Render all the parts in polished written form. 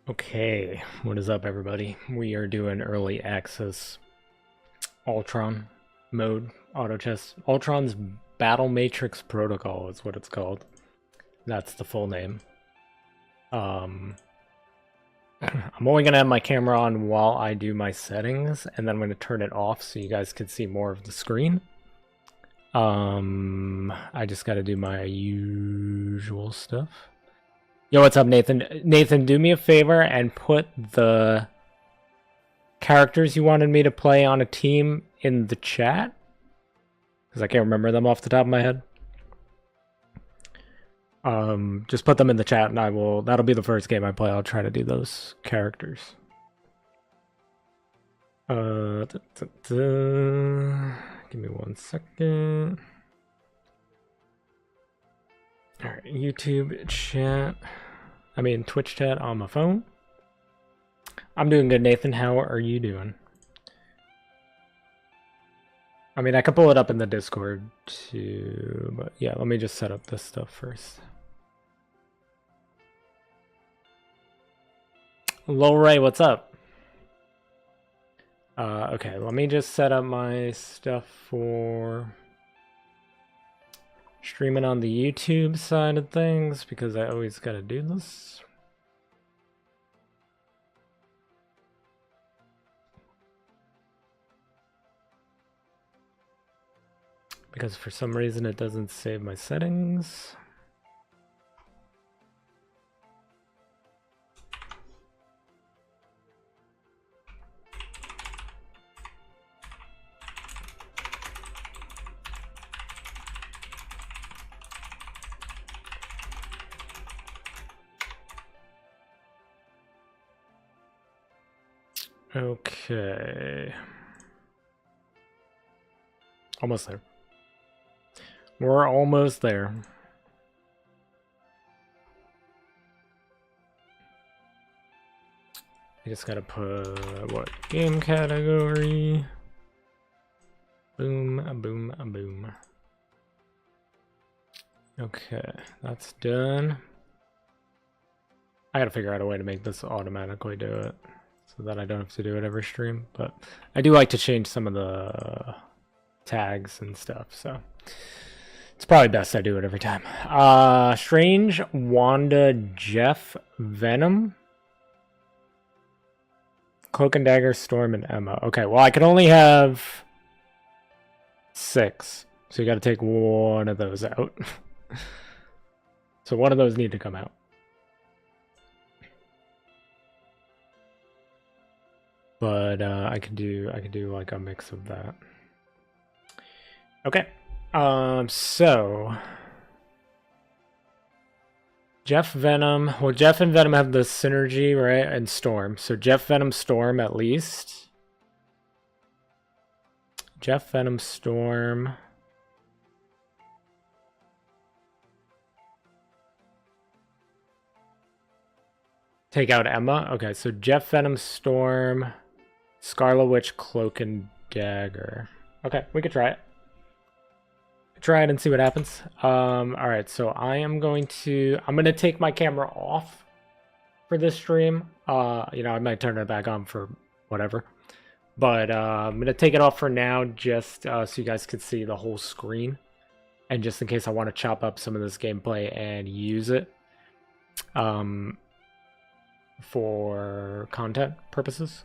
Okay, what is up, everybody? We are doing early access Ultron mode auto chess. Ultron's Battle Matrix Protocol is what it's called. That's the full name. I'm only gonna have my camera on while I do my settings, and then I'm gonna turn it off so you guys can see more of the screen. I just gotta do my usual stuff. Yo, what's up, Nathan? Nathan, do me a favor and put the characters you wanted me to play on a team in the chat, because I can't remember them off the top of my head. Just put them in the chat and that'll be the first game I play. I'll try to do those characters. Give me 1 second. Alright, YouTube chat. Twitch chat on my phone. I'm doing good, Nathan. How are you doing? I could pull it up in the Discord too, but yeah, let me just set up this stuff first. Lil Ray, what's up? Okay, let me just set up my stuff for streaming on the YouTube side of things, because I always gotta do this. Because for some reason it doesn't save my settings. Okay. Almost there. We're almost there. I just gotta put what game category. Boom, a boom, a boom. Okay, that's done. I gotta figure out a way to make this automatically do it, so that I don't have to do it every stream, but I do like to change some of the tags and stuff, so it's probably best I do it every time. Strange, Wanda, Jeff, Venom, Cloak and Dagger, Storm, and Emma. Okay, well I can only have 6, so you gotta take one of those out. So one of those need to come out. But I could do like a mix of that. Okay. So Jeff, Venom. Well, Jeff and Venom have the synergy, right? And Storm. So Jeff, Venom, Storm at least. Jeff, Venom, Storm. Take out Emma. Okay, so Jeff, Venom, Storm, Scarlet Witch, Cloak and Dagger. Okay, we could try it. Try it and see what happens. Alright, so I'm gonna take my camera off for this stream. I might turn it back on for whatever. But I'm gonna take it off for now, just so you guys can see the whole screen. And just in case I want to chop up some of this gameplay and use it for content purposes.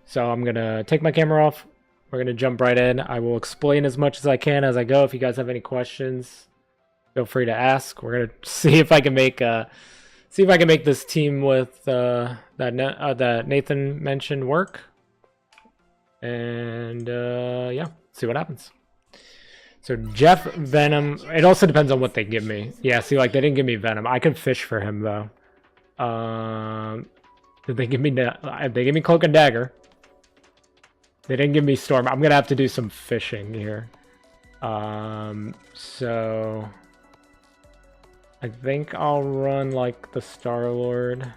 So I'm gonna take my camera off. We're gonna jump right in. I will explain as much as I can as I go. If you guys have any questions, feel free to ask. We're gonna see if I can make this team with that Nathan mentioned work. And yeah, see what happens. So Jeff, Venom. It also depends on what they give me. Yeah, see, like they didn't give me Venom. I could fish for him though. Did they give me they give me Cloak and Dagger? They didn't give me Storm. I'm gonna have to do some fishing here. So I think I'll run like the Star-Lord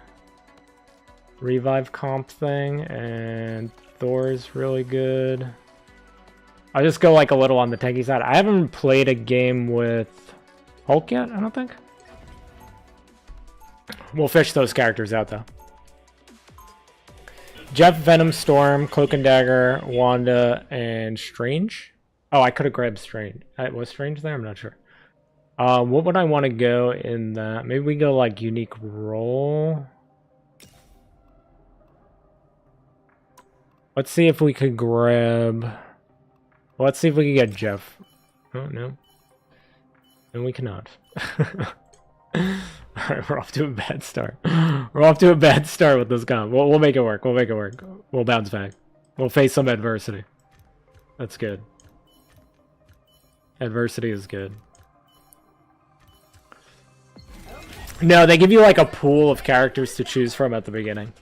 revive comp thing, and Thor's really good. I'll just go like a little on the tanky side. I haven't played a game with Hulk yet, I don't think. We'll fish those characters out though. Jeff, Venom, Storm, Cloak and Dagger, Wanda, and Strange. Oh, I could have grabbed Strange. Was Strange there? I'm not sure. What would I want to go in that? Maybe we go like unique role. Let's see if we could grab... Well, let's see if we can get Jeff. Oh, no. And we cannot. Alright, we're off to a bad start. We're off to a bad start with this gun. We'll make it work. We'll make it work. We'll bounce back. We'll face some adversity. That's good. Adversity is good. No, they give you like a pool of characters to choose from at the beginning.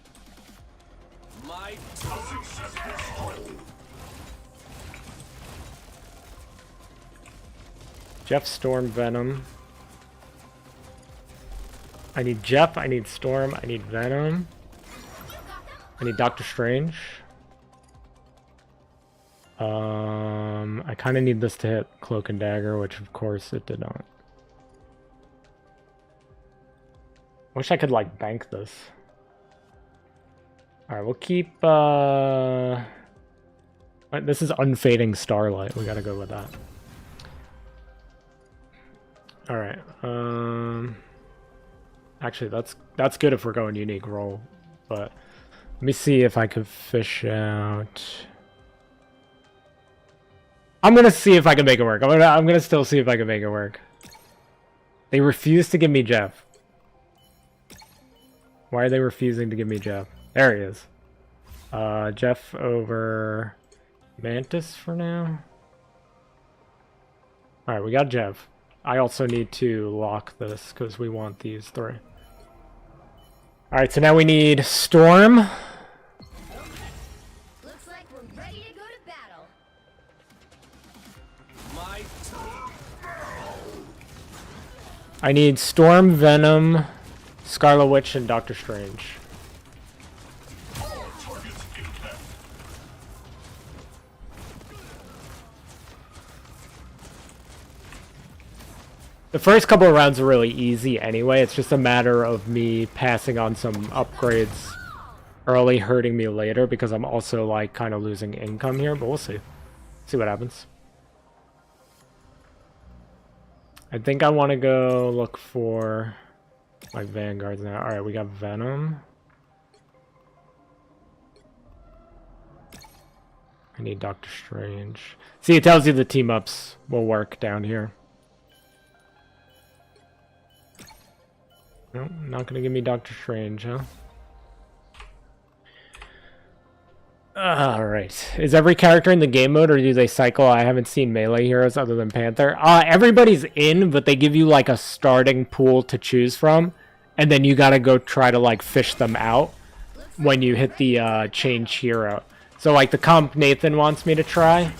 Jeff, Storm, Venom. I need Jeff, I need Storm, I need Venom. I need Doctor Strange. I kind of need this to hit Cloak and Dagger, which of course it did not. Wish I could like bank this. Alright, we'll keep this is Unfading Starlight. We gotta go with that. Alright, actually that's good if we're going unique role, but let me see if I could fish out. I'm gonna see if I can make it work. I'm gonna still see if I can make it work. They refuse to give me Jeff. Why are they refusing to give me Jeff? There he is. Jeff over Mantis for now. Alright, we got Jeff. I also need to lock this because we want these three. Alright, so now we need Storm. Looks like we're ready to go to battle. I need Storm, Venom, Scarlet Witch, and Doctor Strange. The first couple of rounds are really easy anyway. It's just a matter of me passing on some upgrades early, hurting me later, because I'm also like kind of losing income here, but we'll see. See what happens. I think I want to go look for my vanguards now. Alright, we got Venom. I need Doctor Strange. See, it tells you the team-ups will work down here. No, not gonna give me Doctor Strange, huh? Alright. Is every character in the game mode, or do they cycle? I haven't seen melee heroes other than Panther. Everybody's in, but they give you like a starting pool to choose from, and then you gotta go try to like fish them out when you hit the change hero. So like the comp Nathan wants me to try,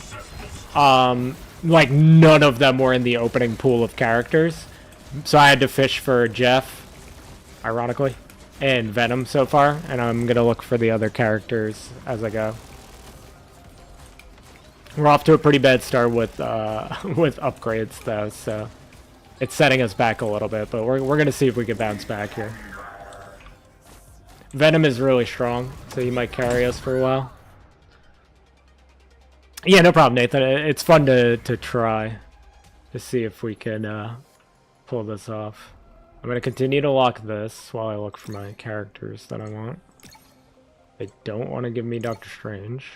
like none of them were in the opening pool of characters. So I had to fish for Jeff, ironically, and Venom so far, and I'm gonna look for the other characters as I go. We're off to a pretty bad start with upgrades though, so it's setting us back a little bit, but we're gonna see if we can bounce back here. Venom is really strong, so he might carry us for a while. Yeah, no problem, Nathan. It's fun to try to see if we can pull this off. I'm going to continue to lock this while I look for my characters that I want. They don't want to give me Doctor Strange.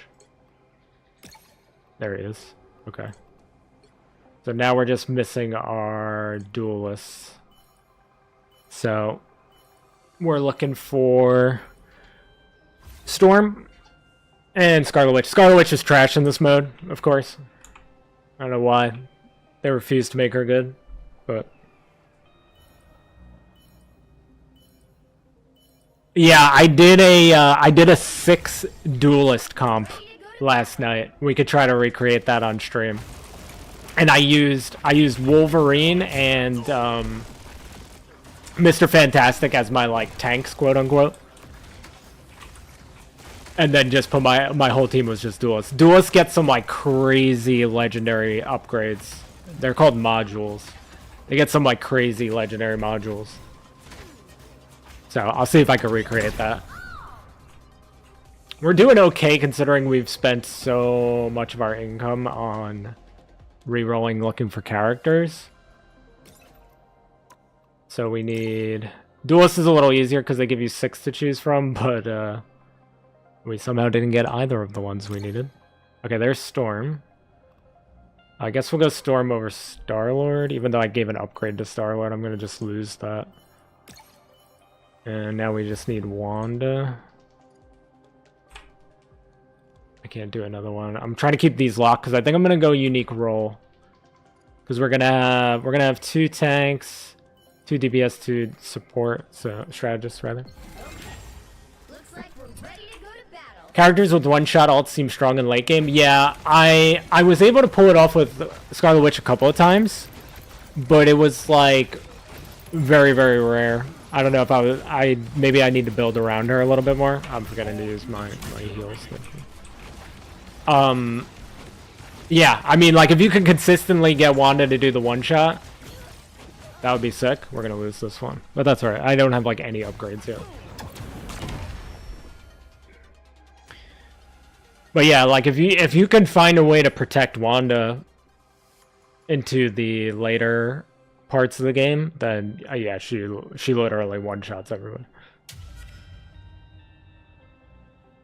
There he is. Okay. So now we're just missing our Duelists. So we're looking for Storm and Scarlet Witch. Scarlet Witch is trash in this mode, of course. I don't know why they refuse to make her good, but... Yeah, I did a 6 Duelist comp last night. We could try to recreate that on stream. And I used Wolverine and Mr. Fantastic as my like tanks, quote unquote. And then just put my whole team was just Duelists. Duelists get some like crazy legendary upgrades. They're called modules. They get some like crazy legendary modules. So I'll see if I can recreate that. We're doing okay considering we've spent so much of our income on re-rolling looking for characters. So we need... Duelist is a little easier because they give you 6 to choose from, but we somehow didn't get either of the ones we needed. Okay, there's Storm. I guess we'll go Storm over Star-Lord, even though I gave an upgrade to Star-Lord. I'm going to just lose that. And now we just need Wanda. I can't do another one. I'm trying to keep these locked because I think I'm gonna go unique role. Because we're gonna have 2 tanks, 2 DPS, 2 support, so strategists rather. Looks like we're ready to go to battle. Characters with one-shot ults seem strong in late game. Yeah, I was able to pull it off with Scarlet Witch a couple of times, but it was like very, very rare. I don't know if maybe I need to build around her a little bit more. I'm forgetting to use my heals. Yeah, I mean, like, if you can consistently get Wanda to do the one-shot, that would be sick. We're gonna lose this one, but that's alright. I don't have, like, any upgrades yet. But yeah, like, if you can find a way to protect Wanda into the later parts of the game, then, yeah, she literally one-shots everyone.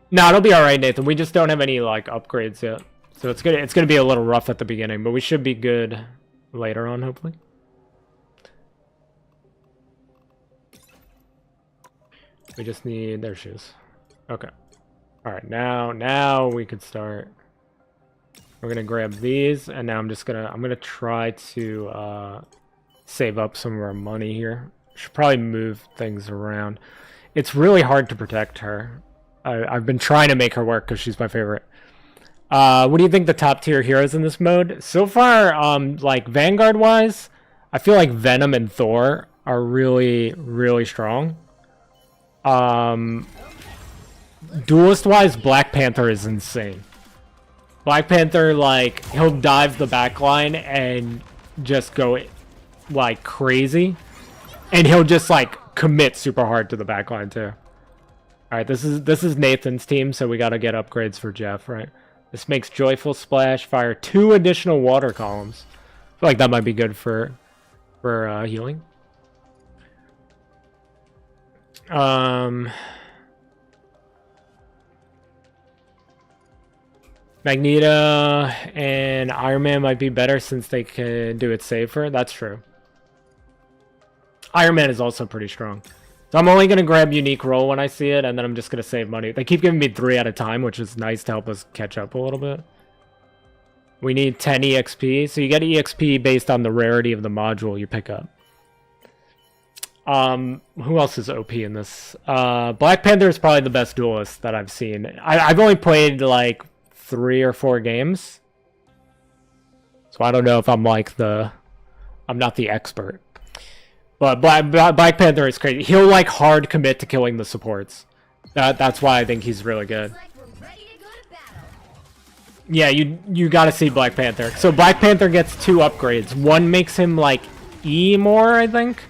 No, it'll be alright, Nathan. We just don't have any, like, upgrades yet. So it's gonna be a little rough at the beginning, but we should be good later on, hopefully. We just need... There she is. Okay. Alright, now we can start. We're gonna grab these, and now I'm gonna try to save up some of our money here. Should probably move things around. It's really hard to protect her. I've been trying to make her work because she's my favorite. What do you think the top tier heroes in this mode? So far, like Vanguard wise, I feel like Venom and Thor are really, really strong. Duelist wise, Black Panther is insane. Black Panther, like, he'll dive the backline and just go like crazy, and he'll just like commit super hard to the backline too. All right, this is Nathan's team, so we got to get upgrades for Jeff, right? This makes Joyful Splash fire 2 additional water columns. I feel like that might be good for healing. Magneto and Iron Man might be better since they can do it safer. That's true. Iron Man is also pretty strong. So I'm only going to grab unique role when I see it, and then I'm just going to save money. They keep giving me 3 at a time, which is nice to help us catch up a little bit. We need 10 EXP. So you get EXP based on the rarity of the module you pick up. Who else is OP in this? Black Panther is probably the best duelist that I've seen. I've only played like 3 or 4 games. So I don't know if I'm like I'm not the expert. But Black Panther is crazy. He'll like hard commit to killing the supports. That's why I think he's really good. Looks like we're ready to go to battle. Yeah, you gotta see Black Panther. So Black Panther gets 2 upgrades. One makes him like E more, I think.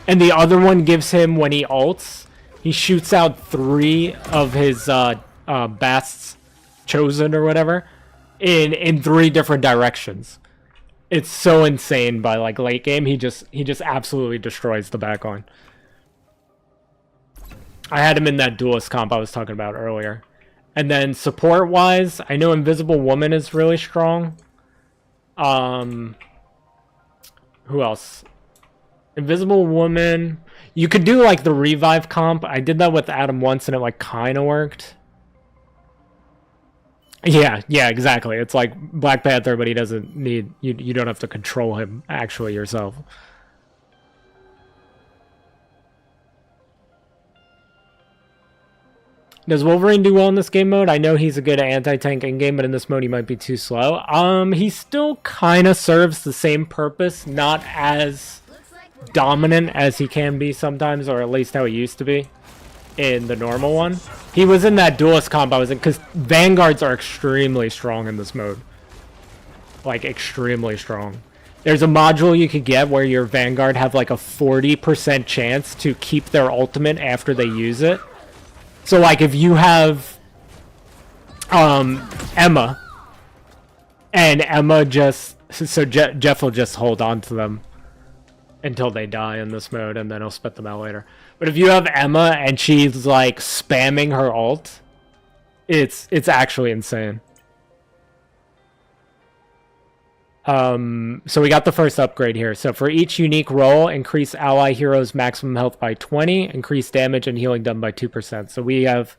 And the other one gives him, when he ults, he shoots out 3 of his Bast's Chosen or whatever in 3 different directions. It's so insane. By like late game, he just absolutely destroys the backline. I had him in that Duelist comp I was talking about earlier. And then support wise, I know Invisible Woman is really strong. Who else? Invisible Woman. You could do like the revive comp. I did that with Adam once and it like kind of worked. Yeah, exactly. It's like Black Panther, but he doesn't need... You don't have to control him actually yourself. Does Wolverine do well in this game mode? I know he's a good anti-tank in-game, but in this mode he might be too slow. He still kind of serves the same purpose, not as dominant as he can be sometimes, or at least how he used to be in the normal one. He was in that Duelist comp I was in, because Vanguards are extremely strong in this mode. Like, extremely strong. There's a module you could get where your Vanguard have like a 40% chance to keep their ultimate after they use it. So like if you have Emma. And Emma just... So Jeff will just hold on to them until they die in this mode, and then he'll spit them out later. But if you have Emma and she's like spamming her ult, it's actually insane. So we got the first upgrade here. So for each unique role, increase ally heroes maximum health by 20, increase damage and healing done by 2%. So we have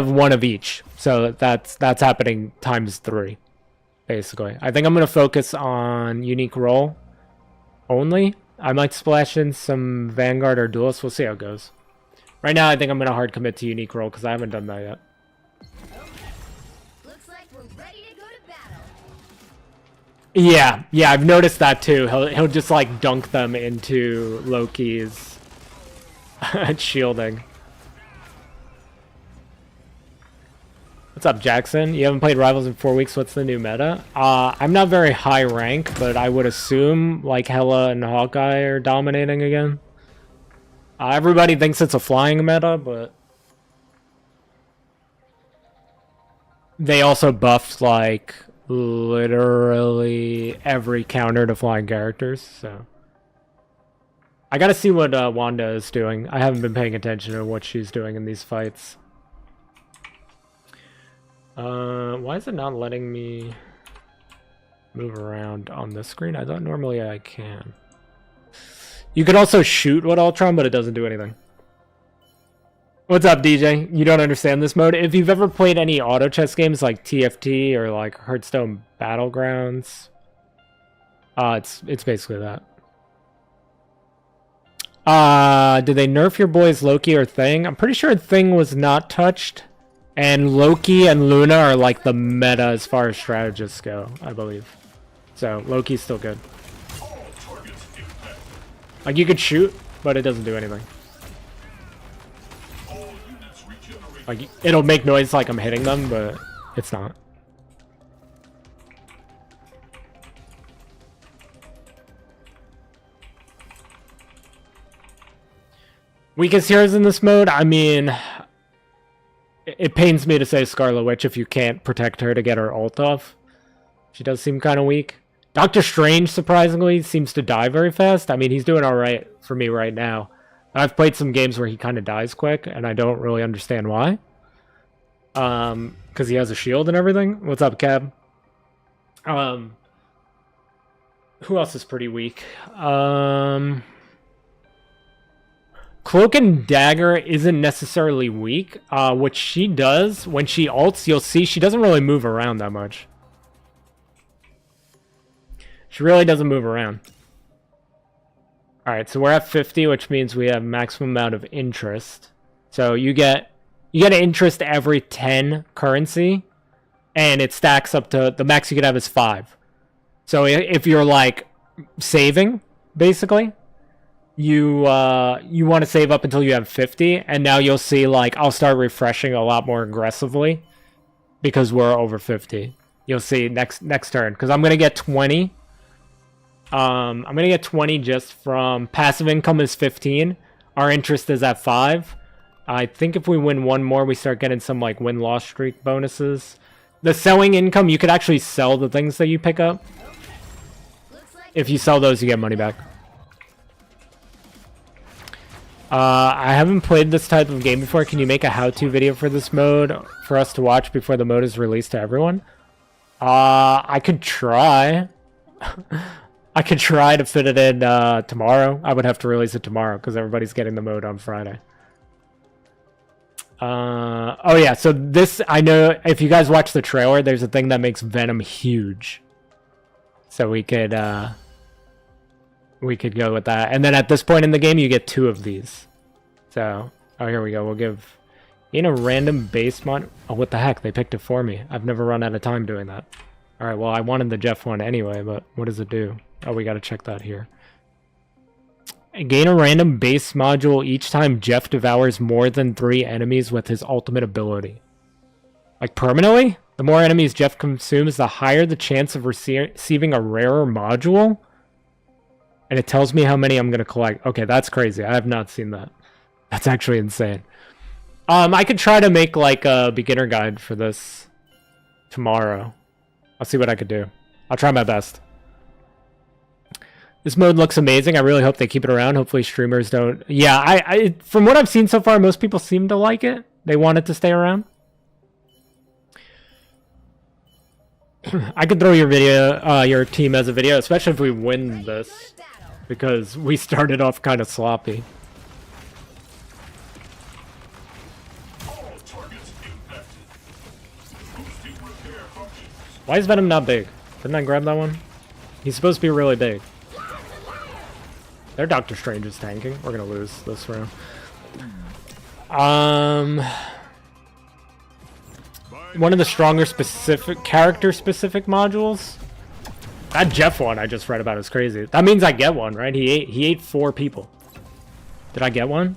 one of each. So that's happening times 3, basically. I think I'm gonna focus on unique role only. I might splash in some Vanguard or Duelist. We'll see how it goes. Right now, I think I'm gonna hard commit to unique role because I haven't done that yet. Looks like we're ready to go to battle. Yeah, I've noticed that too. He'll just like dunk them into Loki's shielding. What's up, Jackson? You haven't played Rivals in 4 weeks. What's the new meta? I'm not very high rank, but I would assume like Hela and Hawkeye are dominating again. Everybody thinks it's a flying meta, but they also buffed like literally every counter to flying characters, so I gotta see what Wanda is doing. I haven't been paying attention to what she's doing in these fights. Why is it not letting me move around on this screen? I thought normally I can. You could also shoot with Ultron, but it doesn't do anything. What's up, DJ? You don't understand this mode? If you've ever played any auto chess games like TFT or like Hearthstone Battlegrounds, it's basically that. Did they nerf your boys Loki or Thing? I'm pretty sure Thing was not touched. And Loki and Luna are like the meta as far as strategists go, I believe. So Loki's still good. Like you could shoot, but it doesn't do anything. Like it'll make noise like I'm hitting them, but it's not. Weakest heroes in this mode? I mean, it pains me to say Scarlet Witch if you can't protect her to get her ult off. She does seem kind of weak. Doctor Strange, surprisingly, seems to die very fast. I mean, he's doing alright for me right now. I've played some games where he kind of dies quick, and I don't really understand why. Because he has a shield and everything. What's up, Cab? Who else is pretty weak? Cloak and Dagger isn't necessarily weak. What she does, when she ults, you'll see she doesn't really move around that much. She really doesn't move around. Alright, so we're at 50, which means we have maximum amount of interest. So you get an interest every 10 currency, and it stacks up to, the max you could have is 5. So if you're like saving, basically, you want to save up until you have 50, and now you'll see like I'll start refreshing a lot more aggressively because we're over 50. You'll see next turn, because I'm gonna get 20. I'm gonna get 20 just from passive income is 15. Our interest is at 5. I think if we win one more, we start getting some like win-loss streak bonuses. The selling income, you could actually sell the things that you pick up. If you sell those, you get money back. I haven't played this type of game before. Can you make a how-to video for this mode for us to watch before the mode is released to everyone? I could try. I could try to fit it in tomorrow. I would have to release it tomorrow because everybody's getting the mode on Friday. Oh yeah, so this, I know if you guys watch the trailer, there's a thing that makes Venom huge. So we could go with that. And then at this point in the game, you get 2 of these. So, oh, here we go. We'll give in a random base mod. Oh, what the heck? They picked it for me. I've never run out of time doing that. All right, well, I wanted the Jeff one anyway, but what does it do? Oh, we got to check that here. Gain a random base module each time Jeff devours more than 3 enemies with his ultimate ability. Like permanently? The more enemies Jeff consumes, the higher the chance of receiving a rarer module. And it tells me how many I'm going to collect. Okay, that's crazy. I have not seen that. That's actually insane. I could try to make like a beginner guide for this tomorrow. I'll see what I could do. I'll try my best. This mode looks amazing. I really hope they keep it around. Hopefully streamers don't... Yeah, I from what I've seen so far, most people seem to like it. They want it to stay around. I could throw your video, your team as a video, especially if we win this. Because we started off kind of sloppy. Why is Venom not big? Didn't I grab that one? He's supposed to be really big. Their Doctor Strange is tanking. We're gonna lose this round. One of the stronger character-specific modules. That Jeff one I just read about is crazy. That means I get one, right? He ate 4 people. Did I get one?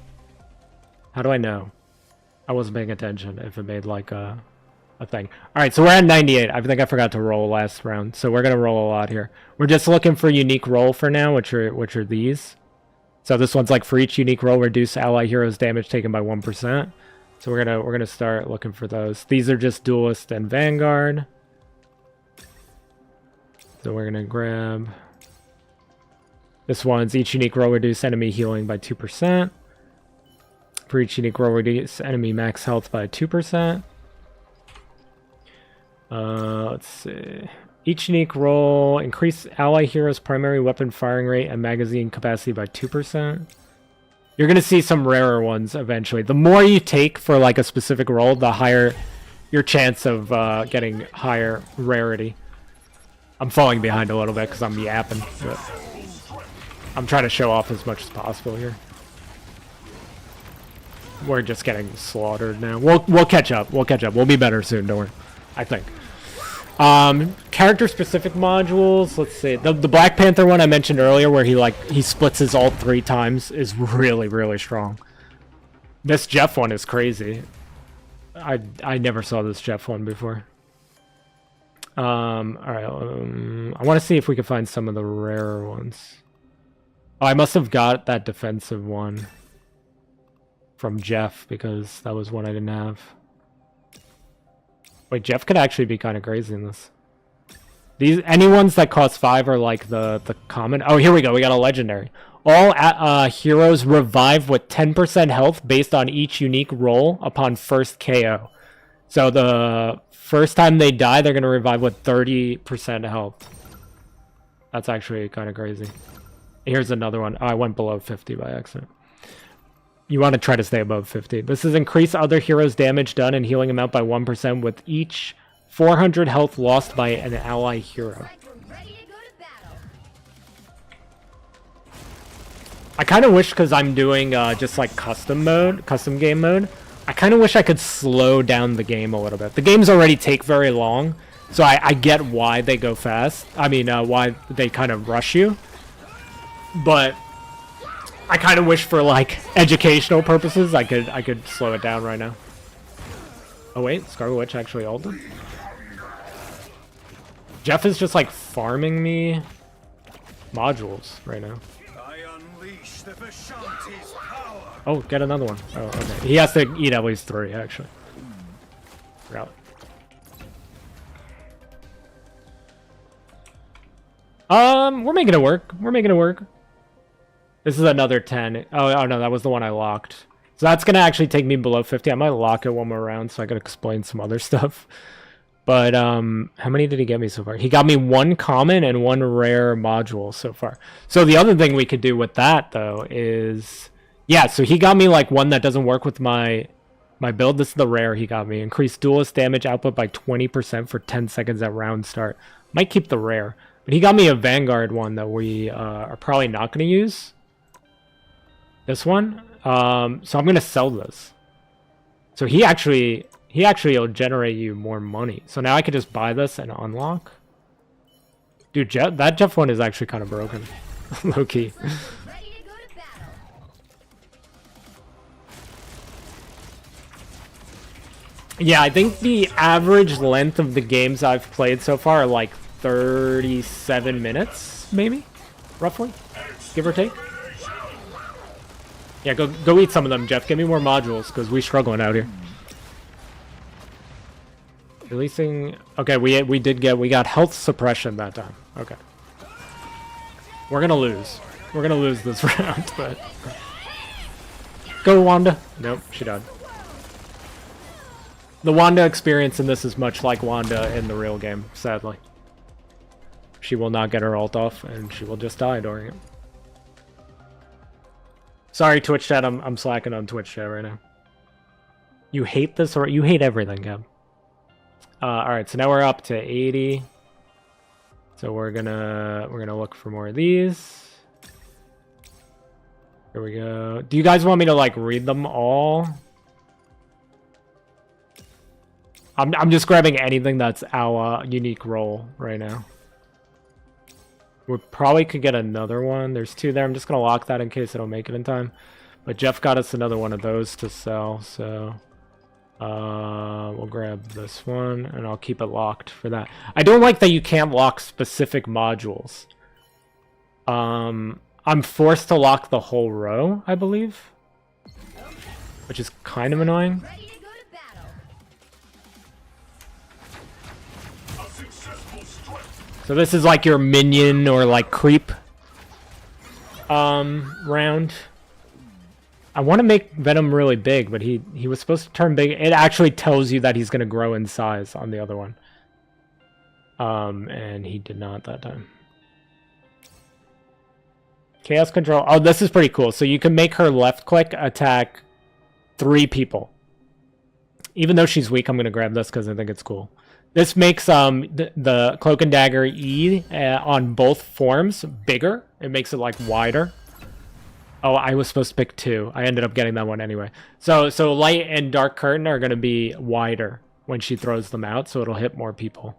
How do I know? I wasn't paying attention if it made like a thing. Alright, so we're at 98. I think I forgot to roll last round. So we're gonna roll a lot here. We're just looking for unique roll for now, which are these. So this one's like for each unique roll, reduce ally heroes damage taken by 1%. So we're gonna start looking for those. These are just Duelist and Vanguard. So we're gonna grab this one's each unique roll reduce enemy healing by 2%. For each unique roll reduce enemy max health by 2%. Let's see. Each unique roll increase ally heroes primary weapon firing rate and magazine capacity by 2%. You're gonna see some rarer ones eventually. The more you take for like a specific roll, the higher your chance of getting higher rarity. I'm falling behind a little bit because I'm yapping, but I'm trying to show off as much as possible here. We're just getting slaughtered now. We'll catch up. We'll catch up. We'll be better soon, don't worry. I think. Character specific modules, let's see. The Black Panther one I mentioned earlier where he splits his ult 3 times is really, really strong. This Jeff one is crazy. I never saw this Jeff one before. Alright, I want to see if we can find some of the rarer ones. Oh, I must have got that defensive one from Jeff because that was one I didn't have. Wait, Jeff could actually be kind of crazy in this. Any ones that cost 5 are like the common. Oh, here we go. We got a legendary. All heroes revive with 10% health based on each unique roll upon first KO. So the first time they die, they're going to revive with 30% health. That's actually kind of crazy. Here's another one. Oh, I went below 50 by accident. You want to try to stay above 50. This is increase other heroes' damage done and healing amount by 1% with each 400 health lost by an ally hero. I kind of wish, because I'm doing just like custom game mode, I kind of wish I could slow down the game a little bit. The games already take very long, so I get why they go fast. I mean, why they kind of rush you. But I kind of wish for like educational purposes I could slow it down right now. Oh wait, Scarlet Witch actually ulted. Jeff is just like farming me modules right now. Oh, get another one. Oh, okay. He has to eat at least 3 actually. Forgot. We're making it work. We're making it work. This is another 10. Oh no, that was the one I locked. So that's gonna actually take me below 50. I might lock it one more round so I can explain some other stuff. But how many did he get me so far? He got me 1 common and 1 rare module so far. So the other thing we could do with that though is, yeah, so he got me like one that doesn't work with my build. This is the rare he got me. Increase duelist damage output by 20% for 10 seconds at round start. Might keep the rare. But he got me a Vanguard one that we are probably not going to use. This one. So I'm going to sell this. So he actually will generate you more money. So now I could just buy this and unlock. Dude, that Jeff one is actually kind of broken. Low key. Yeah, I think the average length of the games I've played so far are like 37 minutes, maybe? Roughly? Give or take? Yeah, go eat some of them, Jeff. Give me more modules, because we struggling out here. Releasing... Okay, we got health suppression that time. Okay. We're gonna lose. We're gonna lose this round, but... Go, Wanda! Nope, she died. The Wanda experience in this is much like Wanda in the real game, sadly. She will not get her ult off, and she will just die during it. Sorry, Twitch chat, I'm slacking on Twitch chat right now. You hate this, or you hate everything, Gab. Alright, so now we're up to 80. So we're gonna look for more of these. Here we go. Do you guys want me to like read them all? I'm just grabbing anything that's our unique role right now. We probably could get another one. There's 2 there. I'm just gonna lock that in case I don't make it in time. But Jeff got us another one of those to sell, so we'll grab this one and I'll keep it locked for that. I don't like that you can't lock specific modules. I'm forced to lock the whole row, I believe, which is kind of annoying. Ready to go to battle. So this is like your minion or like creep round. I want to make Venom really big, but he was supposed to turn big. It actually tells you that he's going to grow in size on the other one. And he did not that time. Chaos Control. Oh, this is pretty cool. So you can make her left click attack 3 people. Even though she's weak, I'm going to grab this because I think it's cool. This makes the Cloak and Dagger E on both forms bigger. It makes it like wider. Oh, I was supposed to pick 2. I ended up getting that one anyway. So Light and Dark Curtain are going to be wider when she throws them out, so it'll hit more people.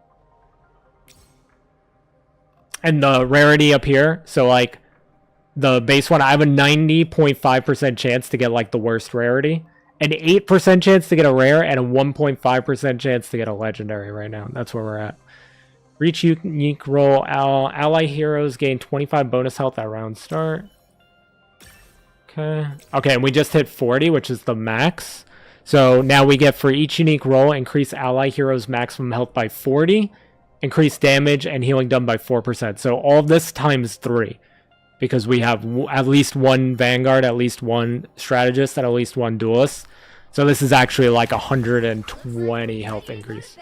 And the rarity up here, so like the base one, I have a 90.5% chance to get like the worst rarity, an 8% chance to get a rare, and a 1.5% chance to get a legendary right now. That's where we're at. Reach unique role. Ally heroes gain 25 bonus health at round start. Okay, and we just hit 40, which is the max. So now we get, for each unique role, increase ally heroes maximum health by 40, increase damage and healing done by 4%. So all this times 3, because we have at least 1 Vanguard, at least 1 strategist, and at least 1 duelist. So this is actually like 120 health increase.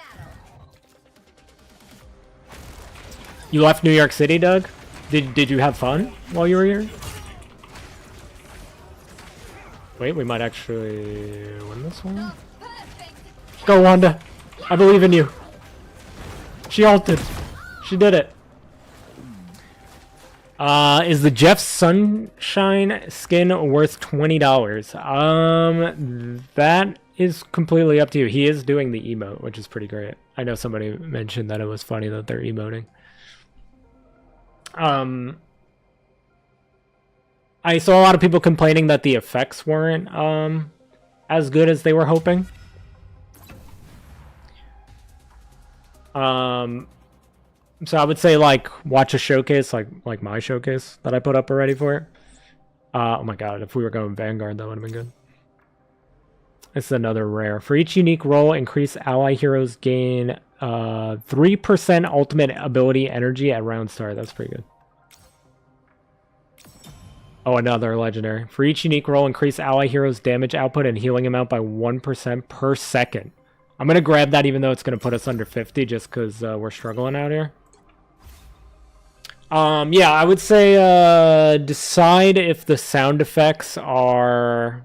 You left New York City, Doug? Did you have fun while you were here? Wait, we might actually win this one. Go, Wanda. I believe in you. She ulted. She did it. Is the Jeff Sunshine skin worth $20? That is completely up to you. He is doing the emote, which is pretty great. I know somebody mentioned that it was funny that they're emoting. I saw a lot of people complaining that the effects weren't as good as they were hoping. So I would say like watch a showcase like my showcase that I put up already for it. Oh my god, if we were going Vanguard, that would have been good. This is another rare. For each unique role, increase ally heroes gain 3% ultimate ability energy at round start. That's pretty good. Oh, another legendary. For each unique role, increase ally heroes damage output and healing amount by 1% per second. I'm going to grab that even though it's going to put us under 50 just because we're struggling out here. Yeah, I would say decide if the sound effects are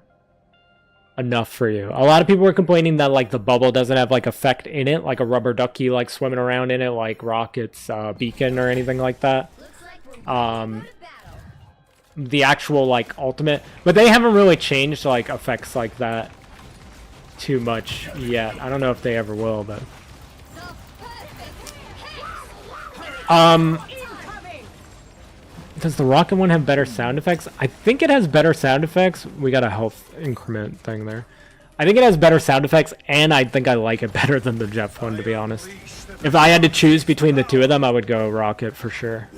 enough for you. A lot of people were complaining that like the bubble doesn't have like effect in it, like a rubber ducky like swimming around in it, like Rocket's beacon or anything like that. The actual like ultimate, but they haven't really changed like effects like that too much yet. I don't know if they ever will, but does the Rocket one have better sound effects? I think it has better sound effects. We got a health increment thing there. I think it has better sound effects, and I think I like it better than the Jeff one, to be honest. If I had to choose between the two of them, I would go Rocket for sure.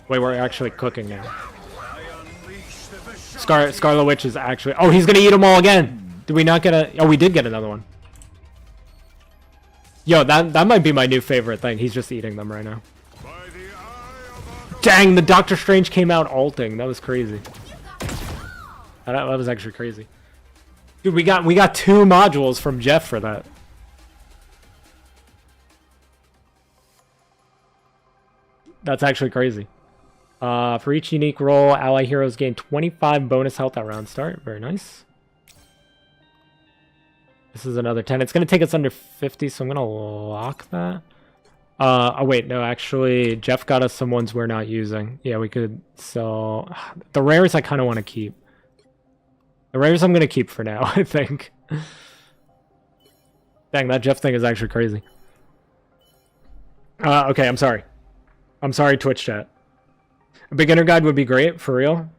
Wait, we're actually cooking now. Scarlet Witch is actually... Oh, he's gonna eat them all again! Did we not get a... Oh, we did get another one. Yo, that might be my new favorite thing. He's just eating them right now. Dang, the Doctor Strange came out ulting. That was crazy. That was actually crazy. Dude, we got 2 modules from Jeff for that. That's actually crazy. For each unique role, ally heroes gain 25 bonus health at round start. Very nice. This is another 10. It's going to take us under 50, so I'm going to lock that. Oh, wait. No, actually, Jeff got us some ones we're not using. Yeah, we could sell... The rares I kind of want to keep. The rares I'm going to keep for now, I think. Dang, that Jeff thing is actually crazy. Okay, I'm sorry. I'm sorry, Twitch chat. A beginner guide would be great, for real.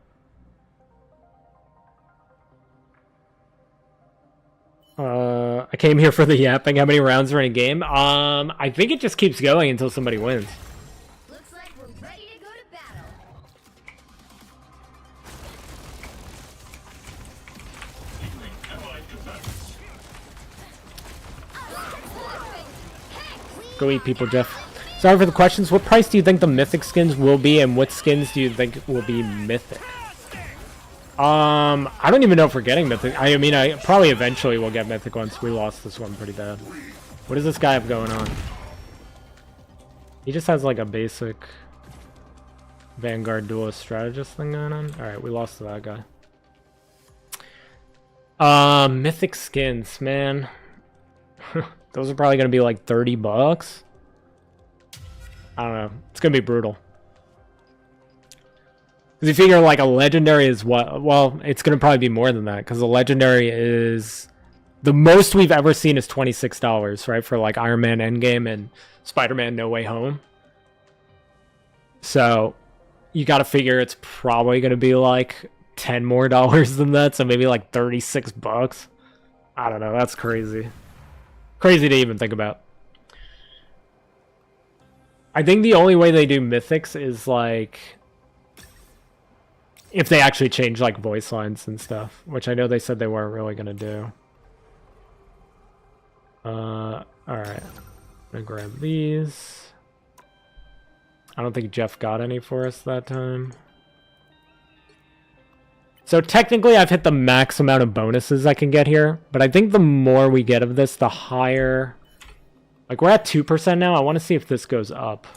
I came here for the yapping. How many rounds are in a game? I think it just keeps going until somebody wins. Looks like we're ready to go to battle. Go eat people, Jeff. Sorry for the questions. What price do you think the mythic skins will be, and what skins do you think will be mythic? I don't even know if we're getting mythic. I mean, I probably eventually will get mythic once. We lost this one pretty bad. What does this guy have going on? He just has like a basic Vanguard Duelist strategist thing going on. Alright, we lost to that guy. Mythic skins, man. Those are probably gonna be like 30 bucks. I don't know. It's gonna be brutal. Because you figure like a legendary is what? Well, it's going to probably be more than that. Because a legendary is... The most we've ever seen is $26, right? For like Iron Man Endgame and Spider-Man No Way Home. So, you got to figure it's probably going to be like $10 more than that. So maybe like 36 bucks. I don't know. That's crazy. Crazy to even think about. I think the only way they do mythics is like... If they actually change like voice lines and stuff, which I know they said they weren't really gonna do. Alright. I'm gonna grab these. I don't think Jeff got any for us that time. So technically I've hit the max amount of bonuses I can get here, but I think the more we get of this, the higher... Like we're at 2% now. I want to see if this goes up.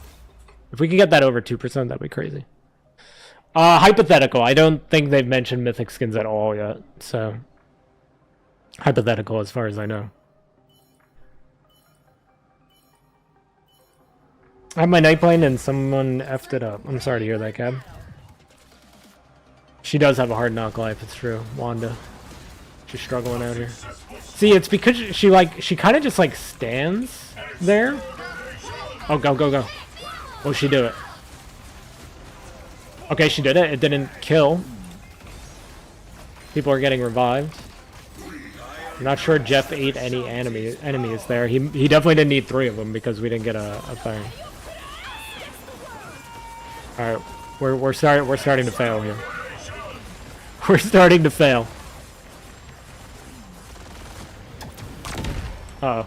If we can get that over 2%, that'd be crazy. Hypothetical. I don't think they've mentioned mythic skins at all yet, so... Hypothetical as far as I know. I have my night plane and someone effed it up. I'm sorry to hear that, Cab. She does have a hard knock life, it's true. Wanda. She's struggling out here. See, it's because she kind of just like stands there. Oh, go, go, go. Oh, she do it. Okay, she did it. It didn't kill. People are getting revived. I'm not sure Jeff ate any enemies there. He definitely didn't eat 3 of them because we didn't get a thing. All right, we're starting to fail here. We're starting to fail. Uh-oh.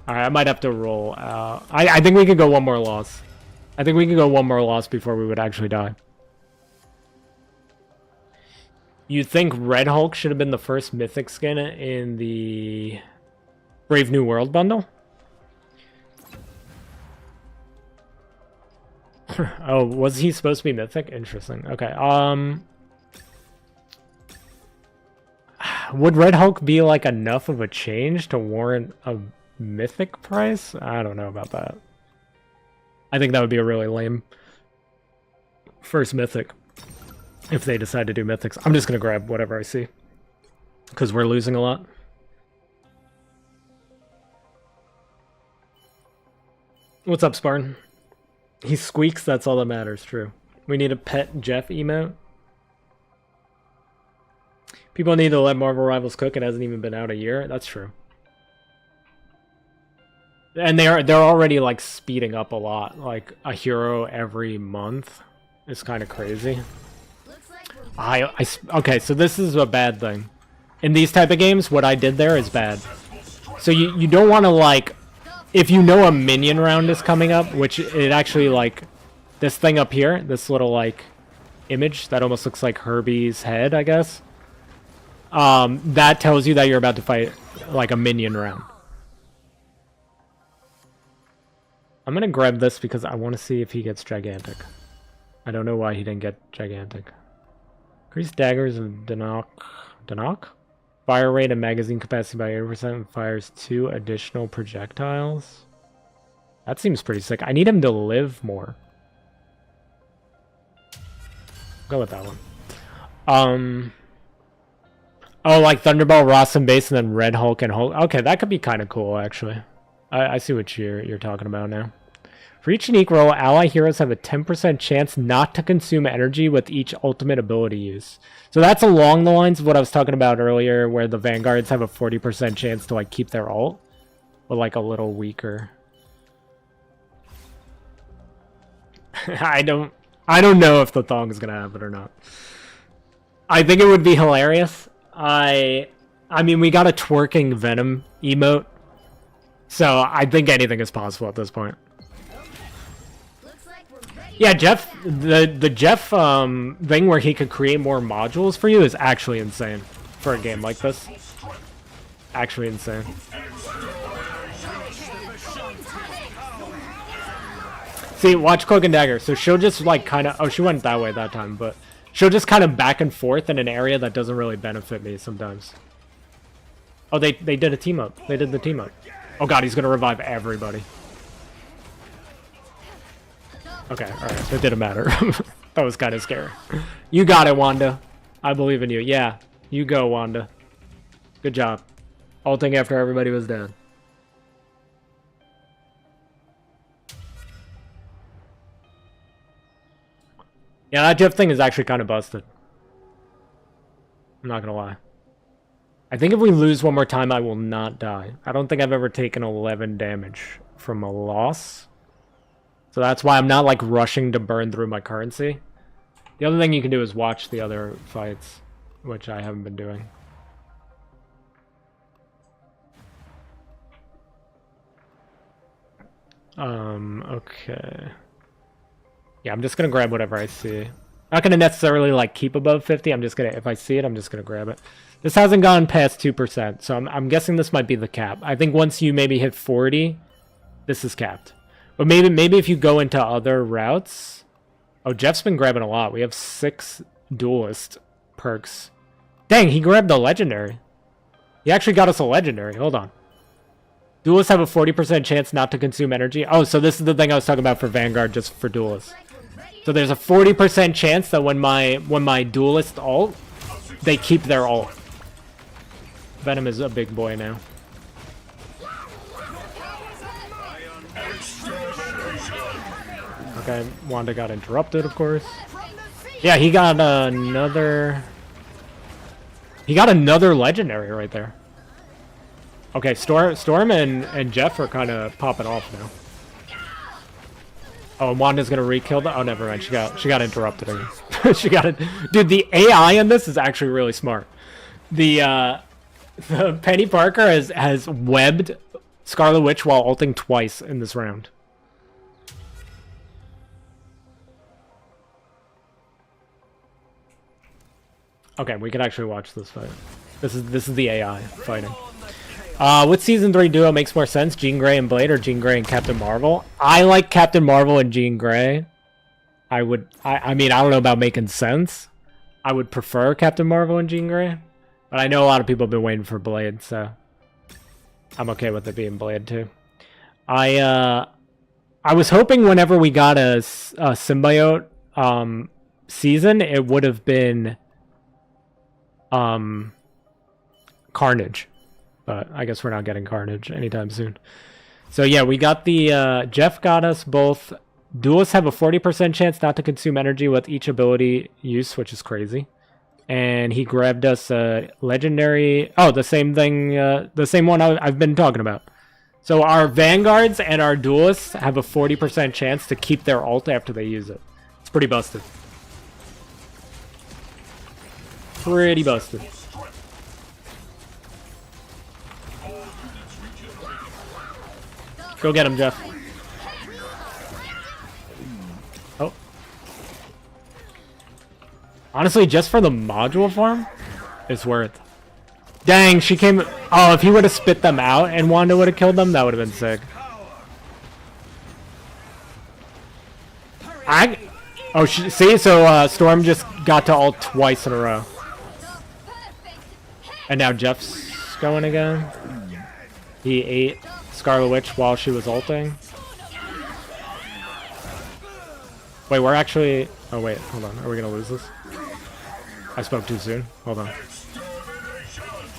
Alright, I might have to roll out. I think we could go one more loss. I think we can go one more loss before we would actually die. You think Red Hulk should have been the first mythic skin in the Brave New World bundle? Oh, was he supposed to be mythic? Interesting. Okay, would Red Hulk be like enough of a change to warrant a mythic price? I don't know about that. I think that would be a really lame first mythic if they decide to do mythics. I'm just going to grab whatever I see because we're losing a lot. What's up, Spartan? He squeaks, that's all that matters, true. We need a pet Jeff emote. People need to let Marvel Rivals cook. It hasn't even been out a year. That's true. And they're already like speeding up a lot, like a hero every month. is kind of crazy. Looks like we're Okay, so this is a bad thing. In these type of games, what I did there is bad. So you don't want to, like, if you know a minion round is coming up, which it actually, like, this thing up here, this little, like, image that almost looks like Herbie's head, I guess. That tells you that you're about to fight, like, a minion round. I'm gonna grab this because I want to see if he gets gigantic. I don't know why he didn't get gigantic. Increase daggers and Danok? Fire rate and magazine capacity by 80% and fires 2 additional projectiles. That seems pretty sick. I need him to live more. Go with that one. Oh, like Thunderball, Ross and Base, and then Red Hulk and Hulk. Okay, that could be kind of cool, actually. I see what you're talking about now. For each unique role, ally heroes have a 10% chance not to consume energy with each ultimate ability use. So that's along the lines of what I was talking about earlier, where the Vanguards have a 40% chance to, like, keep their ult, but, like, a little weaker. I don't know if the thong is gonna happen or not. I think it would be hilarious. I mean, we got a twerking Venom emote, so I think anything is possible at this point. looks like we're ready. Yeah, Jeff, the Jeff thing where he could create more modules for you is actually insane for a game like this. Actually insane. See, watch Cloak and Dagger. So she'll just, like, kind of... Oh, she went that way that time, but... She'll just kind of back and forth in an area that doesn't really benefit me sometimes. Oh, they did a team-up. They did the team-up. Oh god, he's gonna revive everybody. Okay, alright. It didn't matter. That was kind of scary. You got it, Wanda. I believe in you. Yeah, you go, Wanda. Good job. Ulting after everybody was dead. Yeah, that Jeff thing is actually kind of busted. I'm not gonna lie. I think if we lose one more time, I will not die. I don't think I've ever taken 11 damage from a loss. So that's why I'm not, like, rushing to burn through my currency. The other thing you can do is watch the other fights, which I haven't been doing. Okay. Yeah, I'm just gonna grab whatever I see. Not gonna necessarily, like, keep above 50. I'm just gonna, if I see it, I'm just gonna grab it. This hasn't gone past 2%, so I'm guessing this might be the cap. I think once you maybe hit 40, this is capped. But maybe if you go into other routes... Oh, Jeff's been grabbing a lot. We have 6 Duelist perks. Dang, he grabbed the legendary. He actually got us a legendary. Hold on. Duelists have a 40% chance not to consume energy. Oh, so this is the thing I was talking about for Vanguard, just for Duelists. So there's a 40% chance that when my Duelist ult, they keep their ult. Venom is a big boy now. Okay, Wanda got interrupted, of course. Yeah, he got another... He got another legendary right there. Okay, Storm and Jeff are kind of popping off now. Oh, and Wanda's gonna re-kill the... Oh, never mind. She got interrupted again. She got it. Dude, the AI in this is actually really smart. The Penny Parker has webbed Scarlet Witch while ulting twice in this round. Okay, we can actually watch this fight. This is the AI fighting. What Season 3 duo makes more sense? Jean Grey and Blade or Jean Grey and Captain Marvel? I like Captain Marvel and Jean Grey. I mean, I don't know about making sense. I would prefer Captain Marvel and Jean Grey. But I know a lot of people have been waiting for Blade, so... I'm okay with it being Blade, too. I was hoping whenever we got a symbiote season, it would have been... Carnage. But I guess we're not getting Carnage anytime soon. So yeah, we got the... Jeff got us both... Duelists have a 40% chance not to consume energy with each ability use, which is crazy. And he grabbed us a legendary... Oh, the same thing... the same one I've been talking about. So our Vanguards and our Duelists have a 40% chance to keep their ult after they use it. It's pretty busted. Pretty busted. Go get him, Jeff. Oh. Honestly, just for the module farm, it's worth. Dang, she came... Oh, if he would have spit them out and Wanda would have killed them, that would have been sick. Oh, see? So, Storm just got to ult twice in a row. And now Jeff's going again. He ate Scarlet Witch while she was ulting. Wait, we're actually... Oh, wait, hold on. Are we going to lose this? I spoke too soon. Hold on.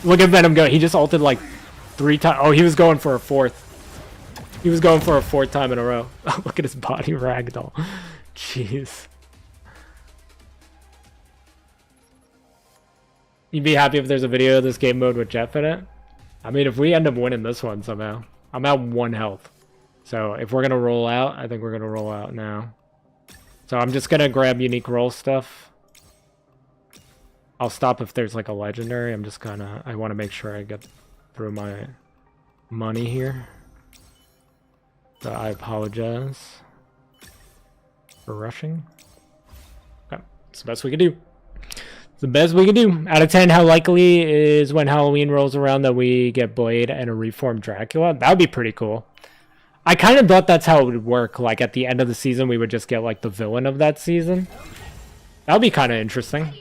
Look at Venom go. He just ulted like 3 times. Oh, he was going for a 4th. He was going for a 4th time in a row. Look at his body ragdoll. Jeez. You'd be happy if there's a video of this game mode with Jeff in it? I mean, if we end up winning this one somehow. I'm at 1 health. So if we're going to roll out, I think we're going to roll out now. So I'm just going to grab unique roll stuff. I'll stop if there's like a legendary. I'm just gonna... I want to make sure I get through my money here. So I apologize for rushing. Okay, it's the best we can do. It's the best we can do. Out of 10, how likely is when Halloween rolls around that we get Blade and a reformed Dracula? That would be pretty cool. I kind of thought that's how it would work. Like at the end of the season, we would just get like the villain of that season. That would be kind of interesting.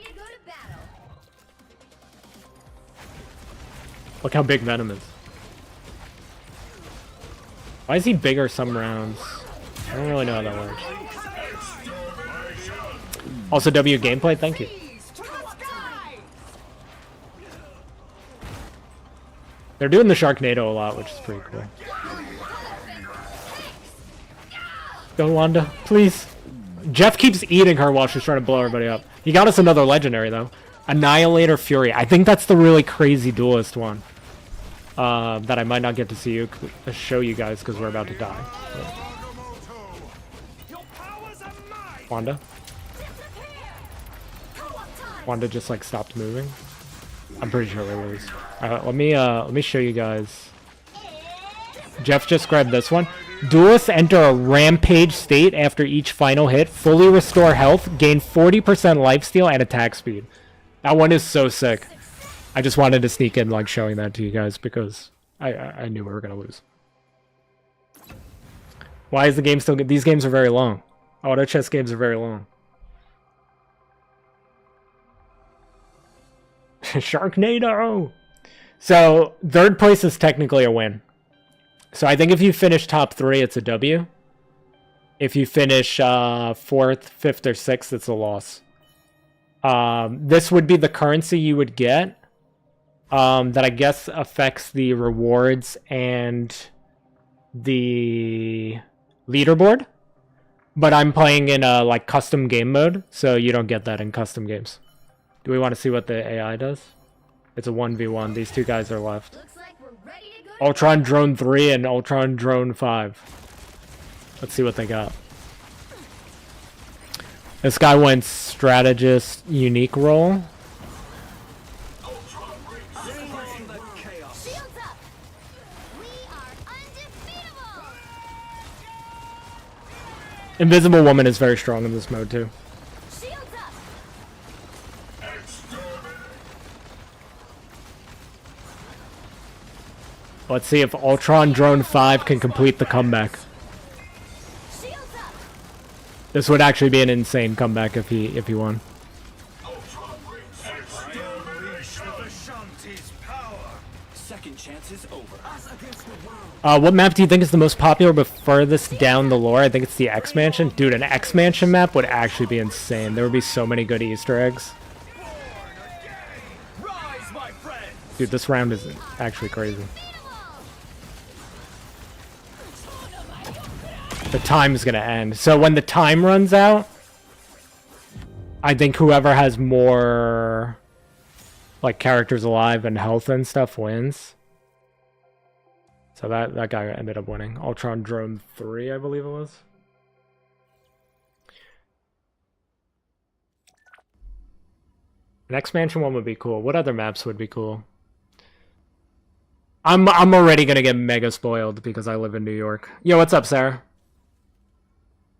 Look how big Venom is. Why is he bigger some rounds? I don't really know how that works. Also, W gameplay, thank you. They're doing the Sharknado a lot, which is pretty cool. Go, Wanda, please. Jeff keeps eating her while she's trying to blow everybody up. He got us another legendary, though. Annihilator Fury. I think that's the really crazy duelist one. That I might not get to see you show you guys because we're about to die. But. Wanda? Wanda just like stopped moving. I'm pretty sure we lose. Alright, let me show you guys. Jeff just grabbed this one. Duelists enter a rampage state after each final hit. Fully restore health. Gain 40% lifesteal and attack speed. That one is so sick. I just wanted to sneak in like showing that to you guys because I knew we were gonna lose. Why is the game still good? These games are very long. Auto chess games are very long. Sharknado! So, 3rd place is technically a win. So I think if you finish top 3, it's a W. If you finish 4th, 5th, or 6th, it's a loss. This would be the currency you would get. That I guess affects the rewards and the leaderboard. But I'm playing in a like custom game mode, so you don't get that in custom games. Do we want to see what the AI does? It's a 1v1. These 2 guys are left. Looks like we're ready to go to Ultron Drone 3 and Ultron Drone 5. Let's see what they got. This guy went strategist unique role. Shields up. We are undefeatable. Invisible Woman is very strong in this mode too. Shields up. Let's see if Ultron Drone 5 can complete the comeback. Shields up. This would actually be an insane comeback if he won. What map do you think is the most popular but furthest down the lore? I think it's the X Mansion. Dude, an X Mansion map would actually be insane. There would be so many good Easter eggs. Dude, this round is actually crazy. The time's gonna end. So when the time runs out, I think whoever has more like characters alive and health and stuff wins. So that guy ended up winning. Ultron Drone 3, I believe it was. An expansion one would be cool. What other maps would be cool? I'm already gonna get mega spoiled because I live in New York. Yo, what's up, Sarah?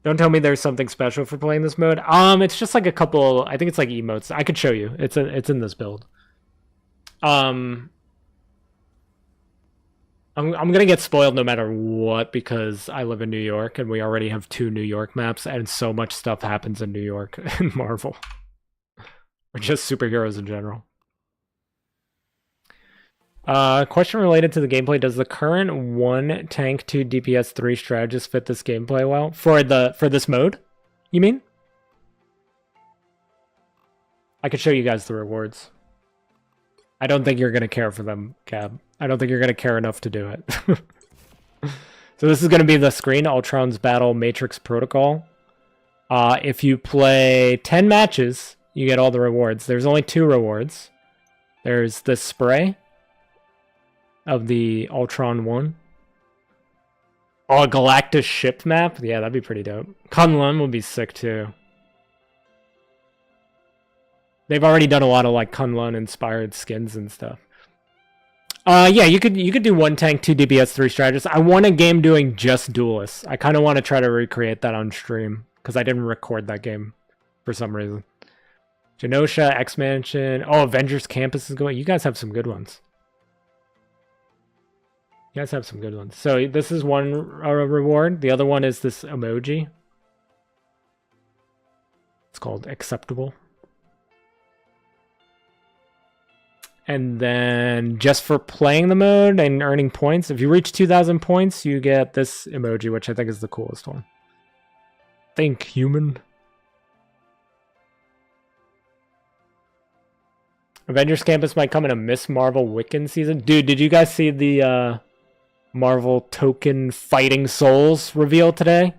Don't tell me there's something special for playing this mode. It's just like a couple. I think it's like emotes. I could show you. It's in this build. I'm gonna get spoiled no matter what because I live in New York and we already have 2 New York maps and so much stuff happens in New York in Marvel. Or just superheroes in general. Question related to the gameplay: does the current 1 tank 2 DPS 3 strategist fit this gameplay well for this mode? You mean? I could show you guys the rewards. I don't think you're gonna care for them, Cab. I don't think you're gonna care enough to do it. So this is gonna be the screen: Ultron's Battle Matrix Protocol. If you play 10 matches, you get all the rewards. There's only 2 rewards. There's this spray of the Ultron 1. Oh, a Galactus ship map? Yeah, that'd be pretty dope. Kunlun would be sick too. They've already done a lot of like Kunlun inspired skins and stuff. Yeah, you could do 1 tank, 2 DPS, 3 strategists. I want a game doing just Duelists. I kind of want to try to recreate that on stream because I didn't record that game for some reason. Genosha, X-Mansion. Oh, Avengers Campus is going. You guys have some good ones. You guys have some good ones. So this is one reward. The other one is this emoji. It's called Acceptable. And then just for playing the mode and earning points, if you reach 2,000 points, you get this emoji, which I think is the coolest one. Think human. Avengers Campus might come in a Miss Marvel Wiccan season. Dude, did you guys see the Marvel Token Fighting Souls reveal today?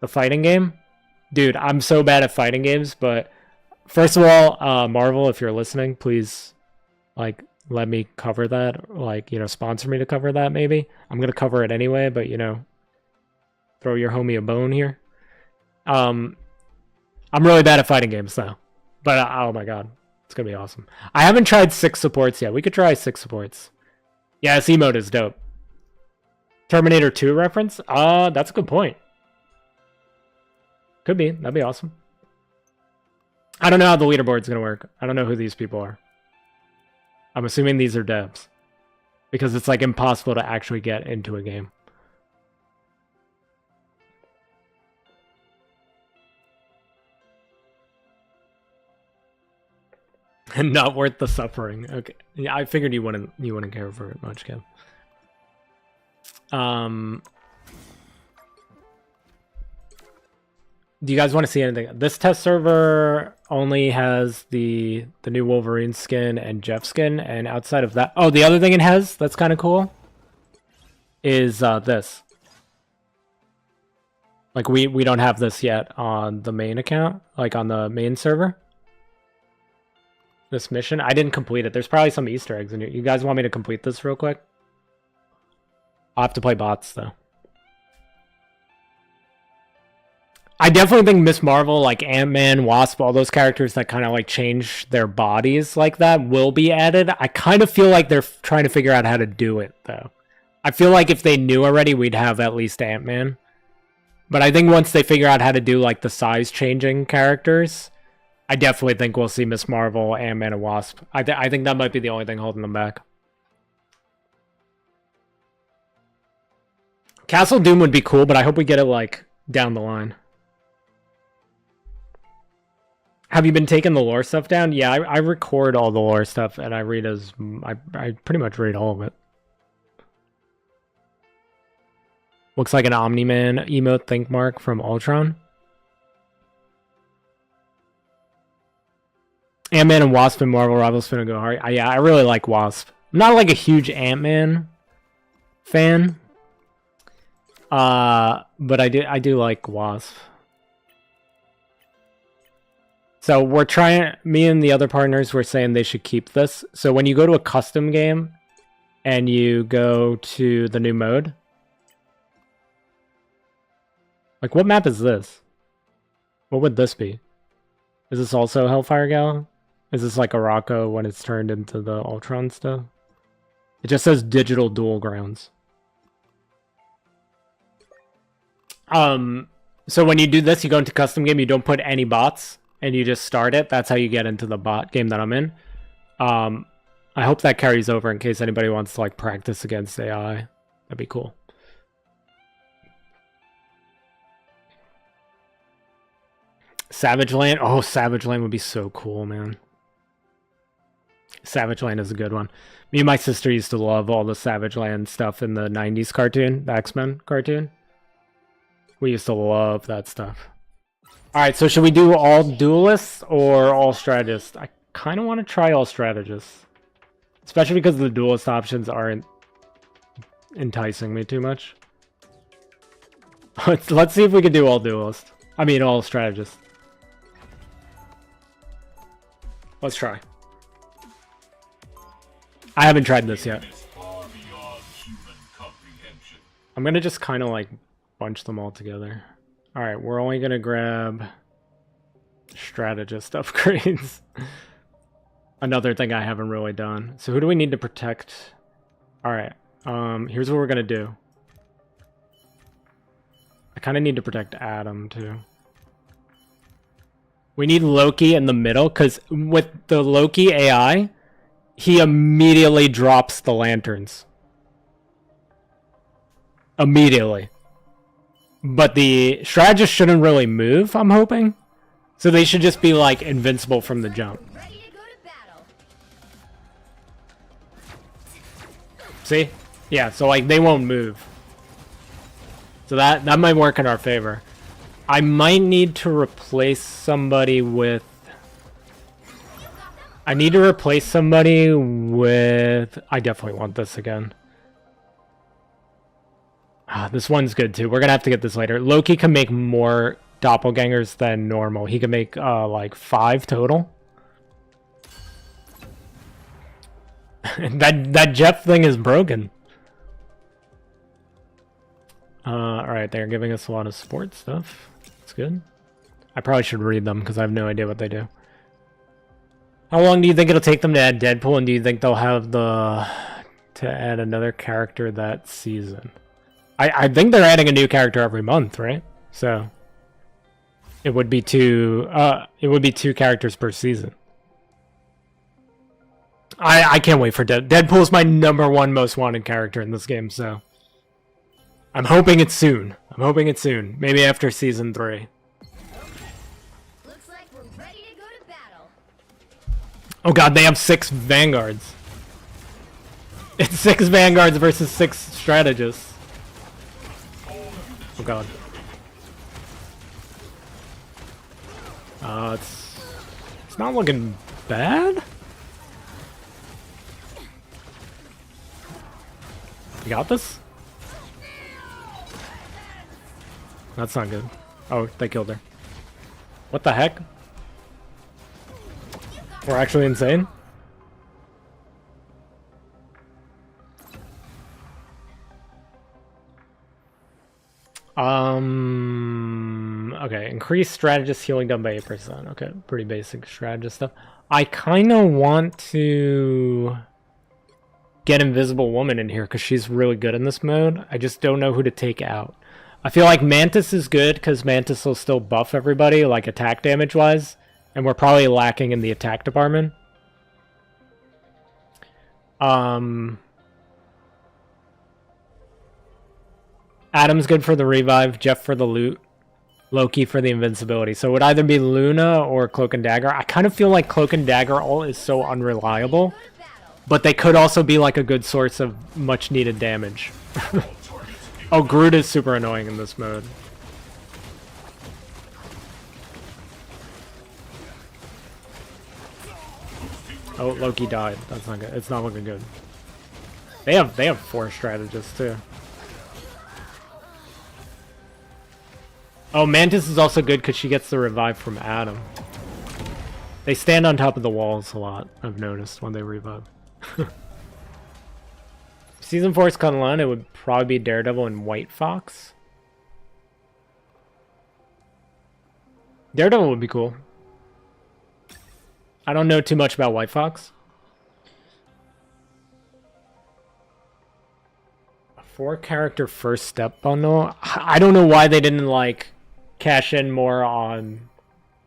The fighting game? Dude, I'm so bad at fighting games, but first of all, Marvel, if you're listening, please, like, let me cover that. Like, you know, sponsor me to cover that, maybe. I'm going to cover it anyway, but, you know, throw your homie a bone here. I'm really bad at fighting games, though. But, oh my god. It's going to be awesome. I haven't tried 6 supports yet. We could try 6 supports. Yeah, this emote is dope. Terminator 2 reference? That's a good point. Could be. That'd be awesome. I don't know how the leaderboard's going to work. I don't know who these people are. I'm assuming these are devs. Because it's like impossible to actually get into a game. And not worth the suffering. Okay. Yeah, I figured you wouldn't care for it much, Kev. Do you guys want to see anything? This test server only has the new Wolverine skin and Jeff skin, and outside of that, oh, the other thing it has that's kind of cool is this. Like we don't have this yet on the main account, like on the main server. This mission, I didn't complete it. There's probably some Easter eggs in here. You guys want me to complete this real quick? I'll have to play bots though. I definitely think Miss Marvel, like Ant-Man, Wasp, all those characters that kind of like change their bodies like that will be added. I kind of feel like they're trying to figure out how to do it though. I feel like if they knew already, we'd have at least Ant-Man. But I think once they figure out how to do like the size changing characters, I definitely think we'll see Miss Marvel, Ant-Man, and Wasp. I think that might be the only thing holding them back. Castle Doom would be cool, but I hope we get it like down the line. Have you been taking the lore stuff down? Yeah, I record all the lore stuff, and I read I pretty much read all of it. Looks like an Omni-Man emote think mark from Ultron. Ant-Man and Wasp and Marvel Rivals finna go hard. Yeah, I really like Wasp. I'm not like a huge Ant-Man fan. But I do like Wasp. So we're trying, me and the other partners were saying they should keep this. So when you go to a custom game and you go to the new mode, like what map is this? What would this be? Is this also Hellfire Gala? Is this like Arako when it's turned into the Ultron stuff? It just says digital dual grounds. So when you do this, you go into custom game, you don't put any bots, and you just start it. That's how you get into the bot game that I'm in. I hope that carries over in case anybody wants to like practice against AI. That'd be cool. Savage Land. Oh, Savage Land would be so cool, man. Savage Land is a good one. Me and my sister used to love all the Savage Land stuff in the 90s cartoon, the X-Men cartoon. We used to love that stuff. Alright, so should we do all duelists or all strategists? I kind of want to try all strategists. Especially because the duelist options aren't enticing me too much. Let's see if we can do all duelists. I mean, all strategists. Let's try. I haven't tried this yet. I'm gonna just kind of like bunch them all together. Alright, we're only gonna grab strategist upgrades. Another thing I haven't really done. So who do we need to protect? Alright, here's what we're gonna do. I kind of need to protect Adam too. We need Loki in the middle, because with the Loki AI, he immediately drops the lanterns. Immediately. But the strategist shouldn't really move, I'm hoping. So they should just be like invincible from the jump. Ready to go to battle. See? Yeah, so like they won't move. So that might work in our favor. I might need to replace somebody with... I need to replace somebody with... I definitely want this again. This one's good too. We're gonna have to get this later. Loki can make more doppelgangers than normal. He can make like 5 total. that Jeff thing is broken. Alright, they're giving us a lot of sports stuff. That's good. I probably should read them because I have no idea what they do. How long do you think it'll take them to add Deadpool, and do you think they'll have to add another character that season? I think they're adding a new character every month, right? So it would be two characters per season. I can't wait for Deadpool's my #1 most wanted character in this game, so I'm hoping it's soon. Maybe after season 3. Looks like we're ready to go to battle. Oh god, they have 6 vanguards. It's 6 vanguards versus 6 strategists. Oh god. It's not looking bad. You got this? That's not good. Oh, they killed her. What the heck? We're actually insane? Okay, increase strategist healing done by 8%. Okay, pretty basic strategist stuff. I kind of want to get Invisible Woman in here because she's really good in this mode. I just don't know who to take out. I feel like Mantis is good because Mantis will still buff everybody, like attack damage wise, and we're probably lacking in the attack department. Adam's good for the revive, Jeff for the loot, Loki for the invincibility. So it would either be Luna or Cloak and Dagger. I kind of feel like Cloak and Dagger ult is so unreliable, but they could also be like a good source of much needed damage. Oh, Groot is super annoying in this mode. Oh, Loki died. That's not good. It's not looking good. They have 4 strategists too. Oh, Mantis is also good because she gets the revive from Adam. They stand on top of the walls a lot, I've noticed, when they revive. Season 4's Kunlun, it would probably be Daredevil and White Fox. Daredevil would be cool. I don't know too much about White Fox. A 4-character first step bundle. I don't know why they didn't like cash in more on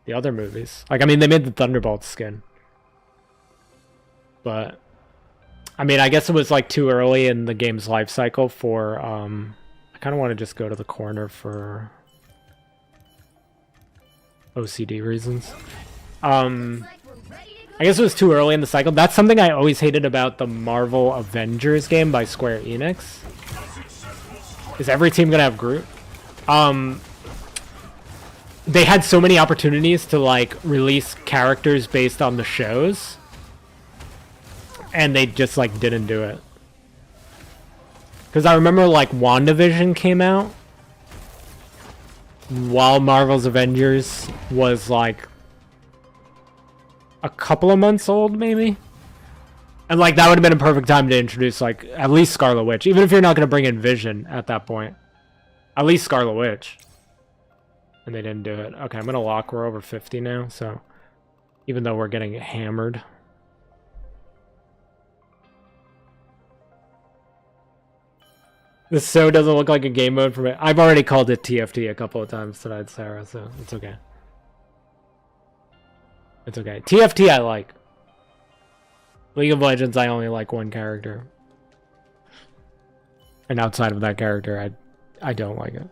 the other movies. Like, I mean, they made the Thunderbolt skin, but I mean, I guess it was like too early in the game's life cycle for. I kind of want to just go to the corner for OCD reasons. I guess it was too early in the cycle. That's something I always hated about the Marvel Avengers game by Square Enix. Is every team gonna have Groot? They had so many opportunities to like release characters based on the shows, and they just like didn't do it. Because I remember like WandaVision came out while Marvel's Avengers was like a couple of months old, maybe. And like that would have been a perfect time to introduce like at least Scarlet Witch, even if you're not going to bring in Vision at that point. At least Scarlet Witch. And they didn't do it. Okay, I'm going to lock. We're over 50 now, so even though we're getting hammered. This show doesn't look like a game mode for me. I've already called it TFT a couple of times tonight, Sarah, so it's okay. It's okay. TFT I like. League of Legends, I only like one character. And outside of that character, I don't like it.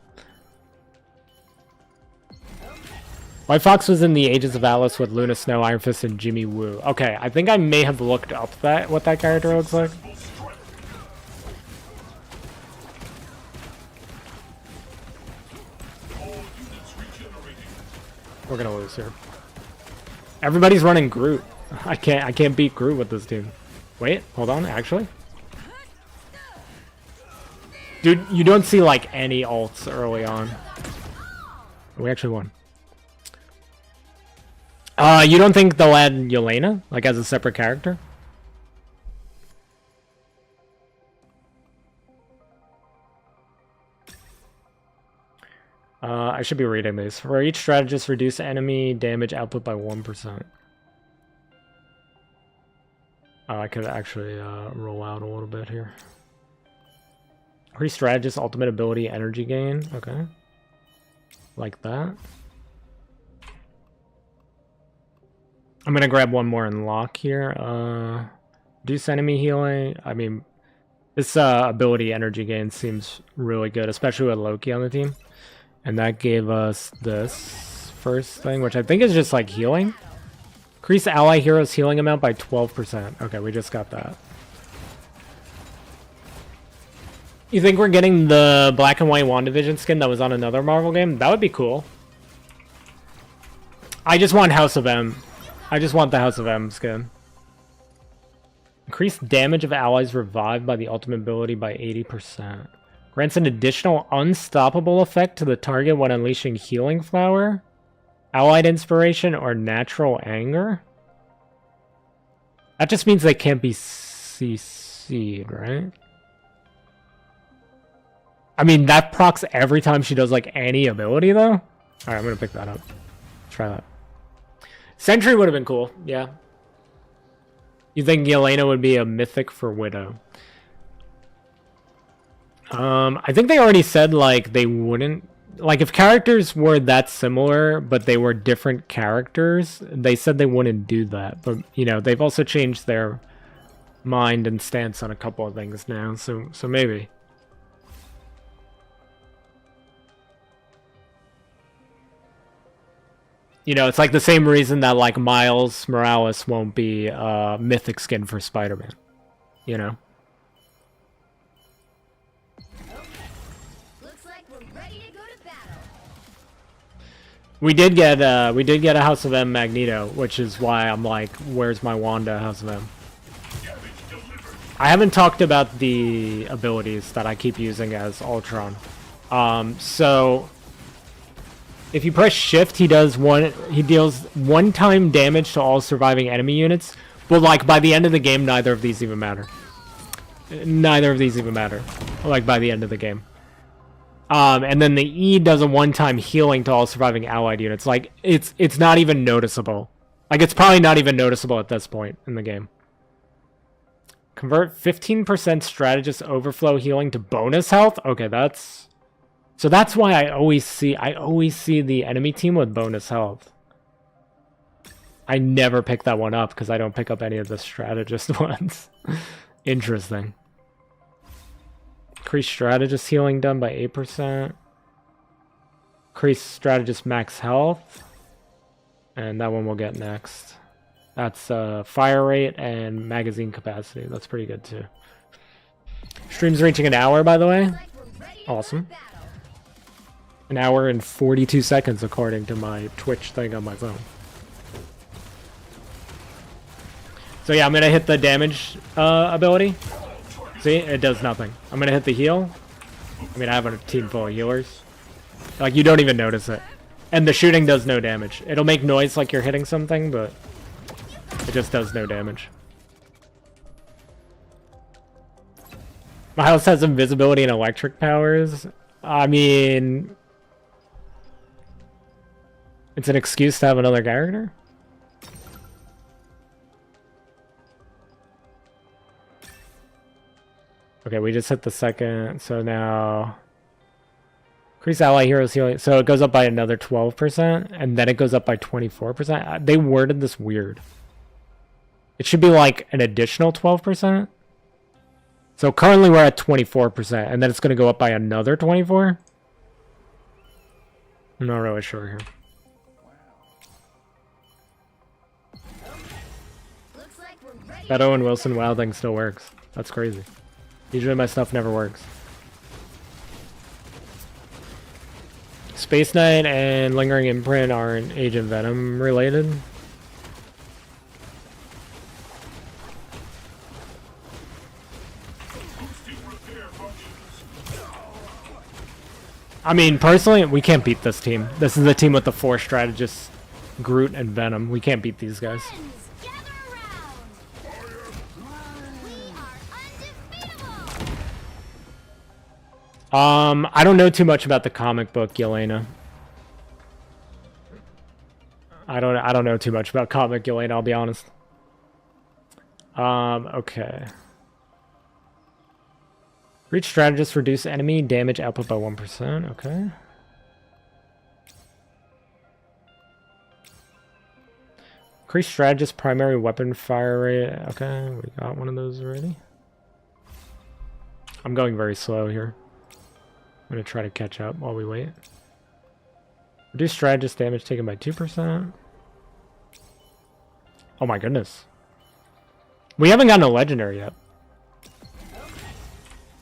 White Fox was in the Ages of Alice with Luna Snow, Iron Fist, and Jimmy Woo. Okay, I think I may have looked up what that character looks like. We're gonna lose here. Everybody's running Groot. I can't beat Groot with this team. Wait, hold on, actually. Dude, you don't see like any ults early on. We actually won. You don't think they'll add Yelena like as a separate character? I should be reading these. For each strategist, reduce enemy damage output by 1%. I could actually roll out a little bit here. For each strategist, ultimate ability, energy gain. Okay. Like that. I'm going to grab one more and lock here. Reduce enemy healing. I mean, this ability energy gain seems really good, especially with Loki on the team. And that gave us this first thing, which I think is just like healing. Increase ally heroes healing amount by 12%. Okay, we just got that. You think we're getting the black and white WandaVision skin that was on another Marvel game? That would be cool. I just want House of M. I just want the House of M skin. Increase damage of allies revived by the ultimate ability by 80%. Grants an additional unstoppable effect to the target when unleashing Healing Flower, Allied Inspiration, or Natural Anger. That just means they can't be CC'd, right? I mean, that procs every time she does, like, any ability, though? Alright, I'm gonna pick that up. Try that. Sentry would have been cool, yeah. You think Yelena would be a mythic for Widow? I think they already said, like, they wouldn't... Like, if characters were that similar, but they were different characters, they said they wouldn't do that. But, you know, they've also changed their mind and stance on a couple of things now, so maybe. You know, it's like the same reason that, like, Miles Morales won't be a mythic skin for Spider-Man. You know? We did get a House of M Magneto, which is why I'm like, where's my Wanda House of M? I haven't talked about the abilities that I keep using as Ultron. So if you press shift, he deals one-time damage to all surviving enemy units, but like by the end of the game, neither of these even matter. Neither of these even matter, like by the end of the game. And then the E does a one-time healing to all surviving allied units. Like, it's not even noticeable Like, it's probably not even noticeable at this point in the game. Convert 15% strategist overflow healing to bonus health? Okay, that's... So that's why I always see the enemy team with bonus health. I never pick that one up because I don't pick up any of the strategist ones. Interesting. Increase strategist healing done by 8%. Increase strategist max health. And that one we'll get next. That's fire rate and magazine capacity. That's pretty good too. Stream's reaching an hour, by the way. Awesome. An hour and 42 seconds according to my Twitch thing on my phone. So yeah, I'm gonna hit the damage ability. See, it does nothing. I'm gonna hit the heal. I mean, I have a team full of healers. Like, you don't even notice it. And the shooting does no damage. It'll make noise like you're hitting something, but it just does no damage. My house has invisibility and electric powers. I mean... It's an excuse to have another character? Okay, we just hit the second, so now... Increase ally heroes healing. So it goes up by another 12%, and then it goes up by 24%. They worded this weird. It should be like an additional 12%. So currently we're at 24%, and then it's going to go up by another 24%? I'm not really sure here. That Owen Wilson WoW thing still works. That's crazy. Usually my stuff never works. Space Knight and Lingering Imprint aren't Agent Venom related. I mean, personally, we can't beat this team. This is the team with the 4 strategists, Groot and Venom. We can't beat these guys. I don't know too much about the comic book, Yelena. I don't know too much about comic Yelena, I'll be honest. Okay. Reach strategist, reduce enemy damage output by 1%. Okay. Increase strategist primary weapon fire rate. Okay, we got one of those already. I'm going very slow here. I'm gonna try to catch up while we wait. Reduce strategist damage taken by 2%. Oh my goodness. We haven't gotten a legendary yet.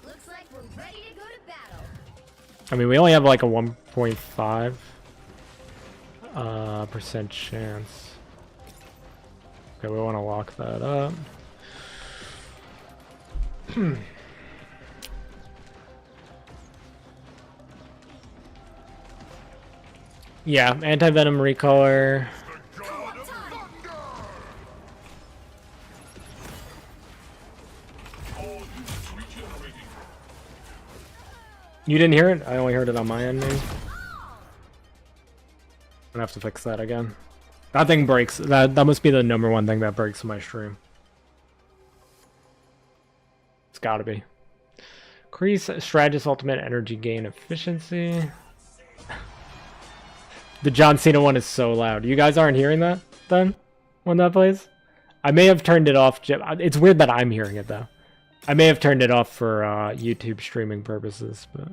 Looks like we're ready to go to battle. I mean, we only have like a 1.5 percent chance. Okay, we want to lock that up. Yeah, anti-venom recolor. You didn't hear it? I only heard it on my end, maybe. I'm gonna have to fix that again. That thing breaks. That must be the #1 thing that breaks my stream. It's gotta be. Increase strategist ultimate energy gain efficiency. The John Cena one is so loud. You guys aren't hearing that then when that plays? I may have turned it off. It's weird that I'm hearing it though. I may have turned it off for YouTube streaming purposes, but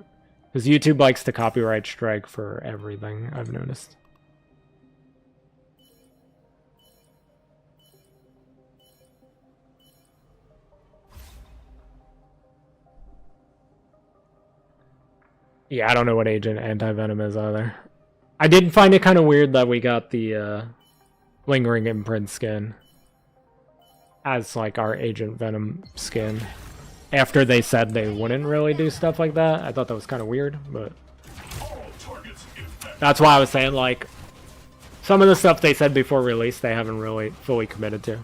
because YouTube likes to copyright strike for everything, I've noticed. Yeah, I don't know what agent anti-venom is either. I did find it kind of weird that we got the Lingering Imprint skin as like our Agent Venom skin after they said they wouldn't really do stuff like that. I thought that was kind of weird, but that's why I was saying like some of the stuff they said before release they haven't really fully committed to.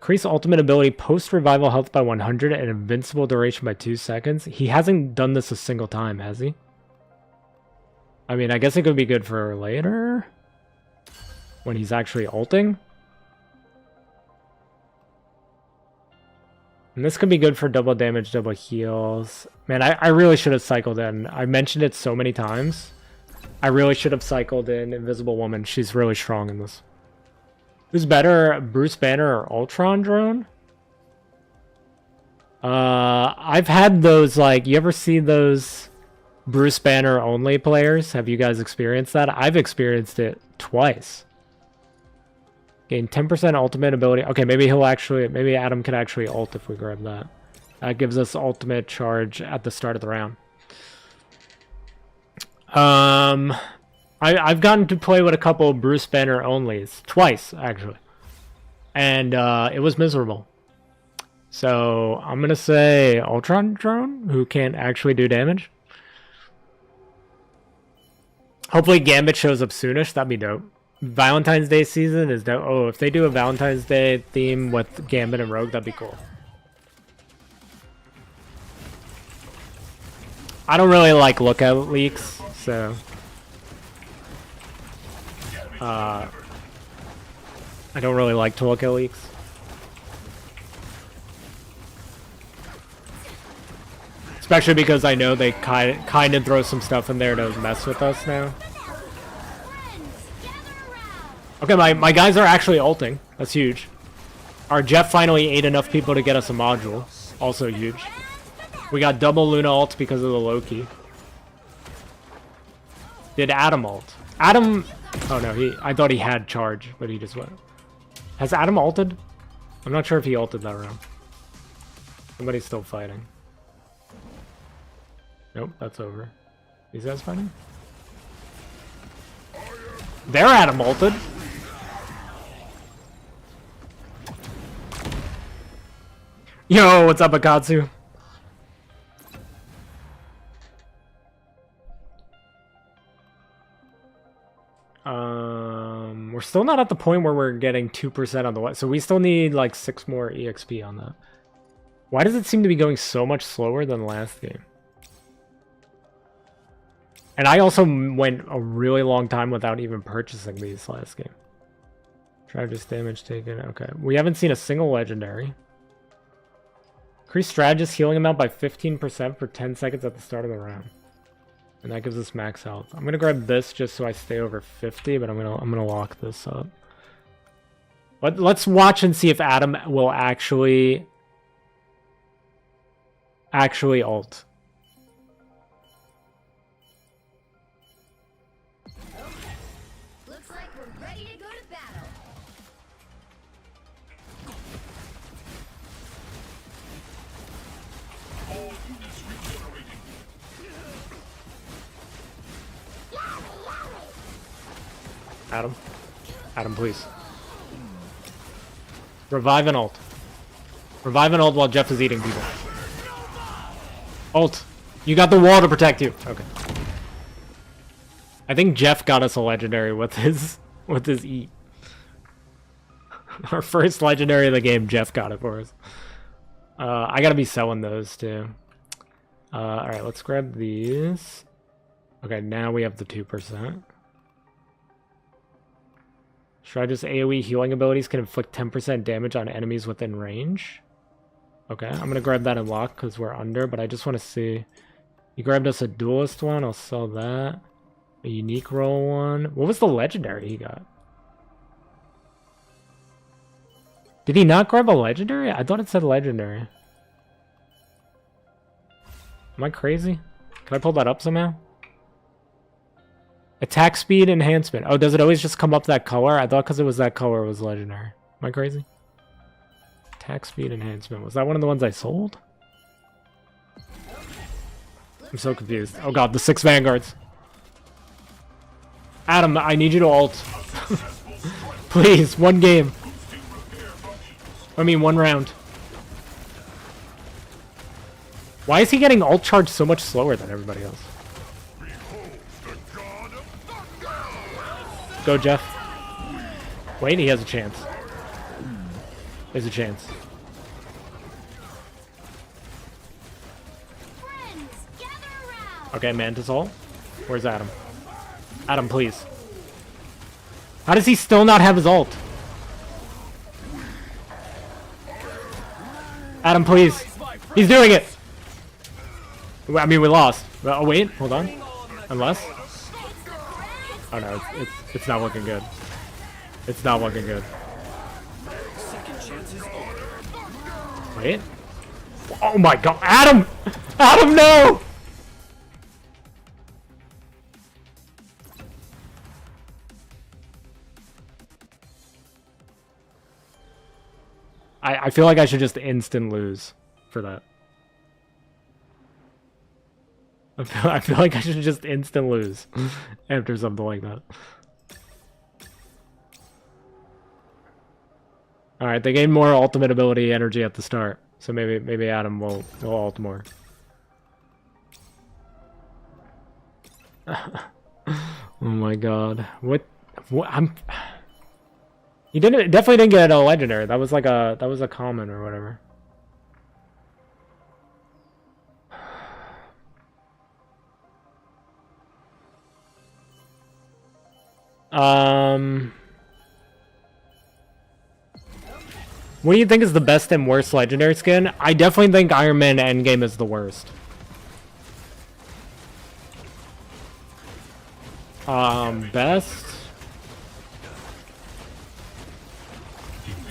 Increase ultimate ability post-revival health by 100 and invincible duration by 2 seconds. He hasn't done this a single time, has he? I mean, I guess it could be good for later. When he's actually ulting. And this could be good for double damage, double heals. Man, I really should have cycled in. I mentioned it so many times. I really should have cycled in Invisible Woman. She's really strong in this. Who's better, Bruce Banner or Ultron drone? I've had those, like, you ever see those Bruce Banner only players? Have you guys experienced that? I've experienced it twice. Gain 10% ultimate ability. Okay, maybe maybe Adam can actually ult if we grab that. That gives us ultimate charge at the start of the round. I've gotten to play with a couple of Bruce Banner onlys. Twice, actually. And it was miserable. So I'm going to say Ultron drone, who can't actually do damage. Hopefully Gambit shows up soonish. That'd be dope. Valentine's Day season is dope. Oh, if they do a Valentine's Day theme with Gambit and Rogue, that'd be cool. I don't really like lookout leaks, so... I don't really like to look at leaks. Especially because I know they kind of throw some stuff in there to mess with us now. Okay, my guys are actually ulting. That's huge. Our Jeff finally ate enough people to get us a module. Also huge. We got double Luna ult because of the Loki. Did Adam ult? Adam... Oh no, I thought he had charge, but he just went. Has Adam ulted? I'm not sure if he ulted that round. Somebody's still fighting. Nope, that's over. These guys fighting? They're Adam ulted. Yo, what's up, Akatsu? We're still not at the point where we're getting 2% on the what, so we still need like 6 more EXP on that. Why does it seem to be going so much slower than last game? And I also went a really long time without even purchasing these last game. Strategist damage taken. Okay, we haven't seen a single legendary. Increase strategist healing amount by 15% for 10 seconds at the start of the round. And that gives us max health. I'm gonna grab this just so I stay over 50, but I'm gonna lock this up. But let's watch and see if Adam will actually ult. Looks like we're ready to go to battle. Adam, please. Revive and ult. Revive and ult while Jeff is eating people. Ult. You got the wall to protect you. Okay. I think Jeff got us a legendary with his eat. Our first legendary of the game, Jeff got it for us. I gotta be selling those too. Alright, let's grab these. Okay, now we have the 2%. Strategist AoE healing abilities can inflict 10% damage on enemies within range. Okay, I'm gonna grab that and lock because we're under, but I just want to see. You grabbed us a duelist one, I'll sell that. A unique roll one. What was the legendary he got? Did he not grab a legendary? I thought it said legendary. Am I crazy? Can I pull that up somehow? Attack speed enhancement. Oh, does it always just come up that color? I thought because it was that color it was legendary. Am I crazy? Attack speed enhancement. Was that one of the ones I sold? I'm so confused. Oh god, the 6 vanguards. Adam, I need you to ult. Please, one game. I mean, one round. Why is he getting ult charged so much slower than everybody else? Go, Jeff. Wait, he has a chance. There's a chance. Friends, gather around. Okay, Mantis ult. Where's Adam? Adam, please. How does he still not have his ult? Adam, please. He's doing it. I mean, we lost. Oh wait, hold on. Unless. Oh no, it's not looking good. It's not looking good. Wait. Oh my god, Adam! Adam, no! I feel like I should just instant lose for that. I feel like I should just instant lose after something like that. Alright, they gain more ultimate ability energy at the start. So maybe Adam will ult more. Oh my god. What He definitely didn't get a legendary. That was a common or whatever. What do you think is the best and worst legendary skin? I definitely think Iron Man Endgame is the worst. Best.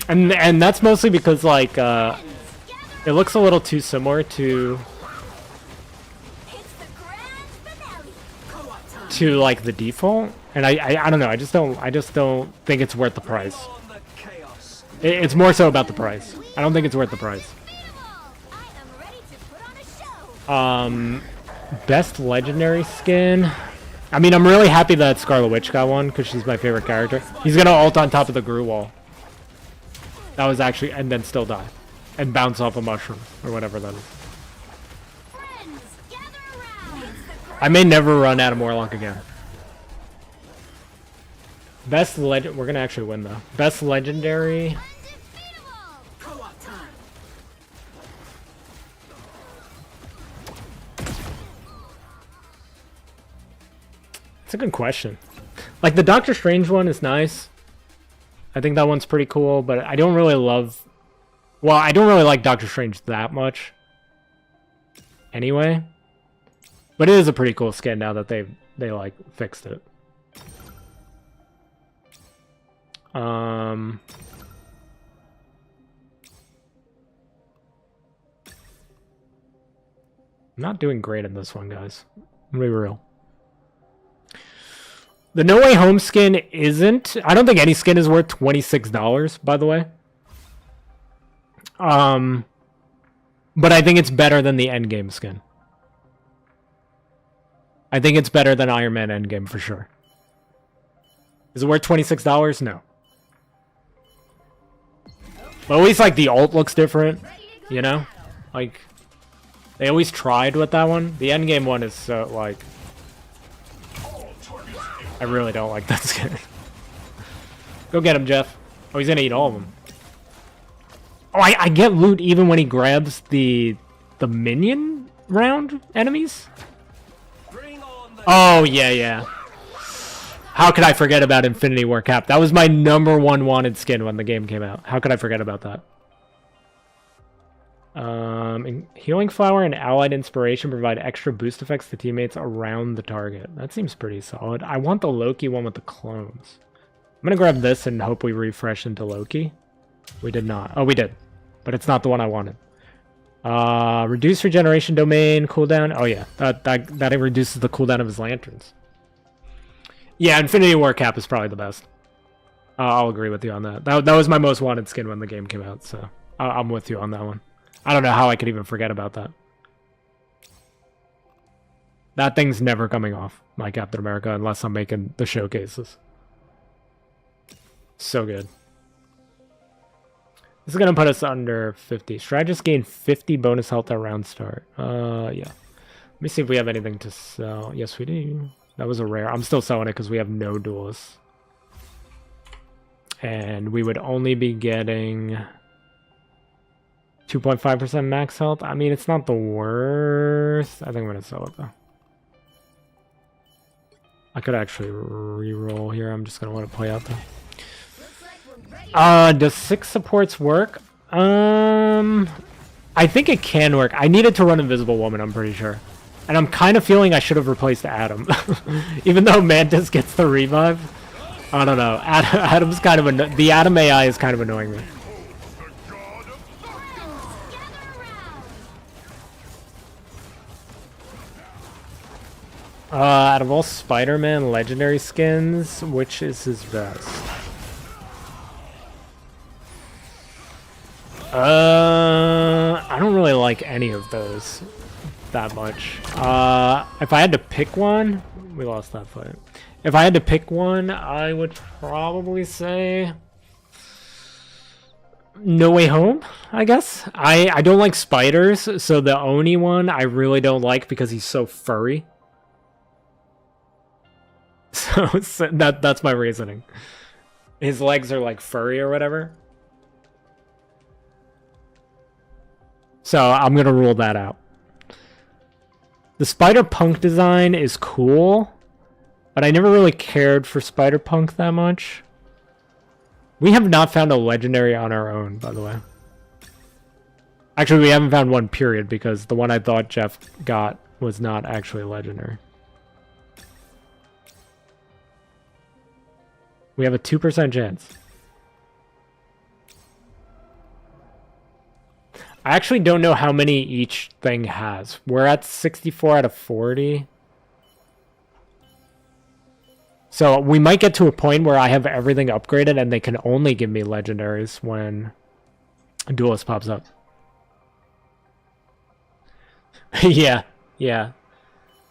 And that's mostly because like it looks a little too similar to like the default, and I don't know. I just don't think it's worth the price. It's more so about the price. I don't think it's worth the price. Best legendary skin. I mean, I'm really happy that Scarlet Witch got one because she's my favorite character. He's gonna ult on top of the Gru wall. That was actually, and then still die, and bounce off a mushroom or whatever that is. I may never run out of Morlock again. Best legend. We're gonna actually win though. Best legendary. It's a good question. Like the Doctor Strange one is nice. I think that one's pretty cool, but I don't really love... Well, I don't really like Doctor Strange that much. Anyway. But it is a pretty cool skin now that they like fixed it. I'm not doing great in this one, guys. I'm gonna be real. The No Way Home skin isn't... I don't think any skin is worth $26, by the way. But I think it's better than the Endgame skin. I think it's better than Iron Man Endgame for sure. Is it worth $26? No. But at least like the ult looks different, you know? Like, they always tried with that one. The Endgame one is so like... I really don't like that skin. Go get him, Jeff. Oh, he's gonna eat all of them. Oh, I get loot even when he grabs the minion round enemies? Oh, yeah. How could I forget about Infinity War Cap? That was my #1 wanted skin when the game came out. How could I forget about that? Healing Flower and Allied Inspiration provide extra boost effects to teammates around the target. That seems pretty solid. I want the Loki one with the clones. I'm gonna grab this and hope we refresh into Loki. We did not. Oh, we did. But it's not the one I wanted. Reduce regeneration domain cooldown. Oh yeah, that reduces the cooldown of his lanterns. Yeah, Infinity War Cap is probably the best. I'll agree with you on that. That was my most wanted skin when the game came out, so I'm with you on that one. I don't know how I could even forget about that. That thing's never coming off, my Captain America, unless I'm making the showcases. So good. This is going to put us under 50. Strategists gain 50 bonus health at round start. Yeah. Let me see if we have anything to sell. Yes, we do. That was a rare. I'm still selling it because we have no duelists. And we would only be getting... 2.5% max health. I mean, it's not the worst. I think I'm gonna sell it though. I could actually re-roll here. I'm just gonna let it play out though. Looks like we're ready. Does 6 supports work? I think it can work. I needed to run Invisible Woman, I'm pretty sure. And I'm kind of feeling I should have replaced Adam. Even though Mantis gets the revive. I don't know. Adam's kind of the Adam AI is kind of annoying me. Out of all Spider-Man legendary skins, which is his best? I don't really like any of those that much. If I had to pick one, we lost that fight. If I had to pick one, I would probably say No Way Home, I guess. I don't like spiders, so the Oni one I really don't like because he's so furry. So that's my reasoning. His legs are like furry or whatever. So I'm gonna rule that out. The Spider-Punk design is cool, but I never really cared for Spider-Punk that much. We have not found a legendary on our own, by the way. Actually, we haven't found one, period, because the one I thought Jeff got was not actually legendary. We have a 2% chance. I actually don't know how many each thing has. We're at 64 out of 40. So we might get to a point where I have everything upgraded and they can only give me legendaries when a Duelist pops up. Yeah.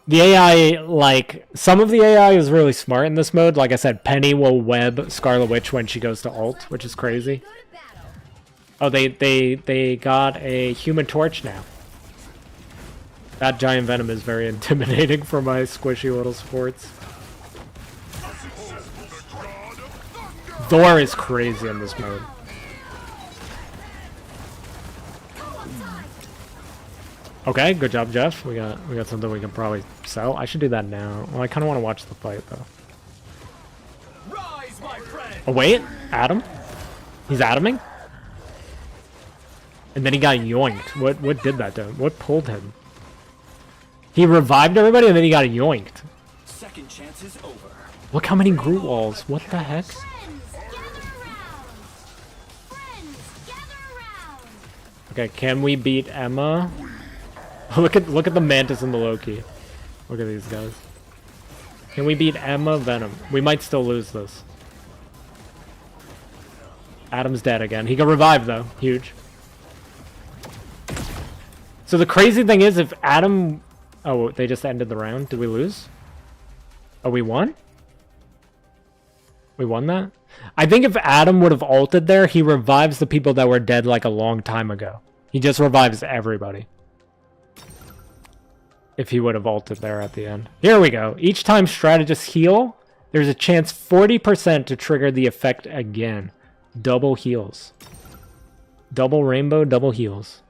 The AI, like, some of the AI is really smart in this mode. Like I said, Penny will web Scarlet Witch when she goes to ult, which is crazy. Go to battle. Oh, they got a Human Torch now. That Giant Venom is very intimidating for my squishy little supports. Thor is crazy in this mode. Okay, good job, Jeff. We got something we can probably sell. I should do that now. Well, I kind of want to watch the fight though. Rise, my friend. Oh wait, Adam? He's Adaming? And then he got yoinked. What did that to him? What pulled him? He revived everybody and then he got yoinked. Second chance is over. Look how many Groot walls. What the heck? Friends, gather around. Friends, gather around. Okay, can we beat Emma? Look at the Mantis and the Loki. Look at these guys. Can we beat Emma, Venom? We might still lose this. Adam's dead again. He got revived though. Huge. So the crazy thing is if Adam... Oh, they just ended the round. Did we lose? Oh, we won? We won that? I think if Adam would have ulted there, he revives the people that were dead like a long time ago. He just revives everybody. If he would have ulted there at the end. Here we go. Each time strategists heal, there's a chance 40% to trigger the effect again. Double heals. Double rainbow, double heals.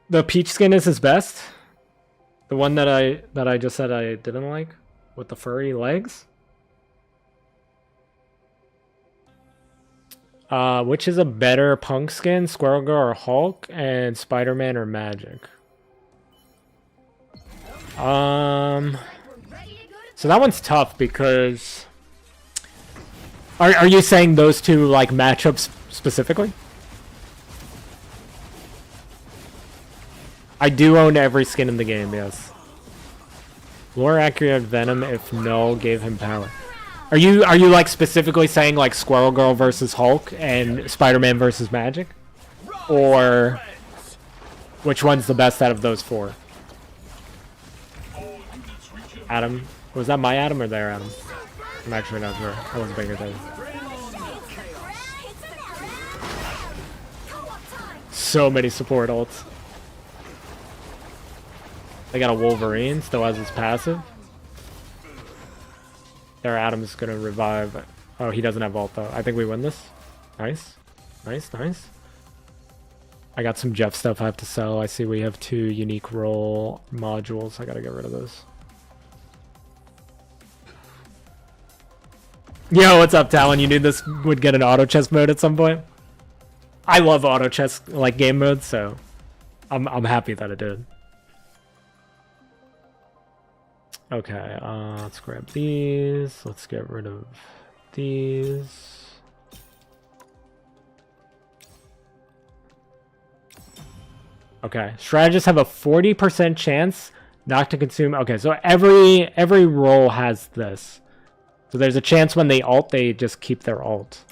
The peach skin is his best. The one that I just said I didn't like with the furry legs. Which is a better punk skin, Squirrel Girl or Hulk, and Spider-Man or Magic? So that one's tough because... Are you saying those two, like, matchups specifically? I do own every skin in the game, yes. Lore accurate Venom if Null gave him power. Are you like specifically saying like Squirrel Girl versus Hulk and Spider-Man versus Magic? Or which one's the best out of those four? Adam? Was that my Adam or their Adam? I'm actually not sure. I wasn't paying attention. So many support ults. They got a Wolverine, still has his passive. Their Adam's gonna revive. Oh, he doesn't have ult though. I think we win this. Nice. Nice, nice. I got some Jeff stuff I have to sell. I see we have 2 unique role modules. I gotta get rid of those. Yo, what's up, Talon? You knew this would get an auto chess mode at some point? I love auto chess like game modes, so I'm happy that it did. Okay, let's grab these. Let's get rid of these. Okay, strategists have a 40% chance not to consume. Okay, so every role has this. So there's a chance when they ult, they just keep their ult.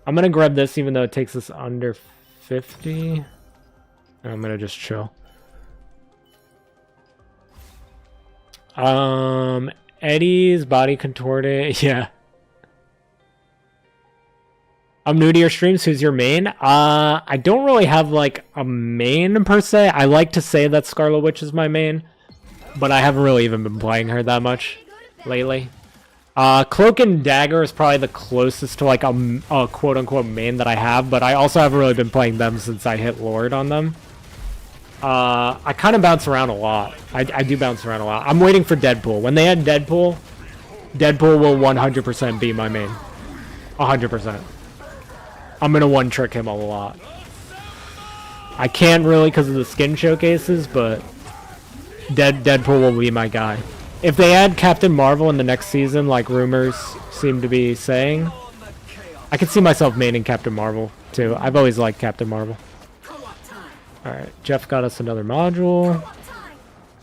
I'm gonna grab this even though it takes us under 50. I'm gonna just chill. Eddie's body contorted. Yeah. I'm new to your streams. Who's your main? I don't really have like a main per se. I like to say that Scarlet Witch is my main, but I haven't really even been playing her that much lately. Cloak and Dagger is probably the closest to like a quote-unquote main that I have, but I also haven't really been playing them since I hit Lord on them. I kind of bounce around a lot. I do bounce around a lot. I'm waiting for Deadpool. When they add Deadpool, Deadpool will 100% be my main. 100%. I'm gonna one-trick him a lot. I can't really because of the skin showcases, but Deadpool will be my guy. If they add Captain Marvel in the next season, like rumors seem to be saying, I could see myself maining Captain Marvel, too. I've always liked Captain Marvel. Alright, Jeff got us another module.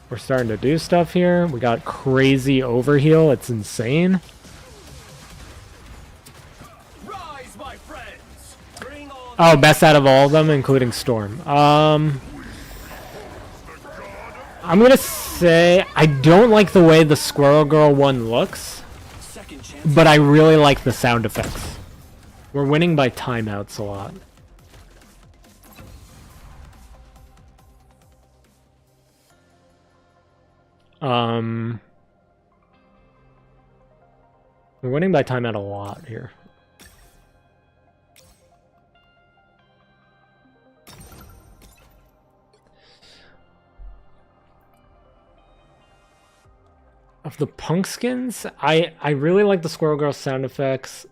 We're starting to do stuff here. We got crazy overheal. It's insane. Oh, best out of all of them, including Storm. I'm gonna say I don't like the way the Squirrel Girl one looks, but I really like the sound effects. We're winning by timeouts a lot. We're winning by timeout a lot here. Of the punk skins, I really like the Squirrel Girl sound effects.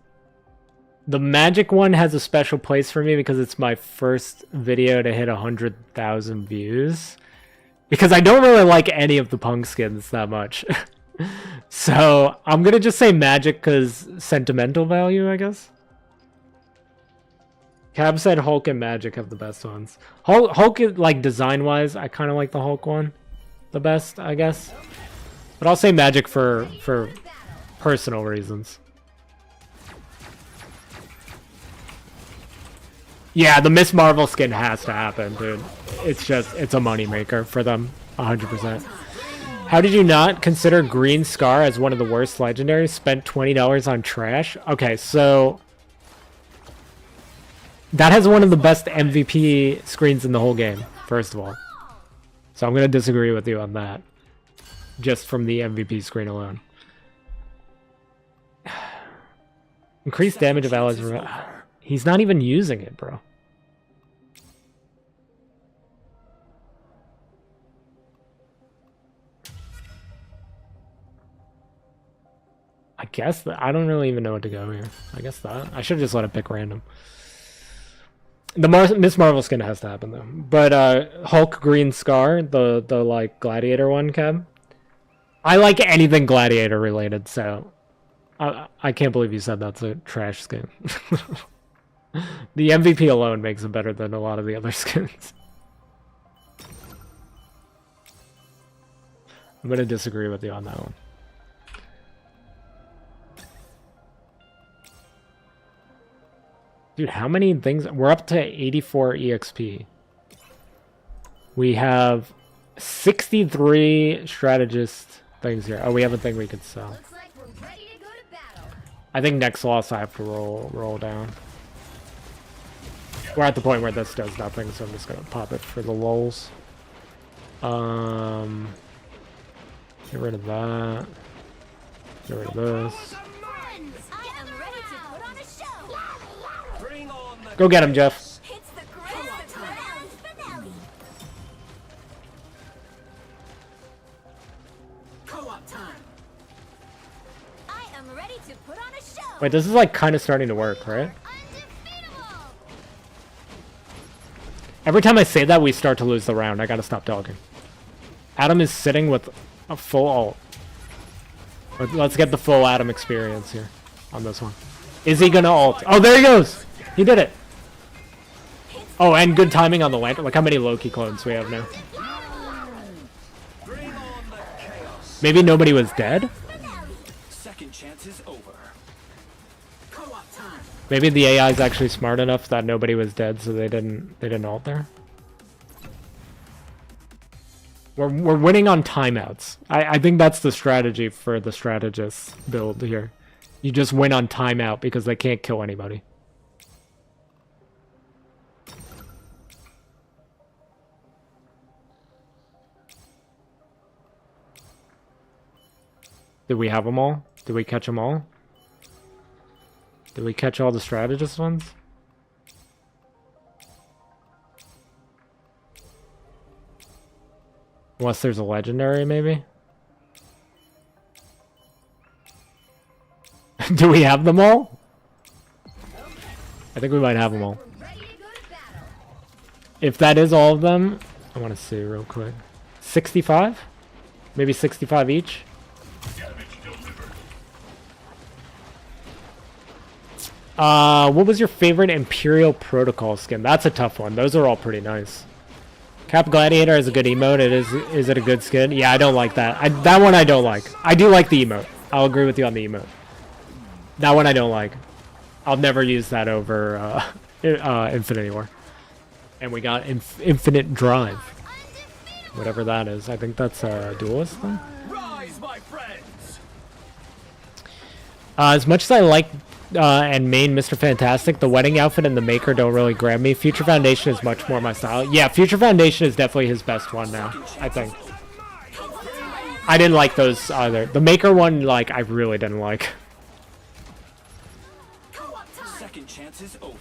The magic one has a special place for me because it's my first video to hit 100,000 views. Because I don't really like any of the punk skins that much. So I'm gonna just say magic because sentimental value, I guess. Cab said Hulk and magic have the best ones. Hulk is, like, design-wise, I kind of like the Hulk one the best, I guess. But I'll say magic for personal reasons. Yeah, the Miss Marvel skin has to happen, dude. It's a moneymaker for them, 100%. How did you not consider Green Scar as one of the worst legendaries? Spent $20 on trash? Okay, so that has one of the best MVP screens in the whole game, first of all. So I'm going to disagree with you on that. Just from the MVP screen alone. Increased damage of allies. He's not even using it, bro. I guess that I don't really even know what to go here. I guess that I should just let it pick random. The Miss Marvel skin has to happen though. But Hulk Green Scar, the like Gladiator one, Kev. I like anything Gladiator related, so I can't believe you said that's a trash skin. The MVP alone makes it better than a lot of the other skins. I'm gonna disagree with you on that one. Dude, how many things? We're up to 84 EXP. We have 63 strategist things here. Oh, we have a thing we could sell. Looks like we're ready to go to battle. I think next loss I have to roll down. We're at the point where this does nothing, so I'm just gonna pop it for the lulz. Get rid of that. Get rid of this. I am ready to put on a show. Bring on the Go get him, Jeff. It's the grand finale. co-op time. I am ready to put on a show. Wait, this is like kind of starting to work, right? Undefeatable. Every time I say that, we start to lose the round. I gotta stop talking. Adam is sitting with a full ult. Let's get the full Adam experience here on this one. Is he gonna ult? Oh, there he goes! He did it! Oh, and good timing on the lantern. Look how many Loki clones we have now. Bring on the chaos. Maybe nobody was dead? Second chance is over. Co-op time. Maybe the AI is actually smart enough that nobody was dead, so they didn't ult there. We're winning on timeouts. I think that's the strategy for the strategist build here. You just win on timeout because they can't kill anybody. Did we have them all? Did we catch them all? Did we catch all the strategist ones? Unless there's a legendary, maybe? Do we have them all? I think we might have them all. Ready to go to battle. If that is all of them, I want to see real quick. 65? Maybe 65 each? What was your favorite Imperial Protocol skin? That's a tough one. Those are all pretty nice. Cap Gladiator is a good emote. Is it a good skin? Yeah, I don't like that. That one I don't like. I do like the emote. I'll agree with you on the emote. That one I don't like. I'll never use that over Infinity War. And we got Infinite Drive. Whatever that is. I think that's a Duelist thing. Rise, my friends. As much as I like and main Mr. Fantastic, the wedding outfit and the maker don't really grab me. Future Foundation is much more my style. Yeah, Future Foundation is definitely his best one now, I think. I didn't like those either. The maker one, like, I really didn't like. Second chance is over.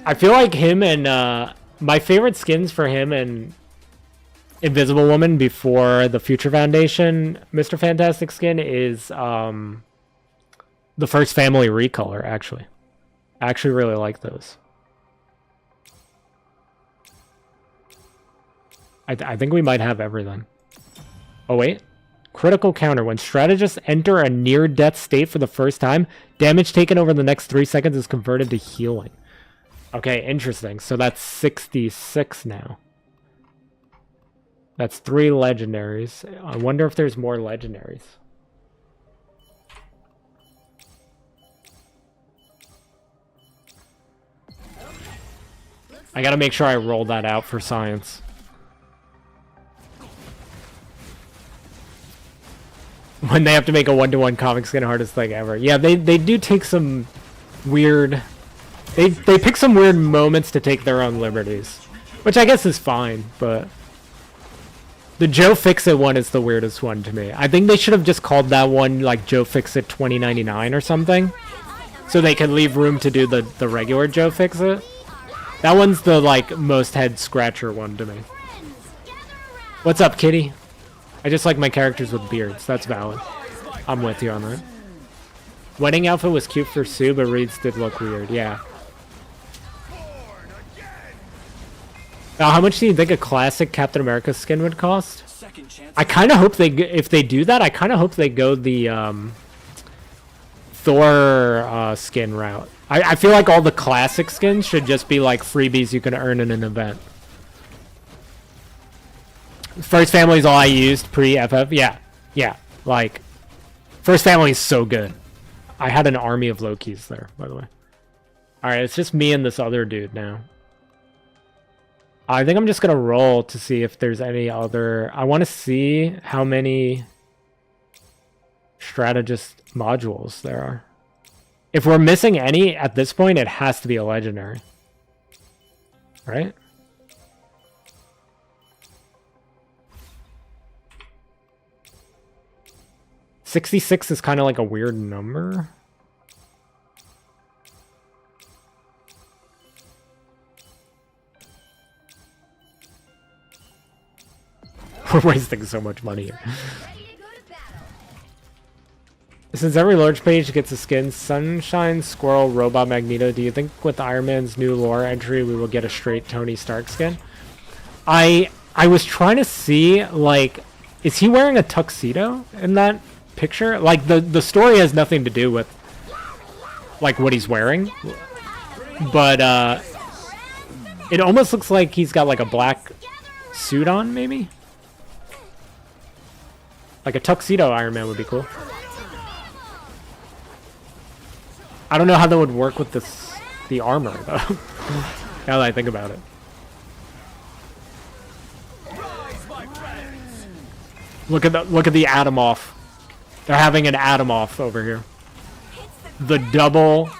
I feel like him and my favorite skins for him and Invisible Woman before the Future Foundation Mr. Fantastic skin is the first family recolor, actually. I actually really like those. I think we might have everything. Oh, wait. Critical counter. When strategists enter a near-death state for the first time, damage taken over the next 3 seconds is converted to healing. Okay, interesting. So that's 66 now. That's 3 legendaries. I wonder if there's more legendaries. I gotta make sure I roll that out for science. When they have to make a one-to-one comic skin, hardest thing ever. Yeah, they do take some weird... They pick some weird moments to take their own liberties. Which I guess is fine, but... The Joe Fixit one is the weirdest one to me. I think they should have just called that one, like, Joe Fixit 2099 or something. So they could leave room to do the regular Joe Fixit. That one's the, like, most head-scratcher one to me. What's up, kitty? I just like my characters with beards. That's valid. I'm with you on that. Wedding outfit was cute for Sue, but Reed's did look weird. Yeah. Now, how much do you think a classic Captain America skin would cost? I kind of hope if they do that, I kind of hope they go the Thor skin route. I feel like all the classic skins should just be like freebies you can earn in an event. First Family is all I used pre-FF. Yeah. Like, First Family is so good. I had an army of Lokis there, by the way. Alright, it's just me and this other dude now. I think I'm just going to roll to see if there's any other... I want to see how many strategist modules there are. If we're missing any at this point, it has to be a legendary. Right? 66 is kind of like a weird number. We're wasting so much money here. Ready to go to battle. Since every large page gets a skin, Sunshine, Squirrel, Robot, Magneto, do you think with Iron Man's new lore entry we will get a straight Tony Stark skin? I was trying to see, like, is he wearing a tuxedo in that picture? Like, the story has nothing to do with, like, what he's wearing. But, it almost looks like he's got, like, a black suit on, maybe? Like, a tuxedo Iron Man would be cool. I don't know how that would work with the armor, though. Now that I think about it. Look at the atom off. They're having an atom off over here. The double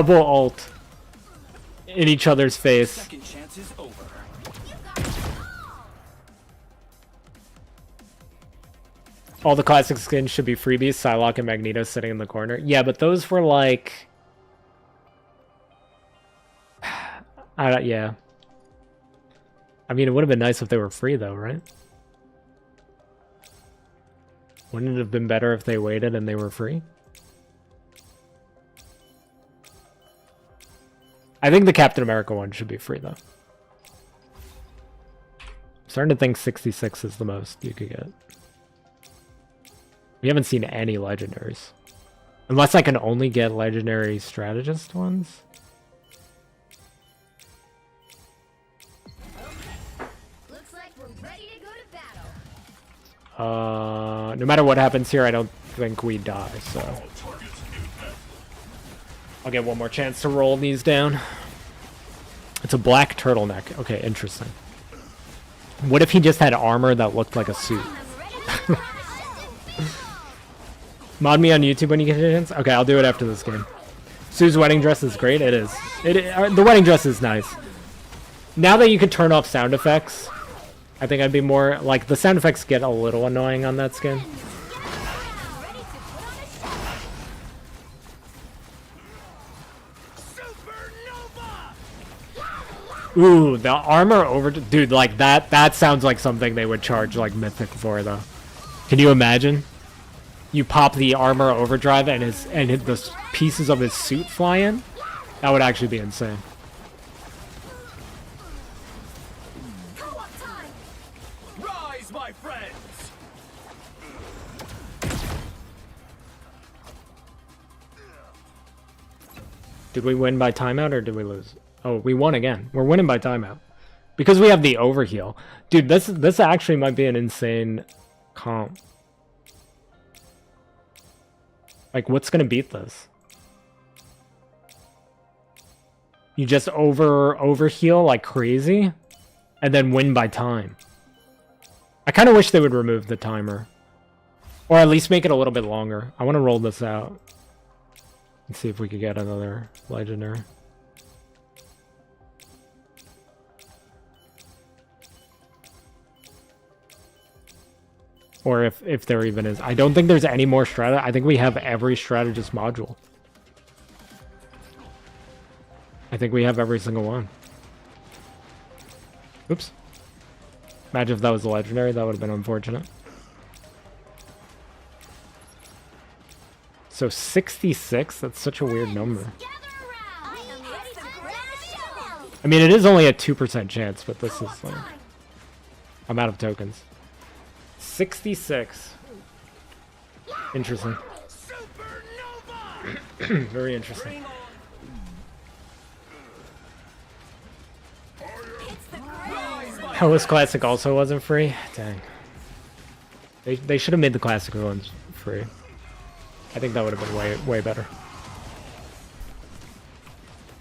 ult in each other's face. Second chance is over. All the classic skins should be freebies. Psylocke and Magneto sitting in the corner. Yeah, but those were like... yeah. I mean, it would have been nice if they were free, though, right? Wouldn't it have been better if they waited and they were free? I think the Captain America one should be free, though. I'm starting to think 66 is the most you could get. We haven't seen any legendaries. Unless I can only get legendary strategist ones. Looks like we're ready to go to battle. No matter what happens here, I don't think we die, so... I'll get one more chance to roll these down. It's a black turtleneck. Okay, interesting. What if he just had armor that looked like a suit? Mod me on YouTube when you get a chance? Okay, I'll do it after this game. Sue's wedding dress is great. It is. The wedding dress is nice. Now that you could turn off sound effects, I think I'd be more... Like, the sound effects get a little annoying on that skin. Ooh, the armor over... Dude, like, that sounds like something they would charge, like, Mythic for, though. Can you imagine? You pop the armor overdrive and the pieces of his suit fly in? That would actually be insane. Rise, my friends! Did we win by timeout or did we lose? Oh, we won again. We're winning by timeout. Because we have the overheal. Dude, this actually might be an insane comp. Like, what's gonna beat this? You just overheal like crazy, and then win by time. I kind of wish they would remove the timer. Or at least make it a little bit longer. I want to roll this out. Let's see if we could get another legendary. Or if there even is. I don't think there's any more I think we have every strategist module. I think we have every single one. Oops. Imagine if that was a legendary. That would have been unfortunate. So 66? That's such a weird number. I mean, it is only a 2% chance, but this is like... I'm out of tokens. 66. Interesting. Very interesting. Hellas Classic also wasn't free? Dang. They should have made the classic ones free. I think that would have been way better.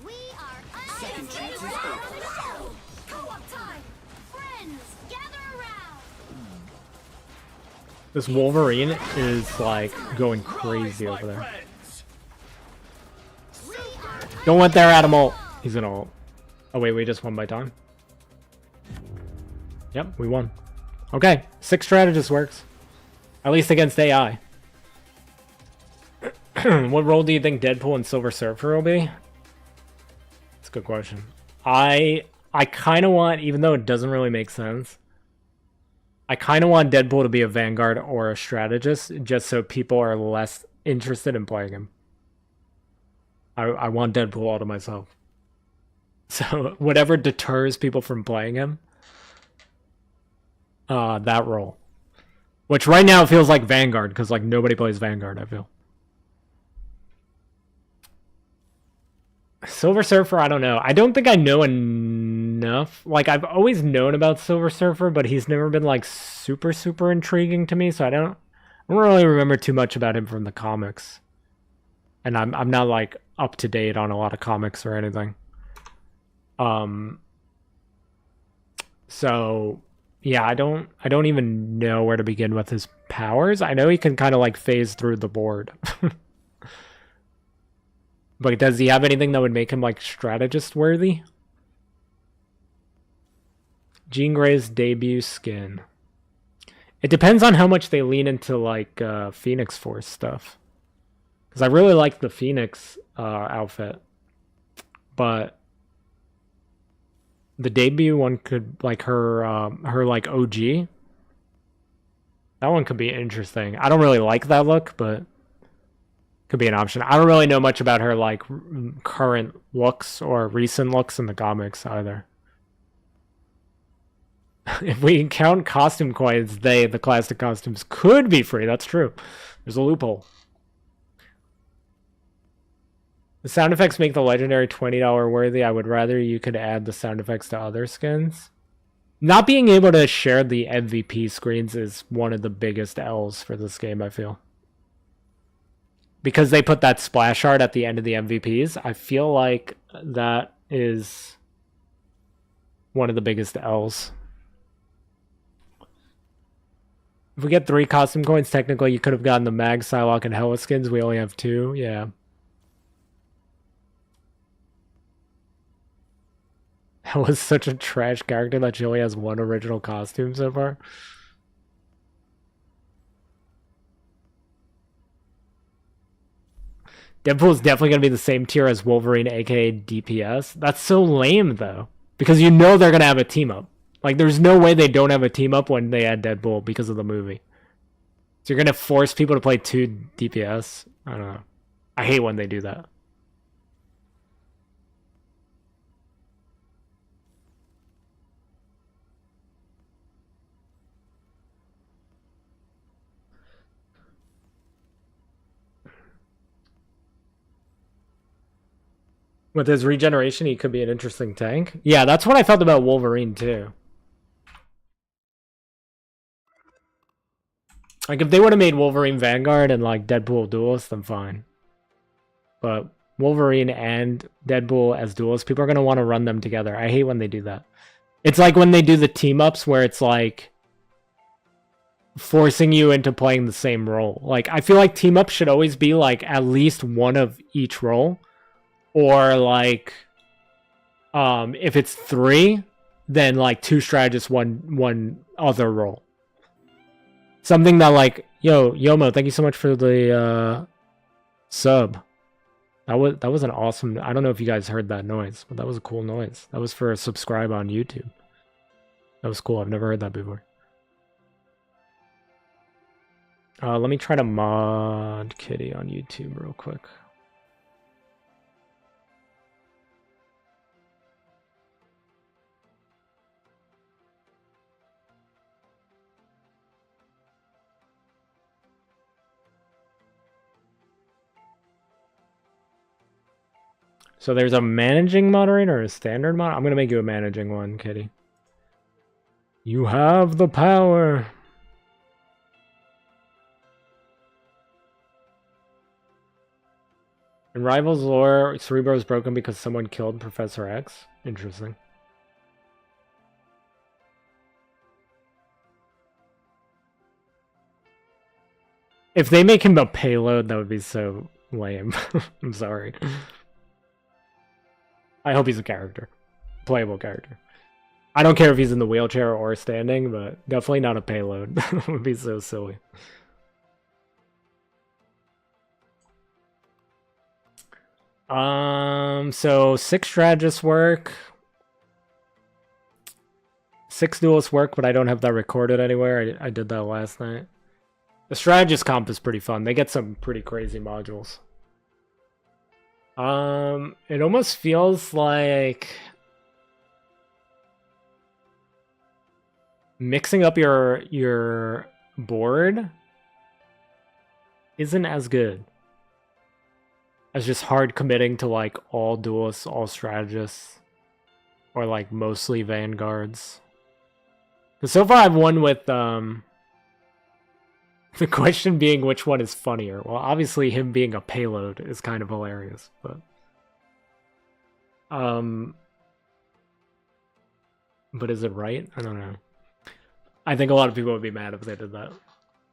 We are second chances over. Co-op time. Friends, gather around. This Wolverine is like going crazy over there. Don't let their Adam ult. He's gonna ult. Oh wait, we just won by time. Yep, we won. Okay, 6 strategist works. At least against AI. What role do you think Deadpool and Silver Surfer will be? That's a good question. I kind of want, even though it doesn't really make sense, I kind of want Deadpool to be a Vanguard or a strategist, just so people are less interested in playing him. I want Deadpool all to myself. So whatever deters people from playing him, that role. Which right now feels like Vanguard, because like nobody plays Vanguard, I feel. Silver Surfer, I don't know. I don't think I know enough. Like, I've always known about Silver Surfer, but he's never been like super intriguing to me, so I don't really remember too much about him from the comics. And I'm not like up to date on a lot of comics or anything. So yeah, I don't even know where to begin with his powers. I know he can kind of like phase through the board. But does he have anything that would make him like strategist worthy? Jean Grey's debut skin. It depends on how much they lean into like Phoenix Force stuff. Because I really like the Phoenix outfit. But the debut one could, like her like OG. That one could be interesting. I don't really like that look, but could be an option. I don't really know much about her like current looks or recent looks in the comics either. If we count costume coins, the classic costumes could be free. That's true. There's a loophole. The sound effects make the legendary $20 worthy. I would rather you could add the sound effects to other skins. Not being able to share the MVP screens is one of the biggest L's for this game, I feel. Because they put that splash art at the end of the MVPs, I feel like that is one of the biggest L's. If we get 3 costume coins, technically you could have gotten the Mag, Psylocke, and Hela skins. We only have 2, yeah. Hela's such a trash character that she only has 1 original costume so far. Deadpool's definitely going to be the same tier as Wolverine, aka DPS. That's so lame, though. Because you know they're going to have a team-up. Like, there's no way they don't have a team-up when they add Deadpool because of the movie. So you're going to force people to play 2 DPS? I don't know. I hate when they do that. With his regeneration, he could be an interesting tank. Yeah, that's what I felt about Wolverine, too. Like, if they would have made Wolverine Vanguard and, like, Deadpool Duelist, then fine. But Wolverine and Deadpool as Duelist, people are going to want to run them together. I hate when they do that. It's like when they do the team-ups where it's, like, forcing you into playing the same role. Like, I feel like team-ups should always be, like, at least one of each role. Or like, if it's 3, then like 2 strategists, one other role. Something that like, Yomo, thank you so much for the sub. That was an awesome. I don't know if you guys heard that noise, but that was a cool noise. That was for a subscribe on YouTube. That was cool. I've never heard that before. Let me try to mod Kitty on YouTube real quick. So there's a managing moderator or a standard mod? I'm going to make you a managing one, Kitty. You have the power. In Rivals lore, Cerebro is broken because someone killed Professor X. Interesting. If they make him a payload, that would be so lame. I'm sorry. I hope he's a character. Playable character. I don't care if he's in the wheelchair or standing, but definitely not a payload. That would be so silly. So 6 strategists work. 6 duelists work, but I don't have that recorded anywhere. I did that last night. The strategist comp is pretty fun. They get some pretty crazy modules. It almost feels like mixing up your board isn't as good as just hard committing to like all duelists, all strategists, or like mostly vanguards. Because so far I've won with the question being which one is funnier. Well, obviously him being a payload is kind of hilarious, but is it right? I don't know. I think a lot of people would be mad if they did that.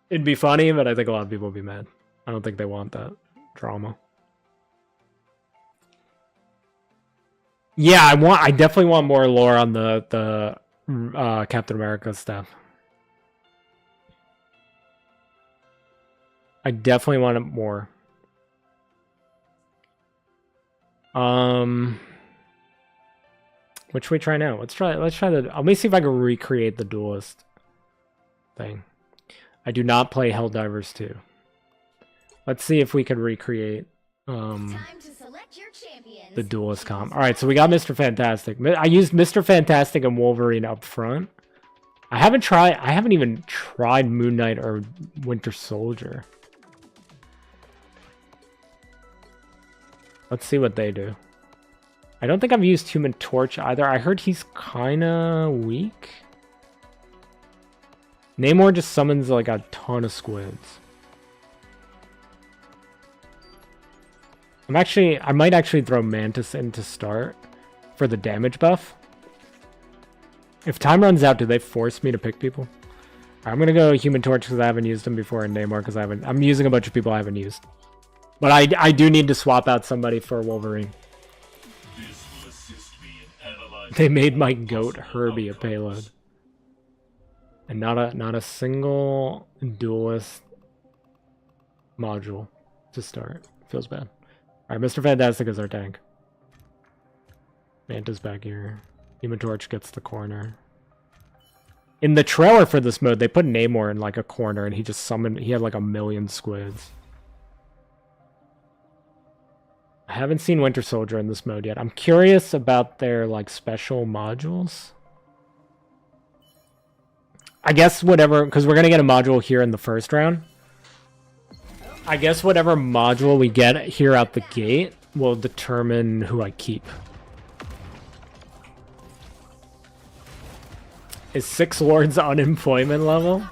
It'd be funny, but I think a lot of people would be mad. I don't think they want that drama. Yeah, I definitely want more lore on the Captain America stuff. I definitely want it more. What should we try now? Let's try the. Let me see if I can recreate the Duelist thing. I do not play Helldivers 2. Let's see if we can recreate Time to select your champions. the Duelist comp. All right, so we got Mr. Fantastic. I used Mr. Fantastic and Wolverine up front. I haven't even tried Moon Knight or Winter Soldier. Let's see what they do. I don't think I've used Human Torch either. I heard he's kinda weak. Namor just summons like a ton of squids. I might actually throw Mantis in to start for the damage buff. If time runs out, do they force me to pick people? I'm gonna go Human Torch because I haven't used him before, and Namor because I'm using a bunch of people I haven't used. But I do need to swap out somebody for Wolverine. They made my goat Herbie a payload. And not a single duelist module to start. Feels bad. Alright, Mr. Fantastic is our tank. Manta's back here. Human Torch gets the corner. In the trailer for this mode, they put Namor in like a corner and he just summoned, he had like 1,000,000 squids. I haven't seen Winter Soldier in this mode yet. I'm curious about their like special modules. I guess whatever, because we're gonna get a module here in the first round. I guess whatever module we get here out the gate will determine who I keep. Is 6 lords unemployment level?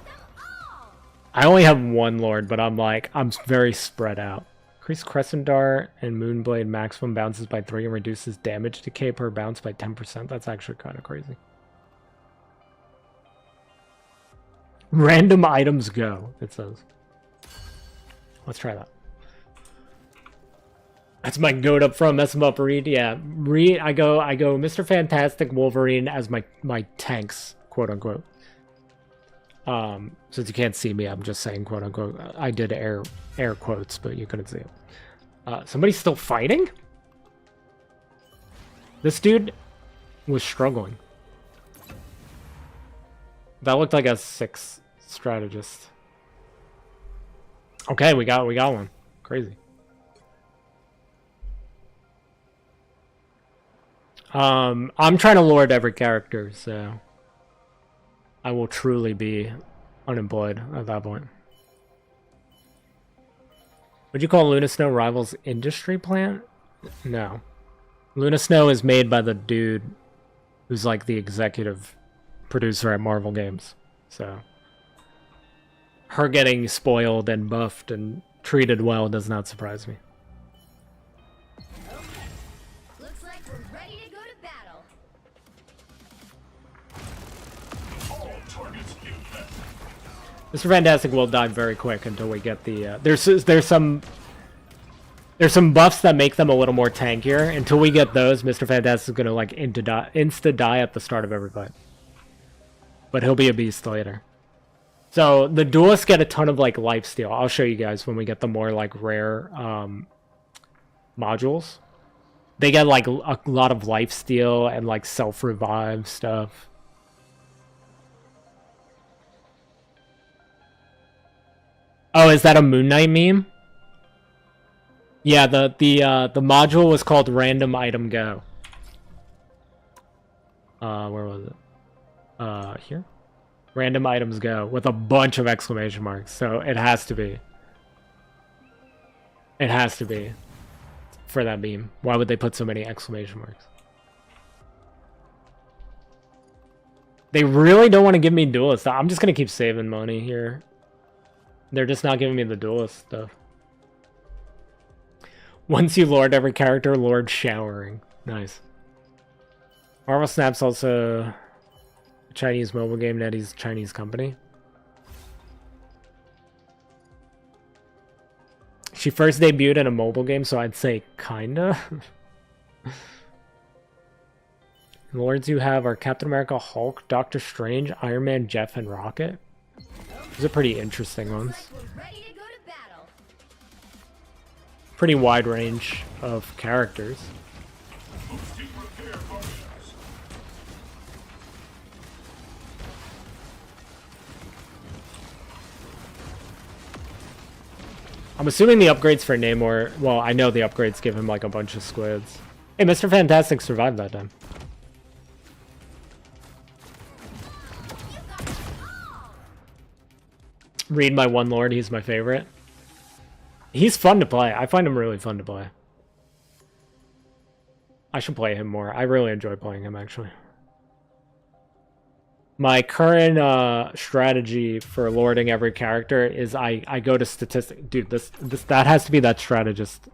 I only have 1 lord, but I'm very spread out. Increase Crescent Dart and Moonblade maximum bounces by 3 and reduces damage decay per bounce by 10%. That's actually kind of crazy. Random items go, it says. Let's try that. That's my goat up front, mess him up, Reed. Yeah, Reed, I go Mr. Fantastic, Wolverine as my tanks, quote unquote. Since you can't see me, I'm just saying quote unquote. I did air quotes, but you couldn't see it. Somebody's still fighting? This dude was struggling. That looked like a 6 strategist. Okay, we got one. Crazy. I'm trying to lord every character, so I will truly be unemployed at that point. Would you call Luna Snow Rivals industry plant? No. Luna Snow is made by the dude who's like the executive producer at Marvel Games. So her getting spoiled and buffed and treated well does not surprise me. Okay. Looks like we're ready to go to battle. Mr. Fantastic will die very quick until we get the there's some buffs that make them a little more tankier. Until we get those, Mr. Fantastic is gonna like insta die at the start of every fight. But he'll be a beast later. So the duelists get a ton of like lifesteal. I'll show you guys when we get the more like rare modules. They get like a lot of lifesteal and like self-revive stuff. Oh, is that a Moon Knight meme? Yeah, the module was called Random Item Go. Where was it? Here? Random Items Go with a bunch of exclamation marks. So it has to be. It has to be for that meme. Why would they put so many exclamation marks? They really don't want to give me Duelist. I'm just going to keep saving money here. They're just not giving me the Duelist stuff. Once you lord every character, lord showering. Nice. Marvel Snap's also a Chinese mobile game. Nettie's Chinese company. She first debuted in a mobile game, so I'd say kinda. Lords you have are Captain America, Hulk, Doctor Strange, Iron Man, Jeff, and Rocket. Those are pretty interesting ones. Pretty wide range of characters. I'm assuming the upgrades for Namor... Well, I know the upgrades give him like a bunch of squids. Hey, Mr. Fantastic survived that time. Read my one lord, he's my favorite. He's fun to play. I find him really fun to play. I should play him more. I really enjoy playing him, actually. My current strategy for lording every character is I go to statistic. Dude, that has to be that strategist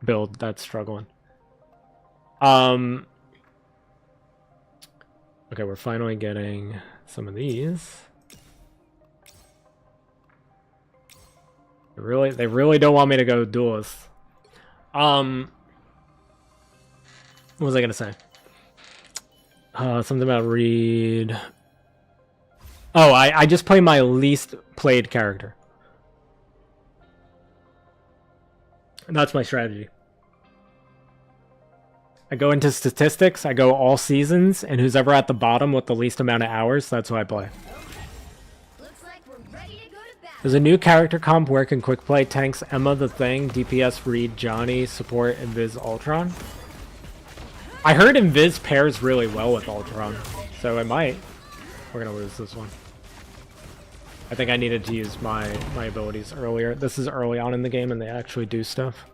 build that's struggling. Okay, we're finally getting some of these. They really don't want me to go Duelist. What was I gonna say? Something about read. Oh, I just play my least played character. And that's my strategy. I go into statistics, I go all seasons, and who's ever at the bottom with the least amount of hours, that's who I play. There's a new character comp where can quick play tanks Emma the Thing, DPS Reed, Johnny, support Invis Ultron. I heard Invis pairs really well with Ultron, so it might. We're gonna lose this one. I think I needed to use my abilities earlier. This is early on in the game and they actually do stuff.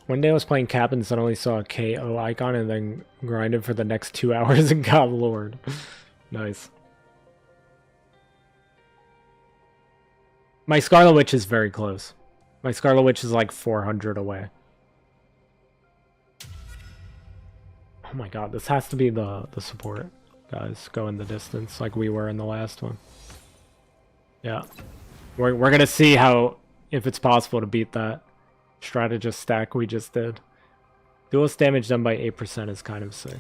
One day I was playing Cap and suddenly saw a KO icon and then grinded for the next 2 hours and got Lord. Nice. My Scarlet Witch is very close. My Scarlet Witch is like 400 away. Oh my god, this has to be the support. Guys, go in the distance like we were in the last one. Yeah. We're gonna see if it's possible to beat that strategist stack we just did. Duelist damage done by 8% is kind of sick.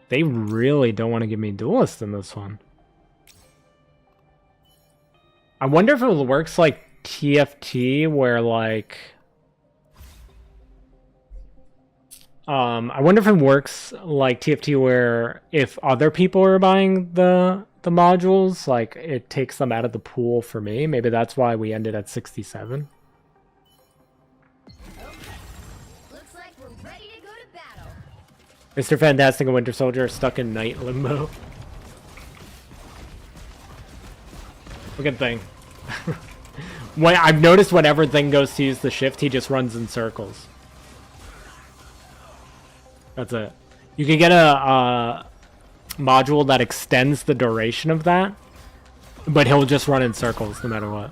They really don't want to give me Duelist in this one. I wonder if it works like TFT where like... I wonder if it works like TFT where if other people are buying the modules, like it takes them out of the pool for me. Maybe that's why we ended at 67. Okay. Looks like we're ready to go to battle. Mr. Fantastic and Winter Soldier are stuck in night limbo. Good thing. I've noticed whenever Thing goes to use the shift, he just runs in circles. That's it. You can get a module that extends the duration of that, but he'll just run in circles no matter what.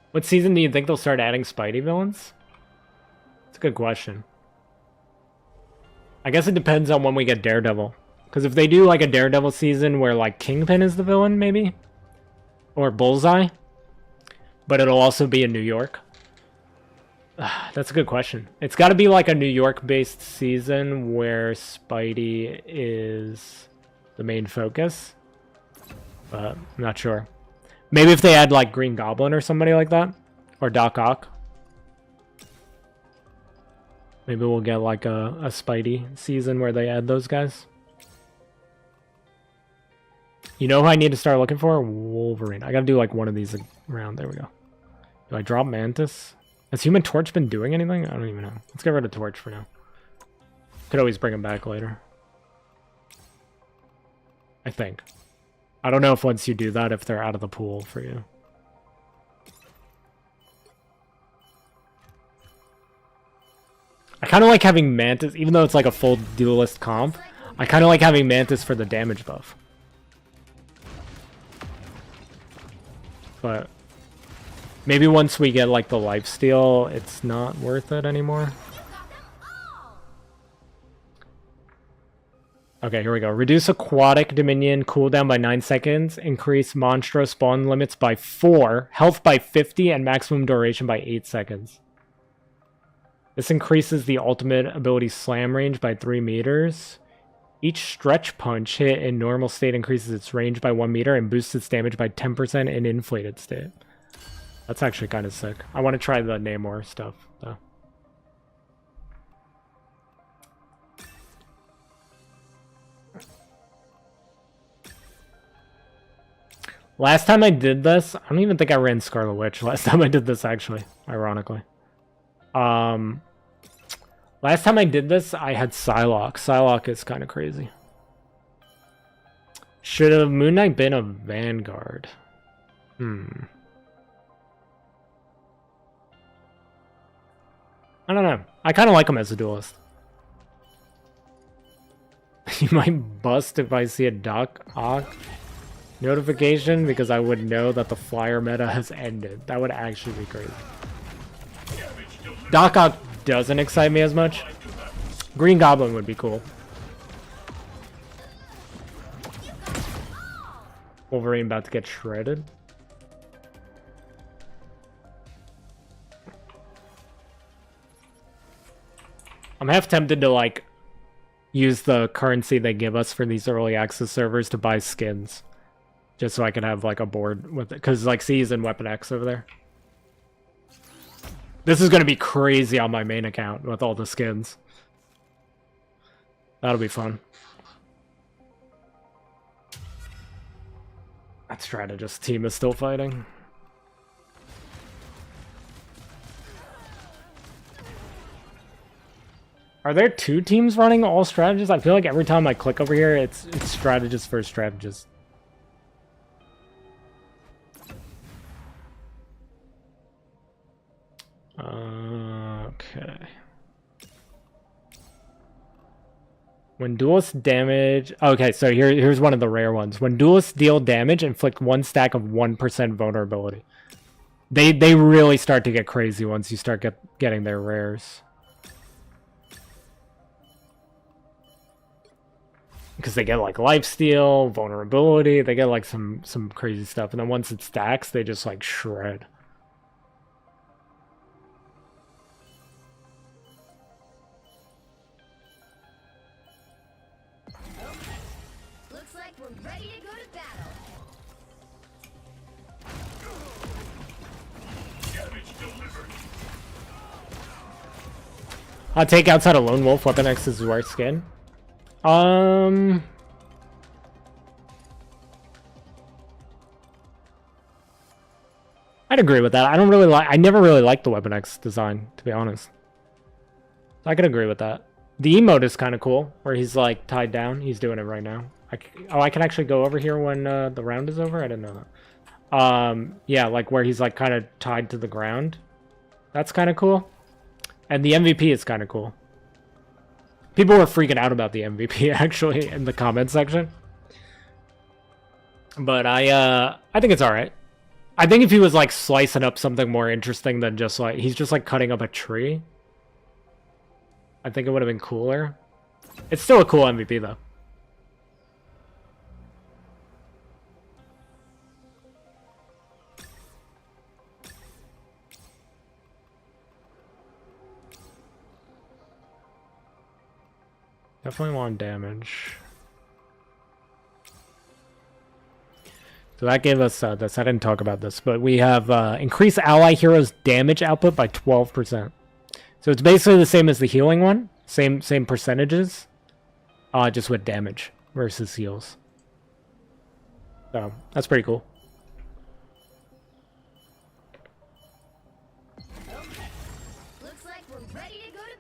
What season do you think they'll start adding Spidey villains? That's a good question. I guess it depends on when we get Daredevil. Because if they do like a Daredevil season where like Kingpin is the villain, maybe? Or Bullseye? but it'll also be in New York. That's a good question. It's got to be like a New York-based season where Spidey is the main focus. But I'm not sure. Maybe if they add like Green Goblin or somebody like that. Or Doc Ock. Maybe we'll get like a Spidey season where they add those guys. You know who I need to start looking for? Wolverine. I gotta do like one of these around. There we go. Do I drop Mantis? Has Human Torch been doing anything? I don't even know. Let's get rid of Torch for now. Could always bring him back later. I think. I don't know if once you do that, if they're out of the pool for you. I kind of like having Mantis, even though it's like a full Duelist comp. I kind of like having Mantis for the damage buff. But maybe once we get like the lifesteal, it's not worth it anymore. Okay, here we go. Reduce aquatic dominion cooldown by 9 seconds. Increase Monstro spawn limits by 4. Health by 50 and maximum duration by 8 seconds. This increases the ultimate ability slam range by 3 meters. Each stretch punch hit in normal state increases its range by 1 meter and boosts its damage by 10% in inflated state. That's actually kind of sick. I want to try the Namor stuff, though. Last time I did this, I don't even think I ran Scarlet Witch. Last time I did this, actually, ironically. Last time I did this, I had Psylocke. Psylocke is kind of crazy. Should have Moon Knight been a Vanguard? I don't know. I kind of like him as a duelist. You might bust if I see a Doc Ock notification because I would know that the flyer meta has ended. That would actually be crazy. Doc Ock doesn't excite me as much. Green Goblin would be cool. Wolverine about to get shredded. I'm half tempted to like use the currency they give us for these early access servers to buy skins. Just so I can have like a board with it. Because like C's and Weapon X over there. This is going to be crazy on my main account with all the skins. That'll be fun. That strategist team is still fighting. Are there 2 teams running all strategists? I feel like every time I click over here, it's strategist versus strategist. Okay. When duelists damage... Okay, so here's one of the rare ones. When duelists deal damage, inflict 1 stack of 1% vulnerability. They really start to get crazy once you start getting their rares. Because they get like lifesteal, vulnerability, they get like some crazy stuff. And then once it stacks, they just like shred. Ready to go to battle. I'll take outside a Lone Wolf. Weapon X is worth skin. I'd agree with that. I don't really like. I never really liked the Weapon X design, to be honest. I could agree with that. The emote is kind of cool, where he's like tied down. He's doing it right now. I can actually go over here when the round is over? I didn't know that. Yeah, like where he's like kind of tied to the ground. That's kind of cool. And the MVP is kind of cool. People were freaking out about the MVP actually in the comment section. But I think it's alright. I think if he was like slicing up something more interesting than just like he's just like cutting up a tree, I think it would have been cooler. It's still a cool MVP though. Definitely want damage. So that gave us this. I didn't talk about this, but we have increase ally heroes damage output by 12%. So it's basically the same as the healing one. Same percentages. Just with damage versus heals. So that's pretty cool. Okay. Looks like we're ready to go to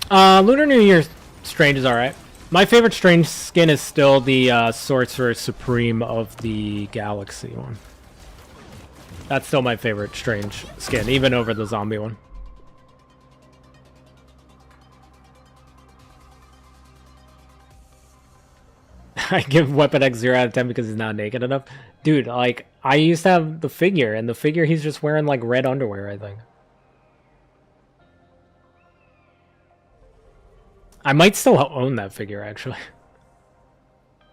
battle. Lunar New Year Strange is alright. My favorite Strange skin is still the Sorcerer Supreme of the Galaxy one. That's still my favorite Strange skin, even over the zombie one. I give Weapon X 0 out of 10 because he's not naked enough. Dude, like, I used to have the figure, and the figure he's just wearing, like, red underwear, I think. I might still own that figure, actually.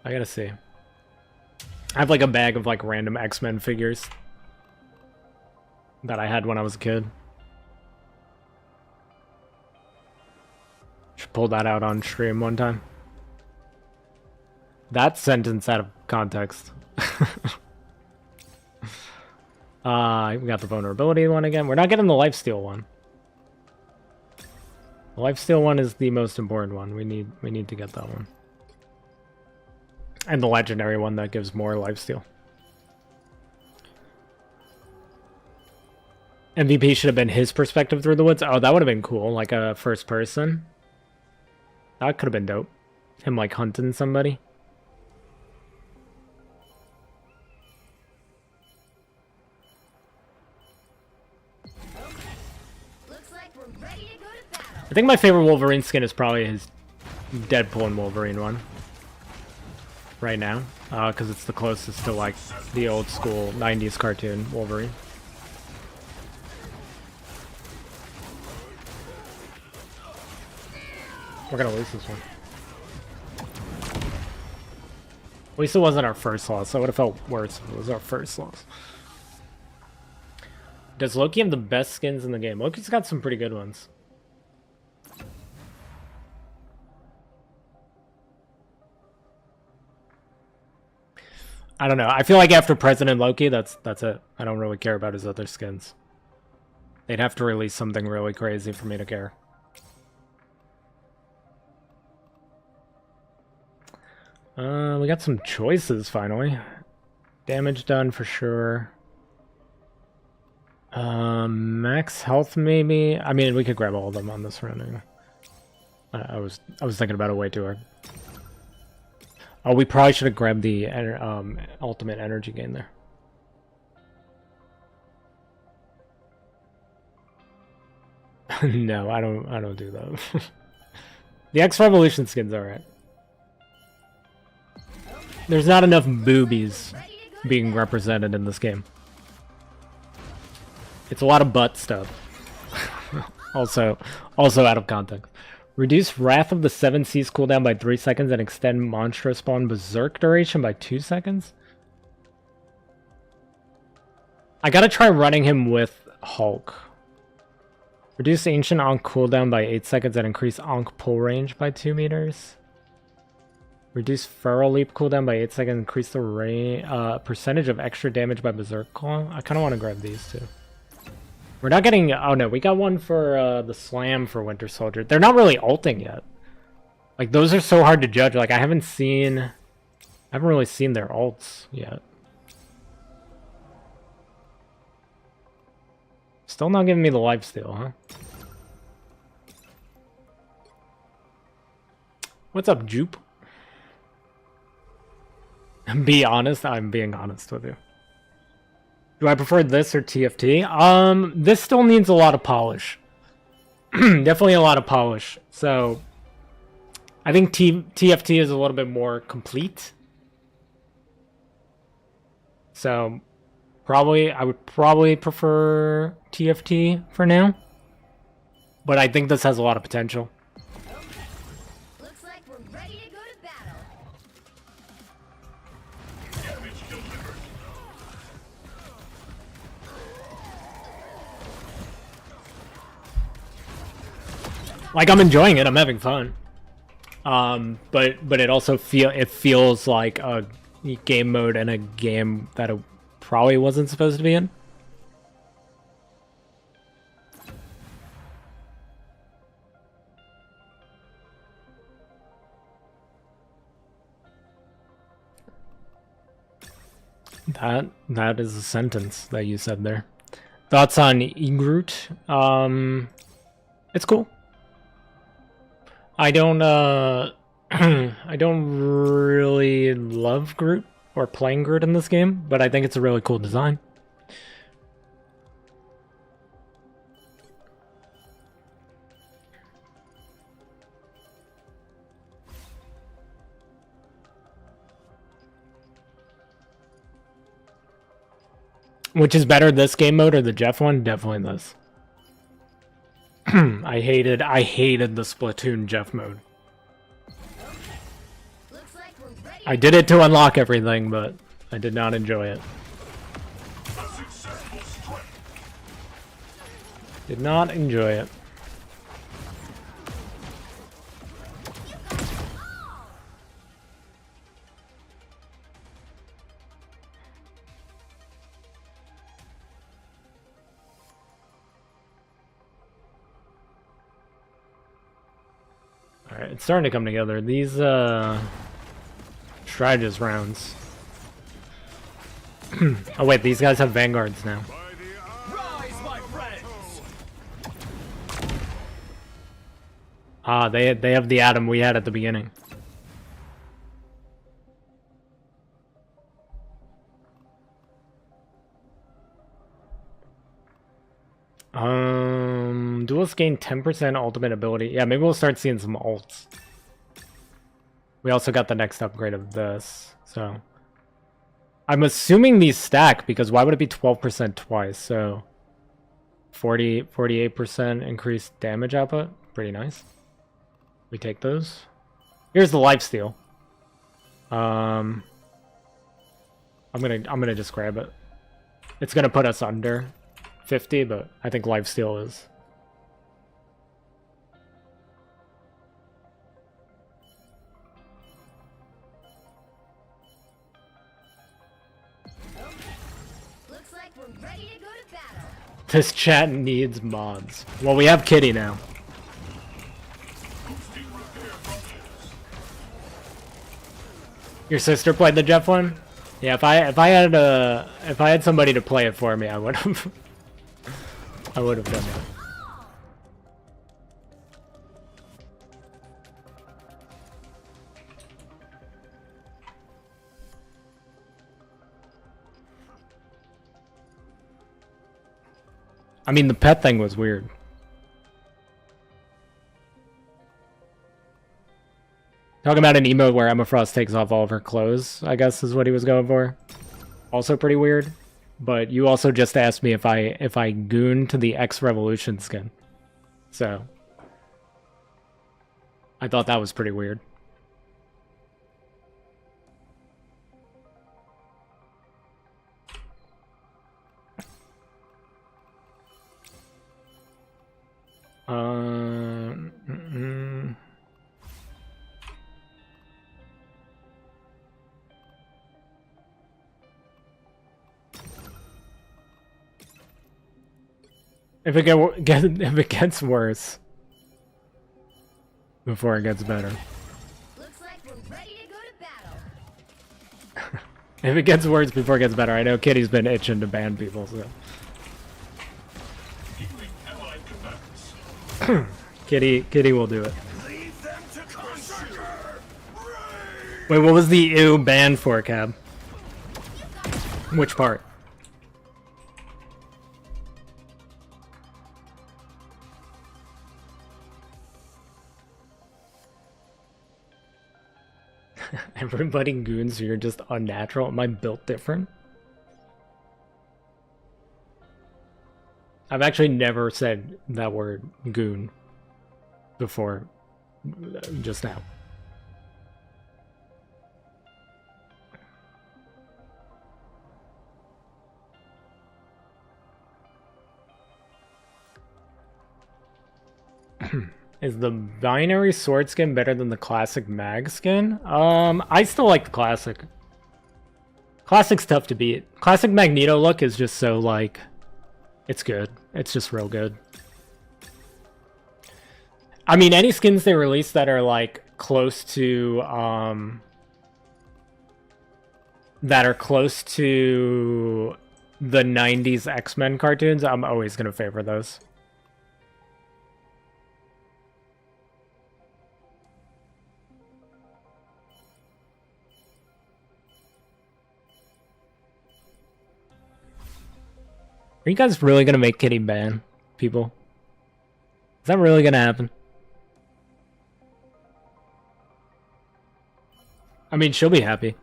I gotta see. I have, like, a bag of, like, random X-Men figures that I had when I was a kid. Should pull that out on stream one time. That sentence out of context. We got the vulnerability one again. We're not getting the lifesteal one. The lifesteal one is the most important one. We need to get that one. And the legendary one that gives more lifesteal. MVP should have been his perspective through the woods. Oh, that would have been cool. Like a first person. That could have been dope. Him like hunting somebody. I think my favorite Wolverine skin is probably his Deadpool and Wolverine one. Right now. Because it's the closest to like the old school 90s cartoon Wolverine. We're gonna lose this one. At least it wasn't our first loss. So it would have felt worse if it was our first loss. Does Loki have the best skins in the game? Loki's got some pretty good ones. I don't know. I feel like after President Loki, that's it. I don't really care about his other skins. They'd have to release something really crazy for me to care. We got some choices finally. Damage done for sure. Max health maybe. I mean, we could grab all of them on this run. Anyway. I was thinking about it way too hard. Oh, we probably should have grabbed the ultimate energy gain there. No, I don't do that. The X Revolution skin's alright. There's not enough boobies being represented in this game. It's a lot of butt stuff. also out of context. Reduce Wrath of the Seven Seas cooldown by 3 seconds and extend Monstro Spawn Berserk duration by 2 seconds? I gotta try running him with Hulk. Reduce Ancient Ankh cooldown by 8 seconds and increase Ankh pull range by 2 meters. Reduce Feral Leap cooldown by 8 seconds, increase the percentage of extra damage by Berserk Claw. I kinda wanna grab these two. We're not getting... Oh no, we got one for the Slam for Winter Soldier. They're not really ulting yet. Like, those are so hard to judge. Like, I haven't really seen their ults yet. Still not giving me the lifesteal, huh? What's up, Jupe? Be honest, I'm being honest with you. Do I prefer this or TFT? This still needs a lot of polish. Definitely a lot of polish. So, I think TFT is a little bit more complete. So, I would probably prefer TFT for now. But I think this has a lot of potential. Looks like we're ready to go to battle. Like, I'm enjoying it. I'm having fun. But it also feels like a game mode in a game that it probably wasn't supposed to be in. That is a sentence that you said there. Thoughts on Groot? It's cool. I don't I don't really love Groot or playing Groot in this game, but I think it's a really cool design. Which is better, this game mode or the Jeff one? Definitely this. I hated the Splatoon Jeff mode. Looks like we're ready. I did it to unlock everything, but I did not enjoy it. Did not enjoy it. Alright, it's starting to come together. These strategist rounds. Oh wait, these guys have vanguards now. Rise, my friends. Ah, they have the Atom we had at the beginning. Duelist gain 10% ultimate ability. Yeah, maybe we'll start seeing some ults. We also got the next upgrade of this, so I'm assuming these stack because why would it be 12% twice? So 48% increased damage output. Pretty nice. We take those. Here's the lifesteal. I'm gonna just grab it. It's gonna put us under 50, but I think lifesteal is. Looks like we're ready to go to battle. This chat needs mods. Well, we have Kitty now. Your sister played the Jeff one? Yeah, if I had somebody to play it for me, I would have I would have done that. I mean, the pet thing was weird. Talking about an emote where Emma Frost takes off all of her clothes, I guess is what he was going for. Also pretty weird. But you also just asked me if I goon to the X Revolution skin. So I thought that was pretty weird. If it gets worse before it gets better. Looks like we're ready to go to battle. If it gets worse before it gets better, I know Kitty's been itching to ban people, so. Kitty will do it. Leave them to conquer. Wait, what was the ew ban for, Cab? Which part? Everybody goons, you're just unnatural. Am I built different? I've actually never said that word goon before just now. Is the binary sword skin better than the classic mag skin? I still like the classic. Classic's tough to beat. Classic Magneto look is just so, like, it's good. It's just real good. I mean, any skins they release that are, like, close to, that are close to the 90s X-Men cartoons, I'm always going to favor those. Are you guys really gonna make Kitty ban people? Is that really gonna happen? I mean, she'll be happy.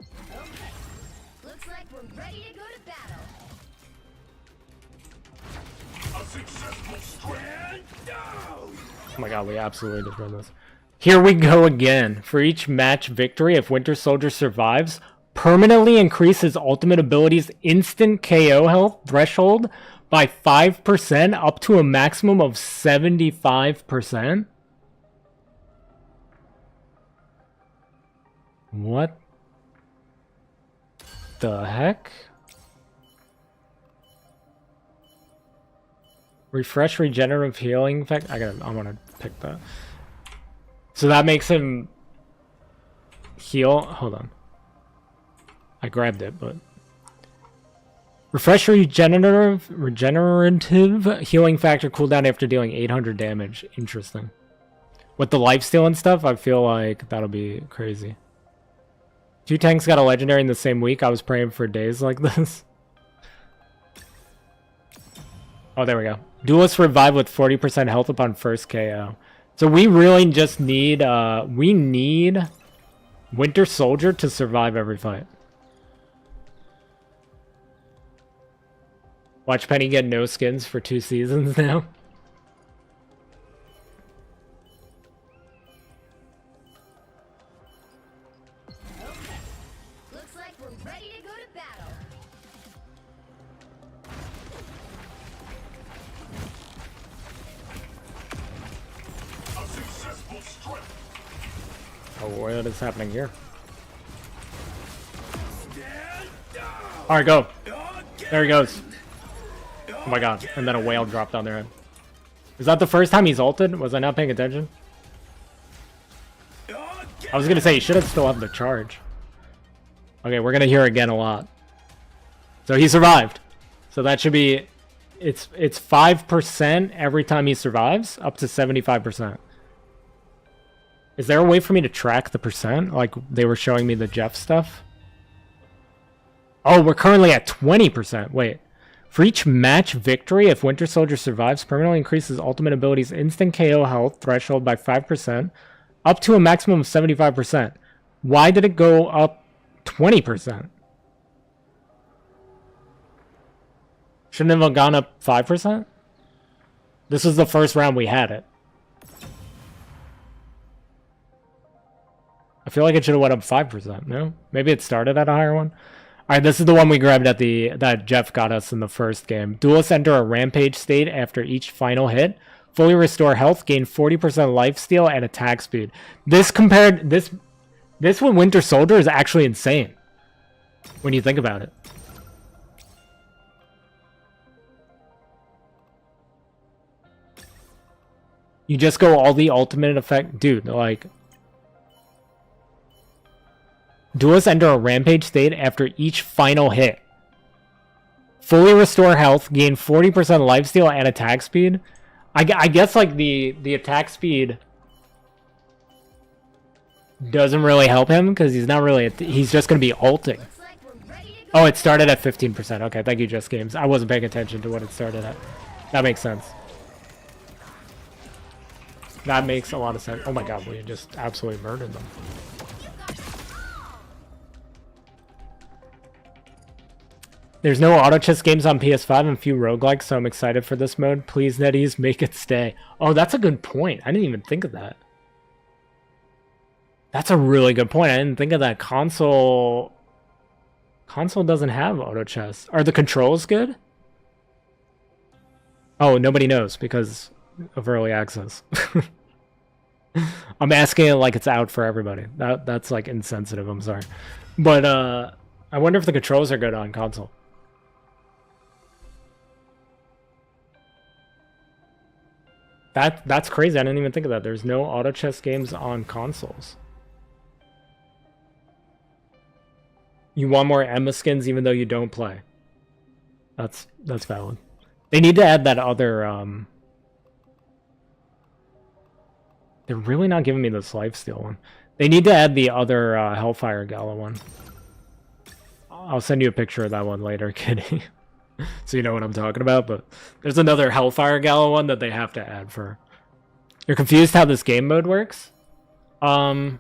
Okay. Looks like we're ready to go to battle. A successful strand down. Oh my god, we absolutely just run this. Here we go again. For each match victory, if Winter Soldier survives, permanently increase his ultimate ability's instant KO health threshold by 5% up to a maximum of 75%. What the heck? Refresh regenerative healing effect. I want to pick that. So that makes him heal. Hold on. I grabbed it, but refresh regenerative healing factor cooldown after dealing 800 damage. Interesting. With the lifesteal and stuff, I feel like that'll be crazy. 2 tanks got a legendary in the same week. I was praying for days like this. Oh, there we go. Duelist revive with 40% health upon first KO. So we really just need we need Winter Soldier to survive every fight. Watch Penny get no skins for 2 seasons now. Okay. Looks like we're ready to go to battle. A successful strike. Oh, what is happening here? Stand down. Alright, go. Again. There he goes. Oh my god. And then a whale dropped on their head. Is that the first time he's ulted? Was I not paying attention? I was gonna say, he should have still have the charge. Okay, we're gonna hear again a lot. So he survived. So that should be... It's 5% every time he survives, up to 75%. Is there a way for me to track the percent? Like, they were showing me the Jeff stuff? Oh, we're currently at 20%. Wait. For each match victory, if Winter Soldier survives, permanently increases ultimate ability's instant KO health threshold by 5%, up to a maximum of 75%. Why did it go up 20%? Shouldn't it have gone up 5%? This was the first round we had it. I feel like it should have went up 5%, no? Maybe it started at a higher one? Alright, this is the one we grabbed at that Jeff got us in the first game. Duelists enter a rampage state after each final hit. Fully restore health, gain 40% lifesteal and attack speed. This with Winter Soldier is actually insane. When you think about it. You just go all the ultimate effect. Dude, like... Duelists enter a rampage state after each final hit. Fully restore health, gain 40% lifesteal and attack speed. I guess like the attack speed doesn't really help him because he's not really he's just gonna be ulting. Looks like we're ready to go. Oh, it started at 15%. Okay, thank you, Just Games. I wasn't paying attention to what it started at. That makes sense. That makes a lot of sense. Oh my god, we just absolutely murdered them. There's no auto chess games on PS5 and few roguelikes, so I'm excited for this mode. Please, NetEase, make it stay. Oh, that's a good point. I didn't even think of that. That's a really good point. I didn't think of that. Console doesn't have auto chess. Are the controls good? Oh, nobody knows because of early access. I'm asking it like it's out for everybody. That's like insensitive, I'm sorry. But I wonder if the controls are good on console. That's crazy. I didn't even think of that. There's no auto chess games on consoles. You want more Emma skins even though you don't play. That's valid. They need to add that other they're really not giving me this lifesteal one. They need to add the other Hellfire Gala one. I'll send you a picture of that one later, Kitty. So you know what I'm talking about, but there's another Hellfire Gala one that they have to add for. You're confused how this game mode works? So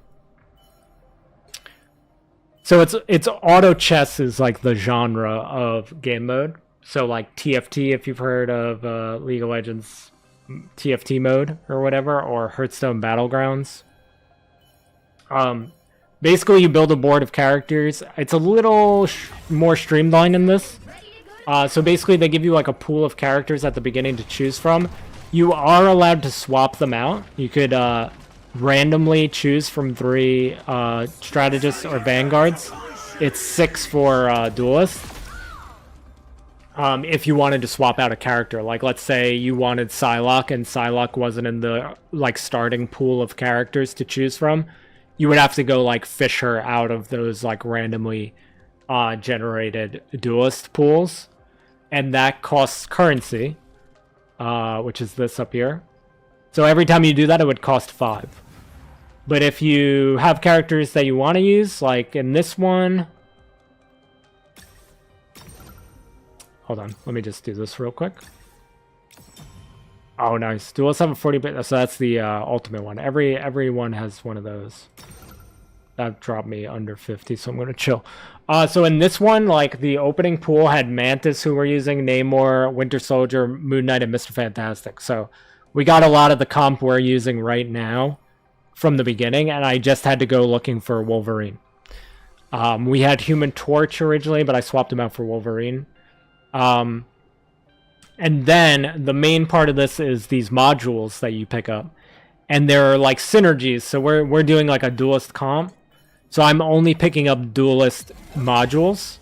it's auto chess is like the genre of game mode. So like TFT, if you've heard of League of Legends TFT mode or whatever, or Hearthstone Battlegrounds. Basically you build a board of characters. It's a little more streamlined in this. So basically they give you like a pool of characters at the beginning to choose from. You are allowed to swap them out. You could randomly choose from 3 strategists or vanguards. It's 6 for duelist. If you wanted to swap out a character, like let's say you wanted Psylocke and Psylocke wasn't in the like starting pool of characters to choose from, you would have to go like fish her out of those like randomly generated duelist pools, and that costs currency, which is this up here. So every time you do that, it would cost 5. But if you have characters that you want to use, like in this one, hold on, let me just do this real quick. Oh, nice. Duelists have a 40-bit, so that's the ultimate one. Everyone has one of those. That dropped me under 50, so I'm gonna chill. So in this one, like the opening pool had Mantis, who we're using, Namor, Winter Soldier, Moon Knight, and Mr. Fantastic. So we got a lot of the comp we're using right now from the beginning, and I just had to go looking for Wolverine. We had Human Torch originally, but I swapped him out for Wolverine. And then the main part of this is these modules that you pick up, and there are like synergies. So we're doing like a duelist comp. So I'm only picking up duelist modules,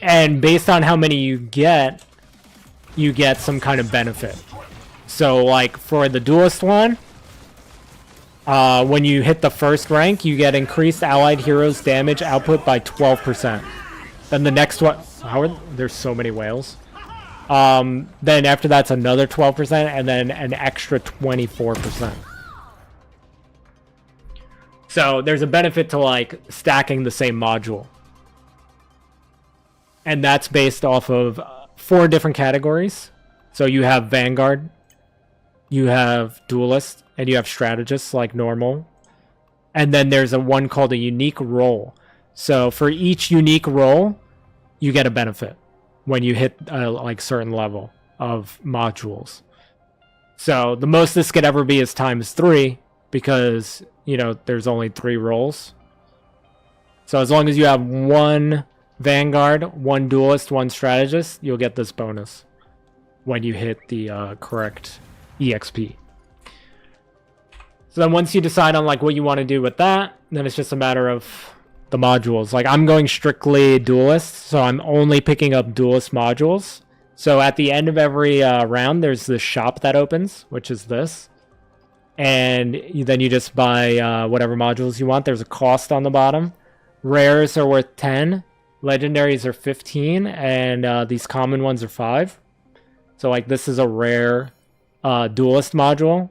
and based on how many you get some kind of benefit. So like for the duelist one, when you hit the first rank, you get increased allied heroes damage output by 12%. Then the next one, there's so many whales. Then after that's another 12%, and then an extra 24%. So there's a benefit to like stacking the same module. And that's based off of 4 different categories. So you have Vanguard, you have Duelist, and you have Strategist like normal. And then there's one called a unique role. So for each unique role, you get a benefit when you hit like certain level of modules. So the most this could ever be is ×3, because you know there's only 3 roles. So as long as you have 1 Vanguard, 1 Duelist, 1 Strategist, you'll get this bonus when you hit the correct EXP. So then once you decide on like what you want to do with that, then it's just a matter of the modules. Like I'm going strictly Duelist, so I'm only picking up Duelist modules. So at the end of every round, there's this shop that opens, which is this. And then you just buy whatever modules you want. There's a cost on the bottom. Rares are worth 10. Legendaries are 15. And these common ones are 5. So like this is a rare Duelist module.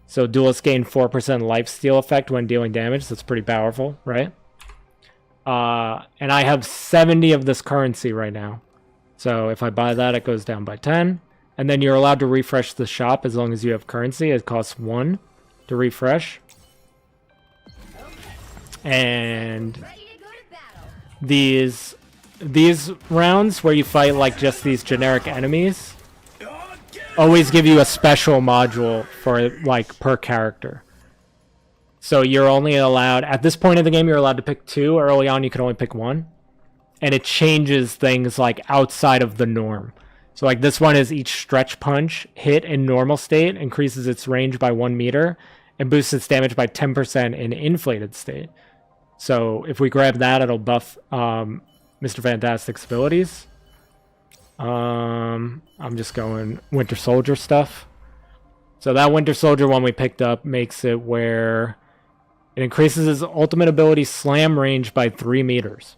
So Duelist gain 4% lifesteal effect when dealing damage. That's pretty powerful, right? And I have 70 of this currency right now. So if I buy that, it goes down by 10. And then you're allowed to refresh the shop as long as you have currency. It costs 1 to refresh. And these rounds where you fight like just these generic enemies always give you a special module for like per character. So you're only allowed, at this point of the game, you're allowed to pick 2. Early on, you can only pick 1. And it changes things like outside of the norm. So like this one is each stretch punch hit in normal state increases its range by 1 meter and boosts its damage by 10% in inflated state. So if we grab that, it'll buff Mr. Fantastic's abilities. I'm just going Winter Soldier stuff. So that Winter Soldier one we picked up makes it where it increases his ultimate ability slam range by 3 meters.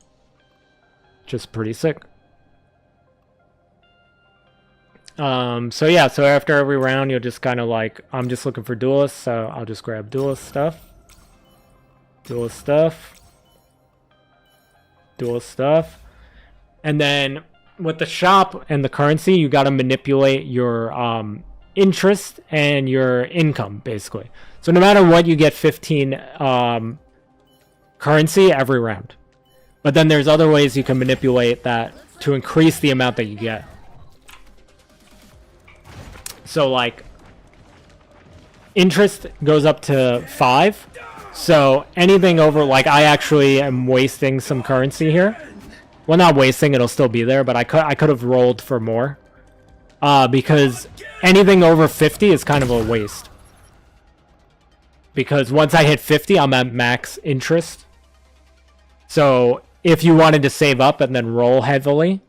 Just pretty sick. So yeah, so after every round, you'll just kind of like, I'm just looking for Duelist, so I'll just grab Duelist stuff. Duelist stuff. Duelist stuff. And then with the shop and the currency, you got to manipulate your interest and your income, basically. So no matter what, you get 15 currency every round. But then there's other ways you can manipulate that to increase the amount that you get. So like interest goes up to 5. So anything over, like I actually am wasting some currency here. Well, not wasting, it'll still be there, but I could have rolled for more. Because anything over 50 is kind of a waste. Because once I hit 50, I'm at max interest. So if you wanted to save up and then roll heavily,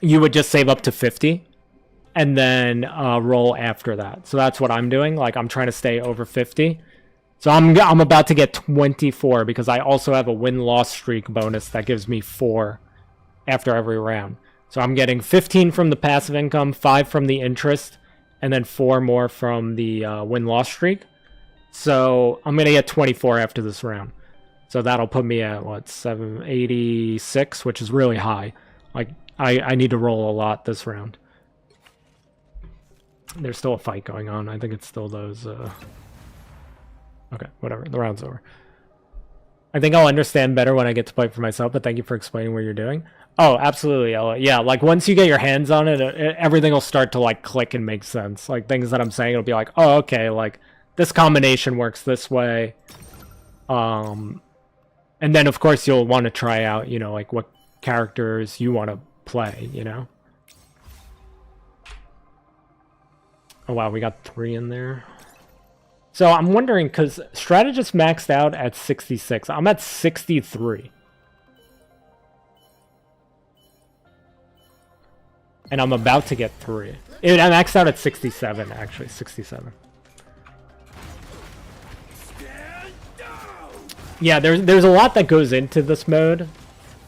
you would just save up to 50 and then roll after that. So that's what I'm doing. Like I'm trying to stay over 50. So I'm about to get 24 because I also have a win-loss streak bonus that gives me 4 after every round. So I'm getting 15 from the passive income, 5 from the interest, and then 4 more from the win-loss streak. So I'm going to get 24 after this round. So that'll put me at, what, 786, which is really high. Like, I need to roll a lot this round. There's still a fight going on. I think it's still those... Okay, whatever. The round's over. I think I'll understand better when I get to play for myself, but thank you for explaining what you're doing. Oh, absolutely, Ella. Yeah, like once you get your hands on it, everything will start to like click and make sense. Like things that I'm saying, it'll be like, oh, okay, like this combination works this way. And then of course you'll want to try out, you know, like what characters you want to play, you know? Oh wow, we got 3 in there. So I'm wondering, because Strategist maxed out at 66. I'm at 63. And I'm about to get 3. I maxed out at 67, actually. 67. Yeah, there's a lot that goes into this mode.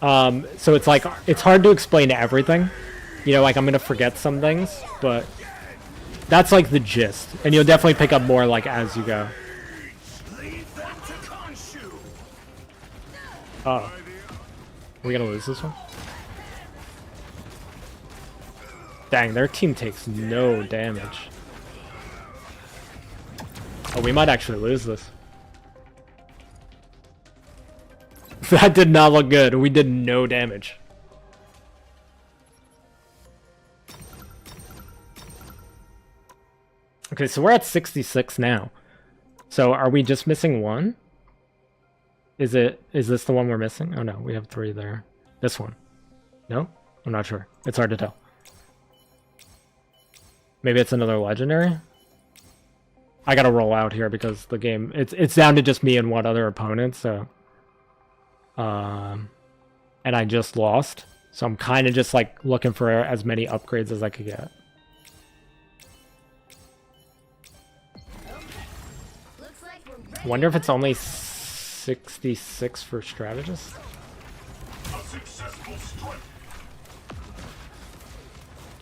So it's like, it's hard to explain everything. You know, like I'm going to forget some things, but... That's like the gist, and you'll definitely pick up more like as you go. Oh, are we gonna lose this one? Dang, their team takes no damage. Oh, we might actually lose this. That did not look good. We did no damage. Okay, so we're at 66 now. So are we just missing 1? Is this the one we're missing? Oh no, we have 3 there. This one. No? I'm not sure. It's hard to tell. Maybe it's another legendary? I gotta roll out here because the game, it's down to just me and one other opponent, so... and I just lost. So I'm kind of just like looking for as many upgrades as I could get. Wonder if it's only 66 for strategist.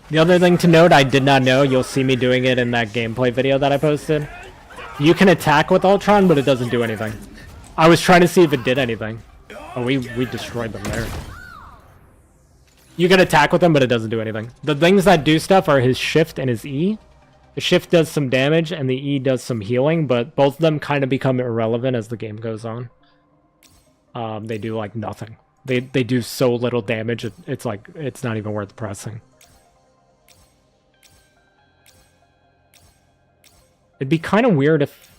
The other thing to note, I did not know, you'll see me doing it in that gameplay video that I posted. You can attack with Ultron, but it doesn't do anything. I was trying to see if it did anything. Oh, we destroyed them there. You can attack with them, but it doesn't do anything. The things that do stuff are his shift and his E. The shift does some damage, and the E does some healing, but both of them kind of become irrelevant as the game goes on. They do, like, nothing. They do so little damage, it's like, it's not even worth pressing. It'd be kind of weird if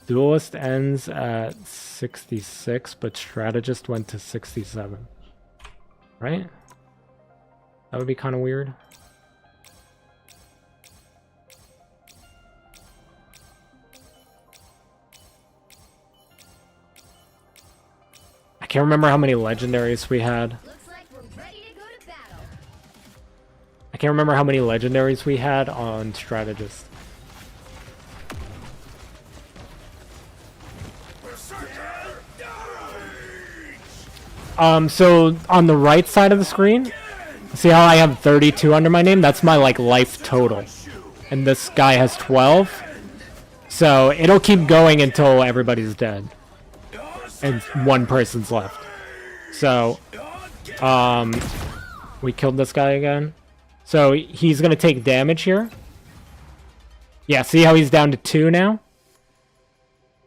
Duelist ends at 66, but Strategist went to 67. Right? That would be kind of weird. I can't remember how many legendaries we had. Looks like we're ready to go to battle. I can't remember how many legendaries we had on Strategist. So on the right side of the screen, see how I have 32 under my name? That's my like life total. And this guy has 12. So it'll keep going until everybody's dead. And one person's left. So we killed this guy again. So he's gonna take damage here. Yeah, see how he's down to 2 now?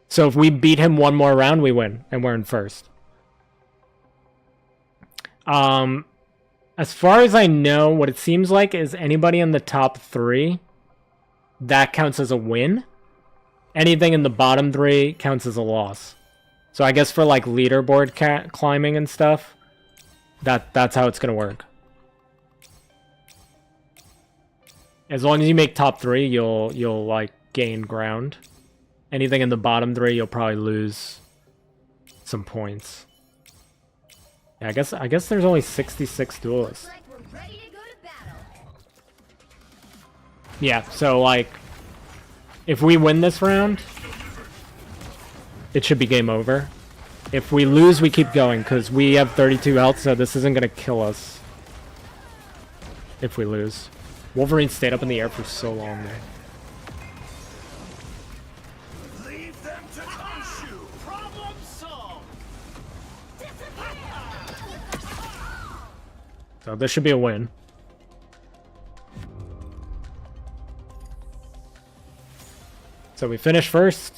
So if we beat him one more round, we win, and we're in first. As far as I know, what it seems like is anybody in the top 3, that counts as a win. Anything in the bottom 3 counts as a loss. So I guess for like leaderboard climbing and stuff, that's how it's gonna work. As long as you make top 3, you'll like gain ground. Anything in the bottom 3, you'll probably lose some points. Yeah, I guess there's only 66 duelists. Looks like we're ready to go to battle. Yeah, so like if we win this round, it should be game over. If we lose, we keep going because we have 32 health, so this isn't gonna kill us if we lose. Wolverine stayed up in the air for so long, man. Leave them to Khonshu. Problem solved. So this should be a win. So we finished first.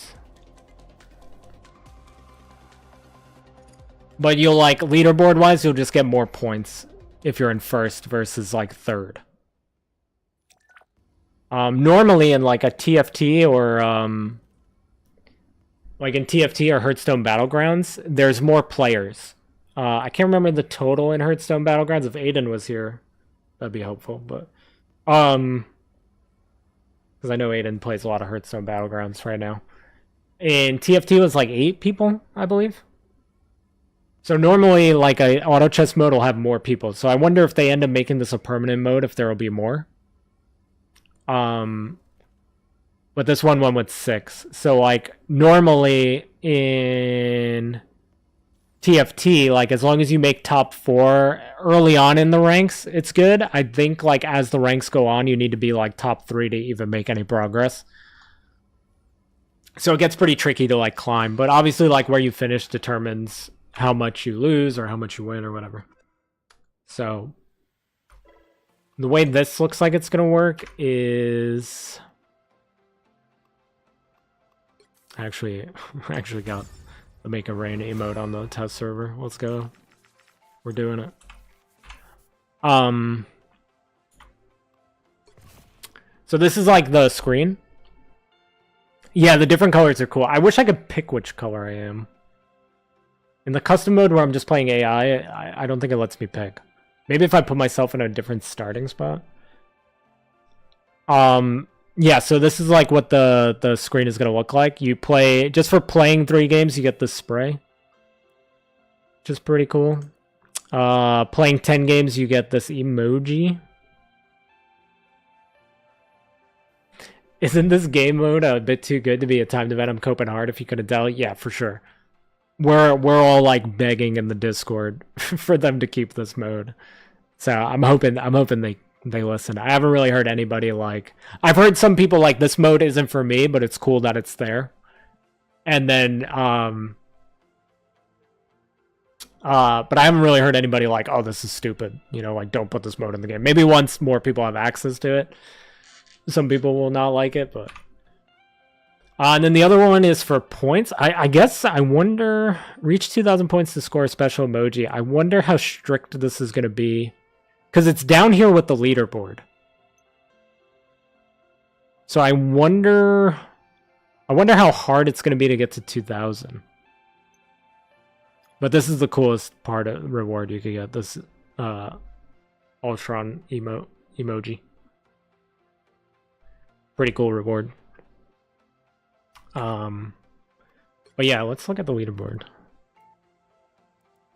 But you'll like, leaderboard wise, you'll just get more points if you're in first versus like third. Normally in like a TFT or like in TFT or Hearthstone Battlegrounds, there's more players. I can't remember the total in Hearthstone Battlegrounds. If Aiden was here, that'd be helpful. But because I know Aiden plays a lot of Hearthstone Battlegrounds right now. In TFT it was like 8 people, I believe. So normally like a auto chess mode will have more people. So I wonder if they end up making this a permanent mode, if there will be more. But this one went with 6. So like normally in TFT, like as long as you make top 4 early on in the ranks, it's good. I think like as the ranks go on, you need to be like top 3 to even make any progress. So it gets pretty tricky to like climb, but obviously like where you finish determines how much you lose or how much you win or whatever. So the way this looks like it's gonna work is I actually got the Make It Rain emote on the test server. Let's go. We're doing it. So this is like the screen. Yeah, the different colors are cool. I wish I could pick which color I am. In the custom mode where I'm just playing AI, I don't think it lets me pick. Maybe if I put myself in a different starting spot. Yeah, so this is like what the screen is going to look like. You play, just for playing 3 games, you get this spray. Which is pretty cool. Playing 10 games, you get this emoji. Isn't this game mode a bit too good to be a timed event? I'm coping hard if you couldn't tell. Yeah, for sure. We're all like begging in the Discord for them to keep this mode. So I'm hoping they listen. I haven't really heard anybody like, I've heard some people like this mode isn't for me, but it's cool that it's there. And then but I haven't really heard anybody like, oh, this is stupid, you know, like don't put this mode in the game. Maybe once more people have access to it, some people will not like it, but and then the other one is for points. I guess I wonder, reach 2,000 points to score a special emoji. I wonder how strict this is going to be. Because it's down here with the leaderboard. So I wonder how hard it's going to be to get to 2,000. But this is the coolest part of reward you could get. This Ultron emoji. Pretty cool reward. But yeah, let's look at the leaderboard.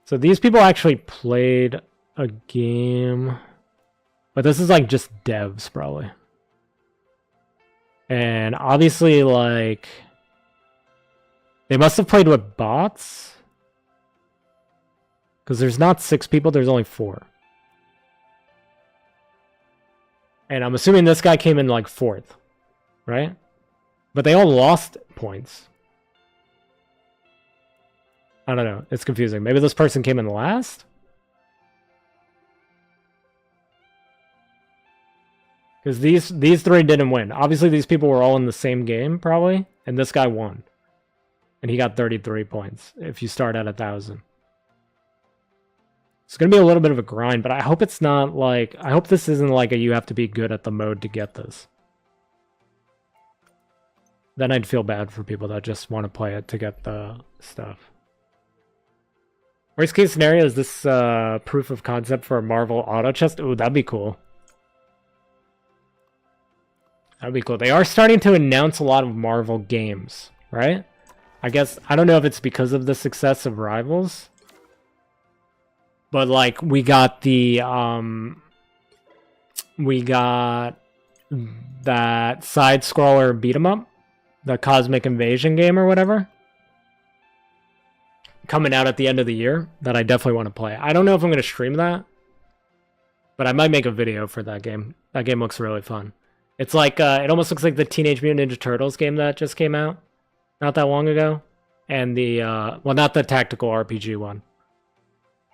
So these people actually played a game, but this is like just devs probably. And obviously like they must have played with bots, because there's not 6 people, there's only 4. And I'm assuming this guy came in like 4th, right? But they all lost points. I don't know. It's confusing. Maybe this person came in last? Because these 3 didn't win. Obviously, these people were all in the same game, probably. And this guy won. And he got 33 points if you start at 1,000. It's going to be a little bit of a grind, but I hope it's not like... I hope this isn't like a you have to be good at the mode to get this. Then I'd feel bad for people that just want to play it to get the stuff. Worst case scenario is this proof of concept for a Marvel auto chest. Ooh, that'd be cool. That'd be cool. They are starting to announce a lot of Marvel games, right? I guess, I don't know if it's because of the success of Rivals. But like, we got the, we got that side-scroller beat-em-up. The Cosmic Invasion game or whatever. Coming out at the end of the year that I definitely want to play. I don't know if I'm going to stream that, but I might make a video for that game. That game looks really fun. It's like, it almost looks like the Teenage Mutant Ninja Turtles game that just came out not that long ago. And the, well, not the tactical RPG one.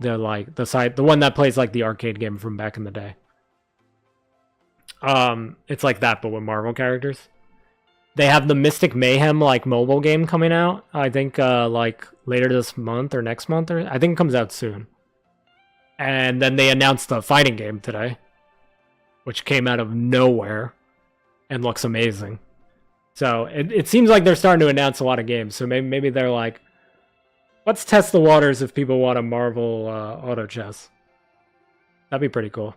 The, like, the one that plays like the arcade game from back in the day. It's like that, but with Marvel characters. They have the Mystic Mayhem like mobile game coming out. I think like later this month or next month, or I think it comes out soon. And then they announced the fighting game today, which came out of nowhere and looks amazing. So it seems like they're starting to announce a lot of games. So maybe they're like, let's test the waters if people want a Marvel auto chess. That'd be pretty cool.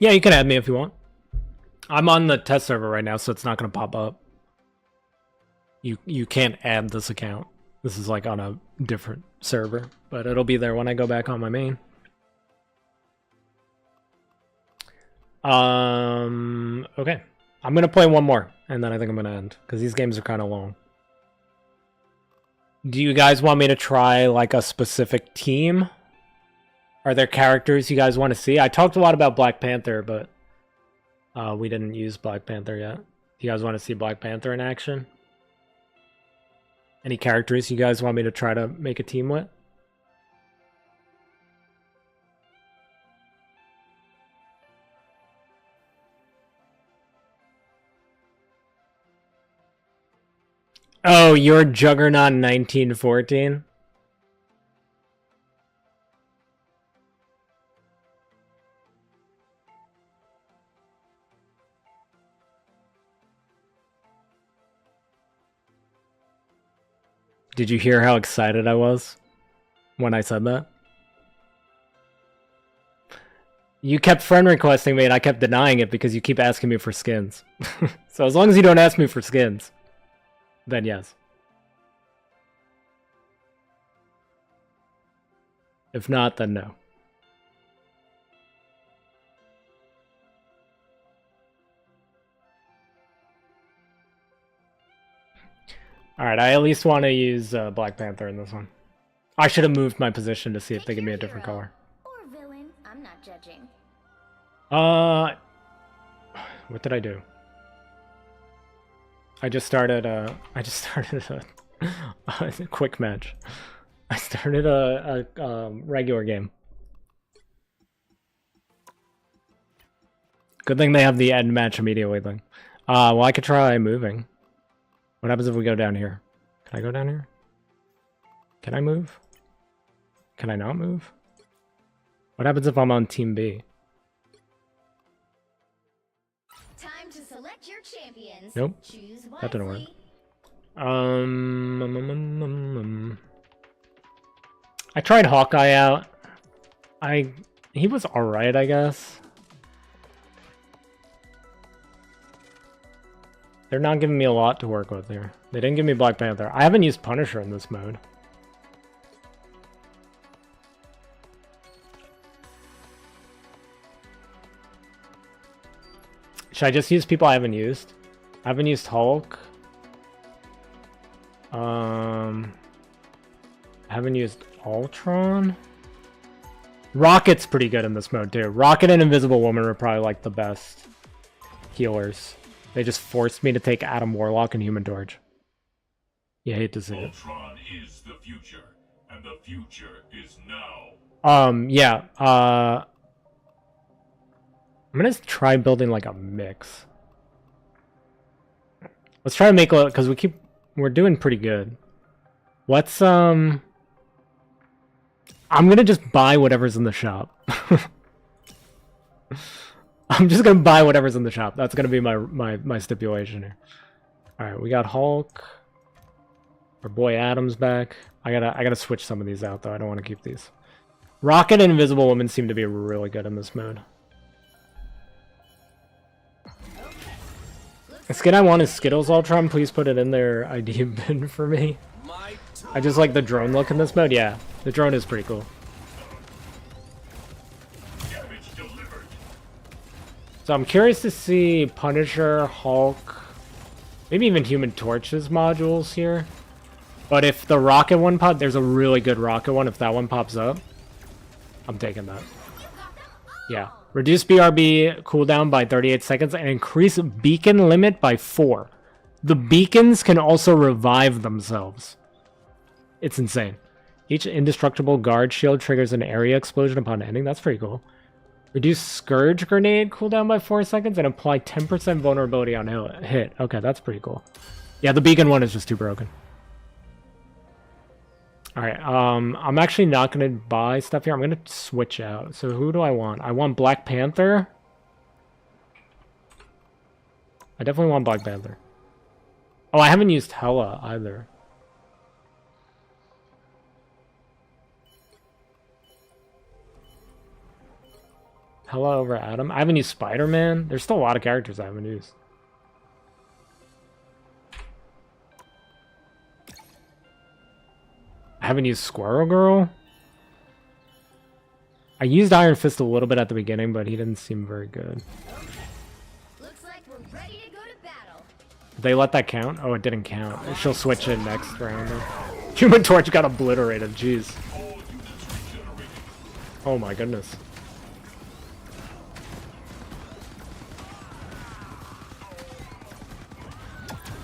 Yeah, you can add me if you want. I'm on the test server right now, so it's not going to pop up. You can't add this account. This is like on a different server, but it'll be there when I go back on my main. Okay. I'm going to play one more, and then I think I'm going to end, because these games are kind of long. Do you guys want me to try like a specific team? Are there characters you guys want to see? I talked a lot about Black Panther, but we didn't use Black Panther yet. Do you guys want to see Black Panther in action? Any characters you guys want me to try to make a team with? Oh, you're Juggernaut 1914? Did you hear how excited I was when I said that? You kept friend requesting me and I kept denying it because you keep asking me for skins. So as long as you don't ask me for skins, then yes. If not, then no. Alright, I at least want to use Black Panther in this one. I should have moved my position to see if they give me a different color. Or villain, I'm not judging. What did I do? I just started a quick match. I started a regular game. Good thing they have the end match immediately thing. Well, I could try moving. What happens if we go down here? Can I go down here? Can I move? Can I not move? What happens if I'm on Team B? Time to select your champions. Nope. Choose That didn't work. wisely. I tried Hawkeye out. He was alright, I guess. They're not giving me a lot to work with here. They didn't give me Black Panther. I haven't used Punisher in this mode. Should I just use people I haven't used? I haven't used Hulk. I haven't used Ultron. Rocket's pretty good in this mode too. Rocket and Invisible Woman are probably like the best healers. They just forced me to take Adam Warlock and Human Torch. You hate to see it. Ultron is the future, and the future is now. Yeah. I'm gonna try building like a mix. Let's try to make a, because we're doing pretty good. Let's I'm gonna just buy whatever's in the shop. I'm just gonna buy whatever's in the shop. That's gonna be my stipulation here. Alright, we got Hulk. Our boy Adam's back. I gotta switch some of these out though. I don't want to keep these. Rocket and Invisible Woman seem to be really good in this mode. The skin I want is Skittles Ultron. Please put it in their ID bin for me. I just like the drone look in this mode. Yeah, the drone is pretty cool. So I'm curious to see Punisher, Hulk, maybe even Human Torch's modules here. But if the Rocket one there's a really good Rocket one. If that one pops up, I'm taking that. Yeah. Reduce BRB cooldown by 38 seconds and increase beacon limit by 4. The beacons can also revive themselves. It's insane. Each indestructible guard shield triggers an area explosion upon ending. That's pretty cool. Reduce Scourge Grenade cooldown by 4 seconds and apply 10% vulnerability on hit. Okay, that's pretty cool. Yeah, the beacon one is just too broken. Alright, I'm actually not going to buy stuff here. I'm going to switch out. So who do I want? I want Black Panther. I definitely want Black Panther. Oh, I haven't used Hela either. Hela over Adam. I haven't used Spider-Man. There's still a lot of characters I haven't used. I haven't used Squirrel Girl. I used Iron Fist a little bit at the beginning, but he didn't seem very good. Okay. Looks like we're ready to go to battle. Did they let that count? Oh, it didn't count. She'll switch it next round. Human Torch got obliterated. Jeez. Oh my goodness.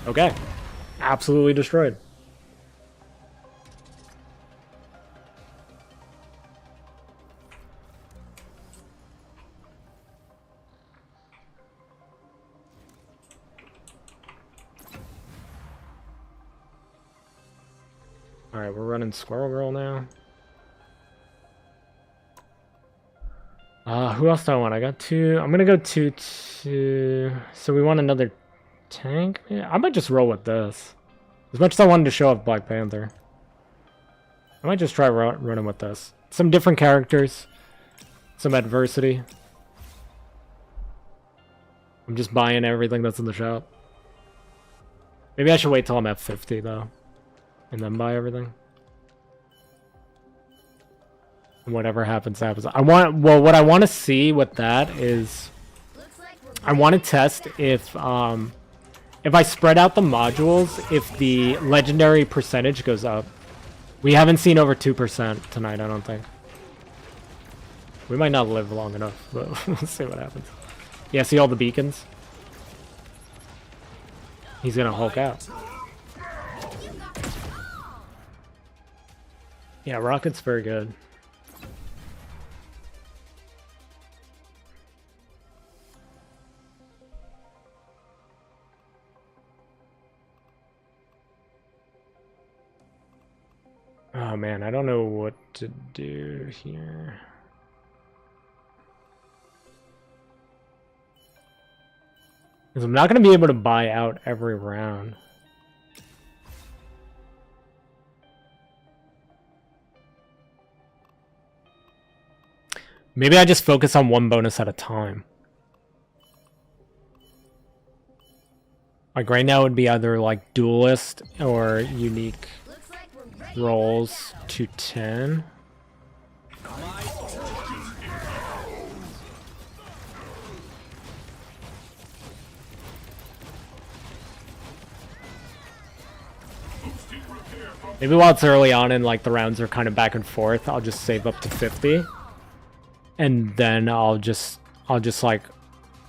Okay. Absolutely destroyed. Alright, we're running Squirrel Girl now. Who else do I want? I got 2. I'm gonna go 2. So we want another tank? Yeah, I might just roll with this. As much as I wanted to show off Black Panther. I might just try running with this. Some different characters. Some adversity. I'm just buying everything that's in the shop. Maybe I should wait till I'm at 50 though. And then buy everything. And whatever happens, happens. What I want to see with that is... I want to test if I spread out the modules, if the legendary percentage goes up. We haven't seen over 2% tonight, I don't think. We might not live long enough, but we'll see what happens. Yeah, see all the beacons? He's gonna Hulk out. Yeah, Rocket's very good. Oh man, I don't know what to do here. Because I'm not going to be able to buy out every round. Maybe I just focus on one bonus at a time. Like right now it would be either like Duelist or unique rolls to 10. Maybe while it's early on and like the rounds are kind of back and forth, I'll just save up to 50. And then I'll just like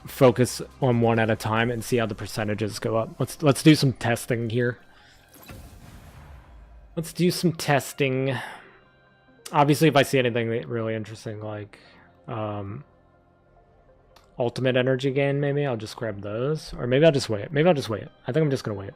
focus on one at a time and see how the percentages go up. Let's do some testing here. Let's do some testing. Obviously, if I see anything really interesting, like ultimate energy gain, maybe I'll just grab those. Or maybe I'll just wait. Maybe I'll just wait. I think I'm just gonna wait.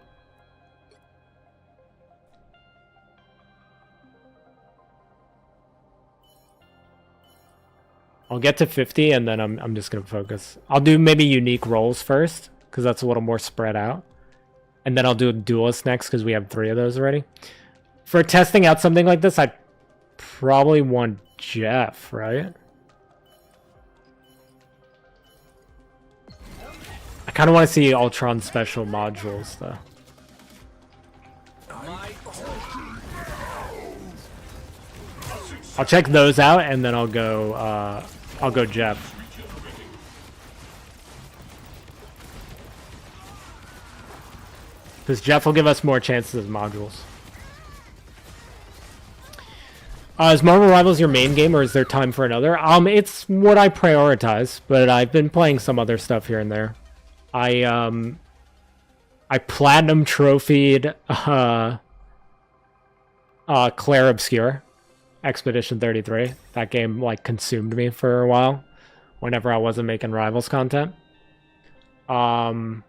I'll get to 50 and then I'm just gonna focus. I'll do maybe unique rolls first because that's a little more spread out, and then I'll do a Duelist next because we have 3 of those already. For testing out something like this, I probably want Jeff, right? I kind of want to see Ultron special modules though. I'll check those out and then I'll go Jeff. Because Jeff will give us more chances as modules. Is Marvel Rivals your main game or is there time for another? It's what I prioritize, but I've been playing some other stuff here and there. I platinum trophied Claire Obscure. Expedition 33. That game like consumed me for a while whenever I wasn't making Rivals content. I'm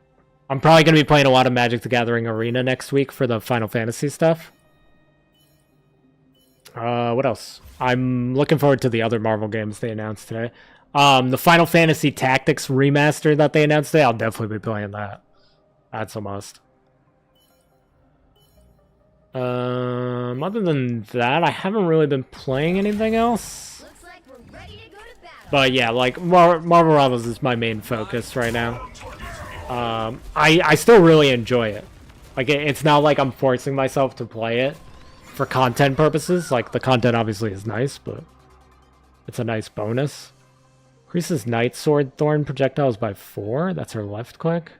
probably going to be playing a lot of Magic the Gathering Arena next week for the Final Fantasy stuff. What else? I'm looking forward to the other Marvel games they announced today. The Final Fantasy Tactics remaster that they announced today, I'll definitely be playing that. That's a must. Other than that, I haven't really been playing anything else. Looks like we're ready to go to battle. But yeah, like Marvel Rivals is my main focus right now. I still really enjoy it. Like it's not like I'm forcing myself to play it for content purposes. Like the content obviously is nice, but it's a nice bonus. Increases Night Sword Thorn projectiles by 4. That's her left click.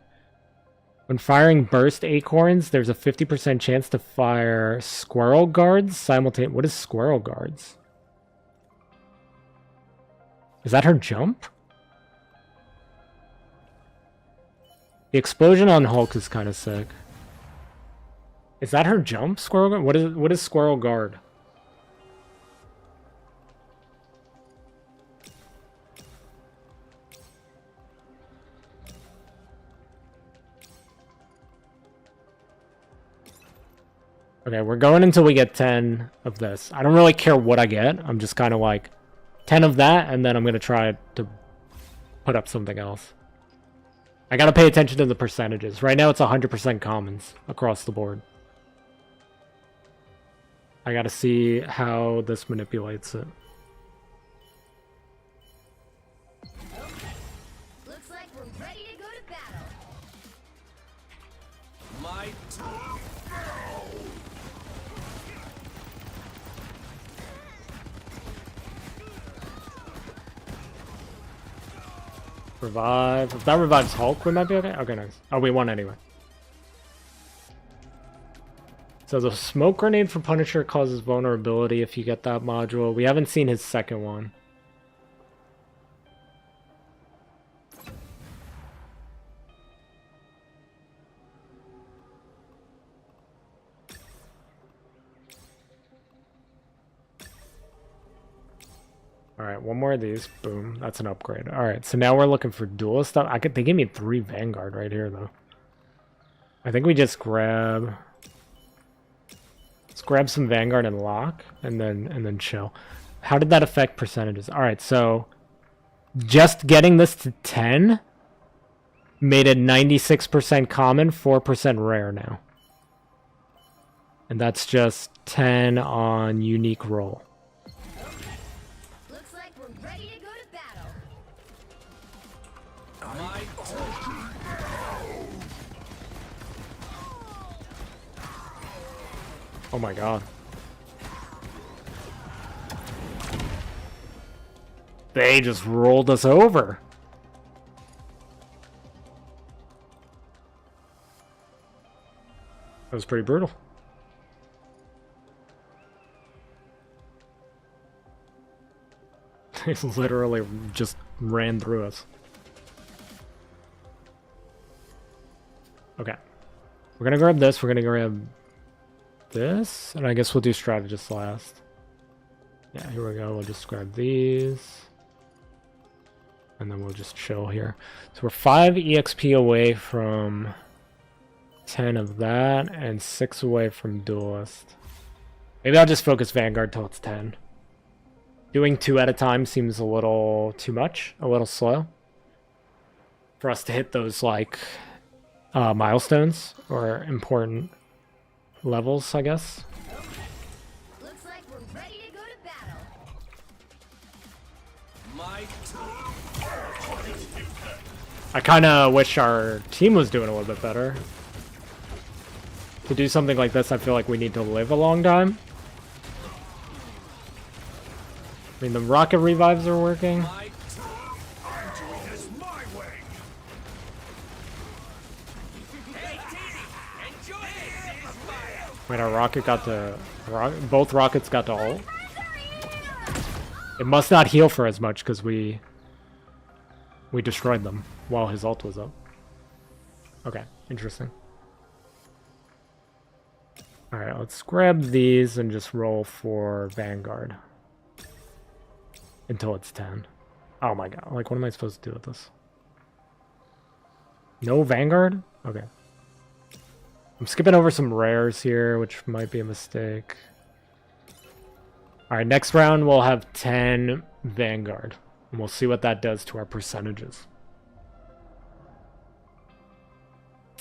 When firing burst acorns, there's a 50% chance to fire squirrel guards simultaneously. What is squirrel guards? Is that her jump? The explosion on Hulk is kind of sick. Is that her jump, squirrel guard? What is squirrel guard? Okay, we're going until we get 10 of this. I don't really care what I get. I'm just kind of like 10 of that, and then I'm going to try to put up something else. I got to pay attention to the percentages. Right now it's 100% commons across the board. I got to see how this manipulates it. Looks like we're ready to go to battle. My turn. Revive. If that revives Hulk, we might be okay. Okay, nice. Oh, we won anyway. So the smoke grenade for Punisher causes vulnerability if you get that module. We haven't seen his second one. Alright, one more of these. Boom. That's an upgrade. Alright, so now we're looking for Duelist stuff. They gave me 3 Vanguard right here, though. I think we just grab... Let's grab some Vanguard and lock, and then chill. How did that affect percentages? Alright, so... Just getting this to 10 made it 96% common, 4% rare now. And that's just 10 on unique roll. Looks like we're ready to go to battle. Oh my god. They just rolled us over. That was pretty brutal. They literally just ran through us. Okay. We're gonna grab this, we're gonna grab this, and I guess we'll do strategist last. Yeah, here we go. We'll just grab these. And then we'll just chill here. So we're 5 EXP away from 10 of that, and 6 away from Duelist. Maybe I'll just focus Vanguard till it's 10. Doing 2 at a time seems a little too much, a little slow. For us to hit those, like, milestones, or important levels, I guess. Looks like we're ready to go to battle. I kind of wish our team was doing a little bit better. To do something like this, I feel like we need to live a long time. I mean, the rocket revives are working. I'm doing this my way. Wait, our rocket got to... both rockets got to ult? It must not heal for as much because we destroyed them while his ult was up. Okay, interesting. Alright, let's grab these and just roll for Vanguard. Until it's 10. Oh my god, like what am I supposed to do with this? No Vanguard? Okay. I'm skipping over some rares here, which might be a mistake. Alright, next round we'll have 10 Vanguard. And we'll see what that does to our percentages.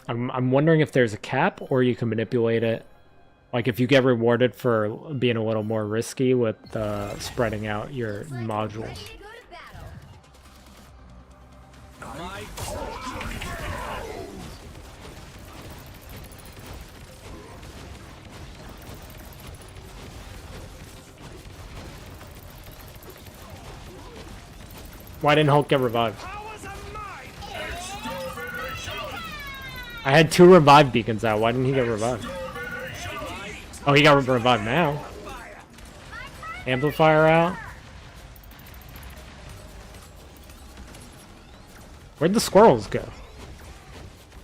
I'm wondering if there's a cap or you can manipulate it. Like if you get rewarded for being a little more risky with spreading out your modules. Ready to go to battle. Why didn't Hulk get revived? Powers of might. I had 2 revive beacons out. Why didn't he get revived? Oh, he got revived now. Amplifier out. Where'd the squirrels go?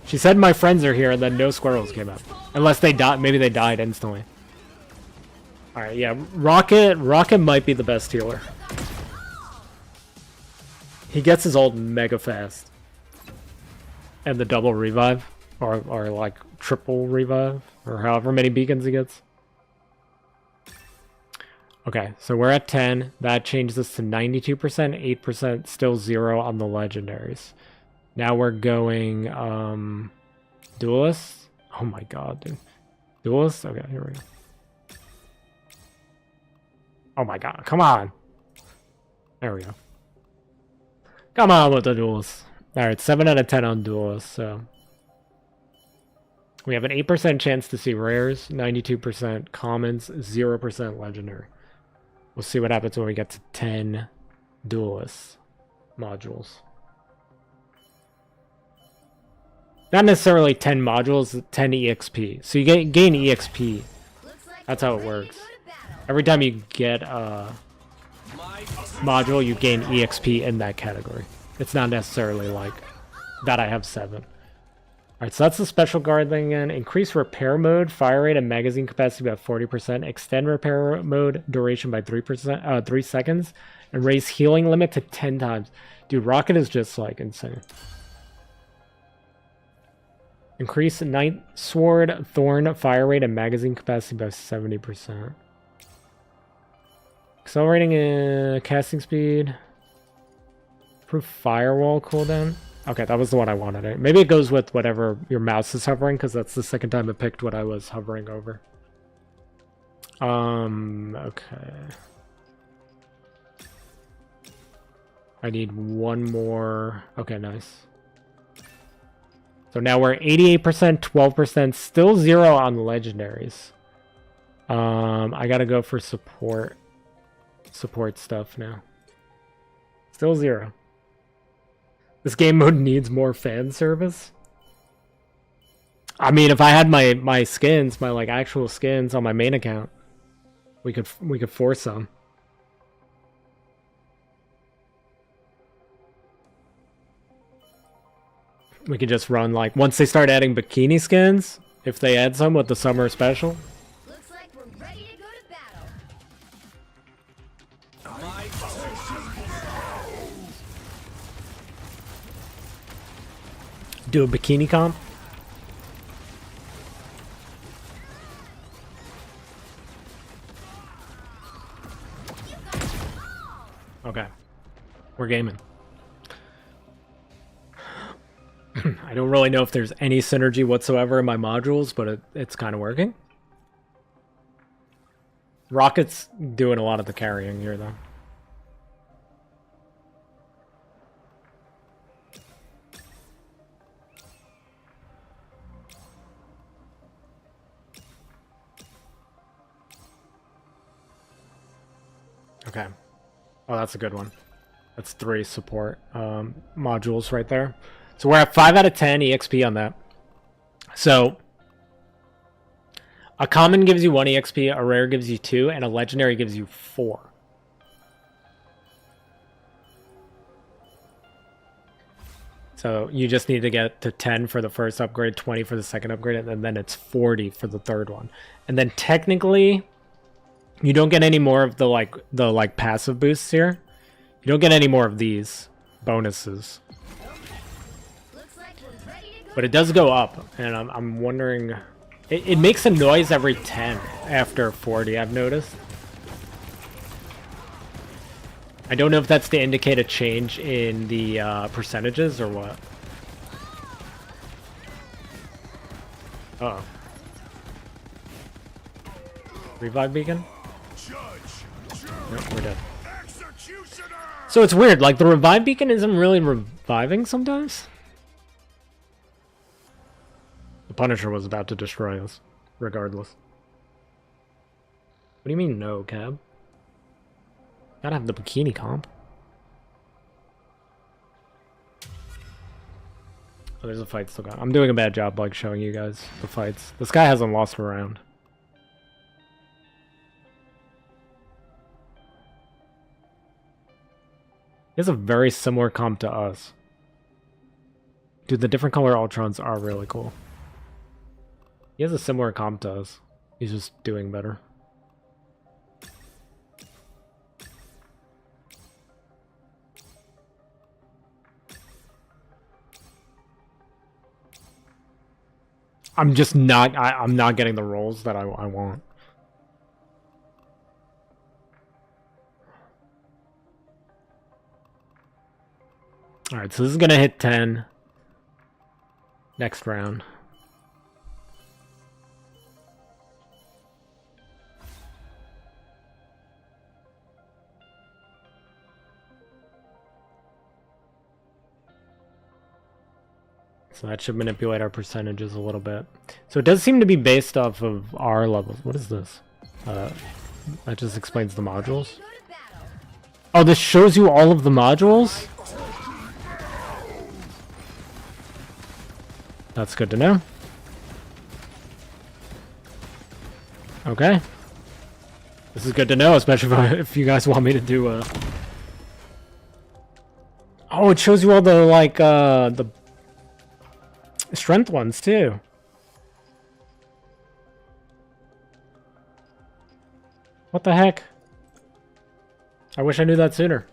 She said my friends are here and then no squirrels came out. Unless they died. Maybe they died instantly. Alright, yeah. Rocket might be the best healer. He gets his ult mega fast. And the double revive. Or like triple revive. Or however many beacons he gets. Okay, so we're at 10. That changes us to 92%, 8%, still 0 on the legendaries. Now we're going Duelist. Oh my god, dude. Duelist? Okay, here we go. Oh my god, come on. There we go. Come on with the Duelist. Alright, 7 out of 10 on Duelist, so... We have an 8% chance to see rares, 92% commons, 0% legendary. We'll see what happens when we get to 10 Duelist modules. Not necessarily 10 modules, 10 EXP. So you gain EXP. That's how it works. Every time you get a module, you gain EXP in that category. It's not necessarily like that I have 7. Alright, so that's the special guard thing again. Increase repair mode, fire rate, and magazine capacity by 40%. Extend repair mode duration by 3 seconds. And raise healing limit to 10 times. Dude, Rocket is just like insane. Increase Night Sword, Thorn, fire rate, and magazine capacity by 70%. Accelerating casting speed. Improve firewall cooldown. Okay, that was the one I wanted. Maybe it goes with whatever your mouse is hovering, because that's the second time it picked what I was hovering over. Okay. I need one more. Okay, nice. So now we're 88%, 12%, still 0 on legendaries. I gotta go for support stuff now. Still 0. This game mode needs more fan service. I mean, if I had my skins, my like actual skins on my main account, we could force some. We could just run like once they start adding bikini skins, if they add some with the summer special. Looks like we're ready to go to battle. Do a bikini comp. Okay. We're gaming. I don't really know if there's any synergy whatsoever in my modules, but it's kind of working. Rocket's doing a lot of the carrying here, though. Okay. Oh, that's a good one. That's 3 support modules right there. So we're at 5 out of 10 EXP on that. So a common gives you 1 EXP, a rare gives you 2, and a legendary gives you 4. So you just need to get to 10 for the first upgrade, 20 for the second upgrade, and then it's 40 for the third one. And then technically, you don't get any more of the passive boosts here. You don't get any more of these bonuses. But it does go up, and I'm wondering... It makes a noise every 10 after 40, I've noticed. I don't know if that's to indicate a change in the percentages or what. Uh-oh. Revive beacon? Nope, we're dead. So it's weird, like the revive beacon isn't really reviving sometimes? The Punisher was about to destroy us, regardless. What do you mean no, Cab? Gotta have the bikini comp. Oh, there's a fight still going. I'm doing a bad job like showing you guys the fights. This guy hasn't lost a round. He has a very similar comp to us. Dude, the different color Ultrons are really cool. He has a similar comp to us. He's just doing better. I'm just not... I'm not getting the rolls that I want. Alright, so this is gonna hit 10 next round. So that should manipulate our percentages a little bit. So it does seem to be based off of our levels. What is this? That just explains the modules. Oh, this shows you all of the modules? That's good to know. Okay. This is good to know, especially if you guys want me to do a... Oh, it shows you all the, like, the strength ones, too. What the heck? I wish I knew that sooner.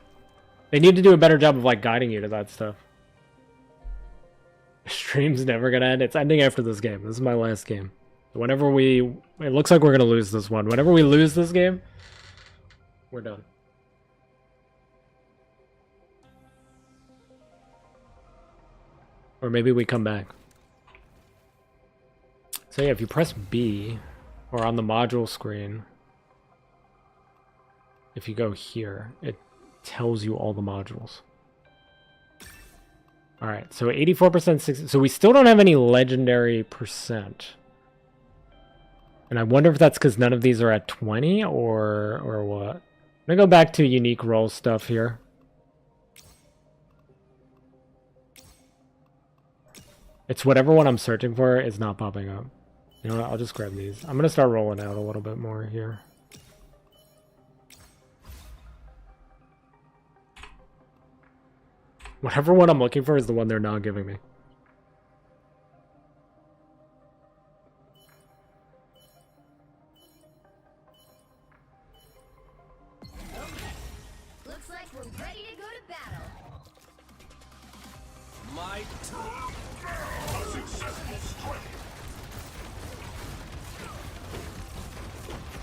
They need to do a better job of, like, guiding you to that stuff. Stream's never gonna end. It's ending after this game. This is my last game. Whenever we... It looks like we're gonna lose this one. Whenever we lose this game, we're done. Or maybe we come back. So yeah, if you press B, or on the module screen, if you go here, it tells you all the modules. Alright, so 84%, so we still don't have any legendary percent. And I wonder if that's because none of these are at 20 or what. I'm gonna go back to unique role stuff here. It's whatever one I'm searching for is not popping up. You know what, I'll just grab these. I'm gonna start rolling out a little bit more here. Whatever one I'm looking for is the one they're not giving me. Looks like we're ready to go to battle. My turn. A successful strike.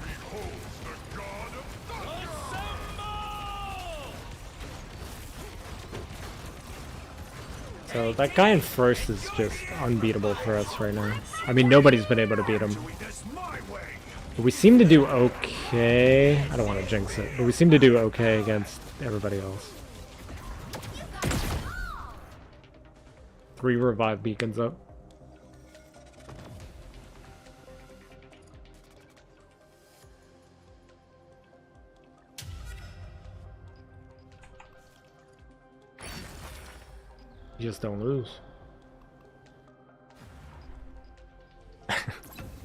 Behold the god of thunder. Assemble! So that guy in first is just unbeatable for us right now. I mean, nobody's been able to beat him. Doing this my way. But we seem to do okay. I don't want to jinx it, but we seem to do okay against everybody else. 3 revive beacons up. You just don't lose.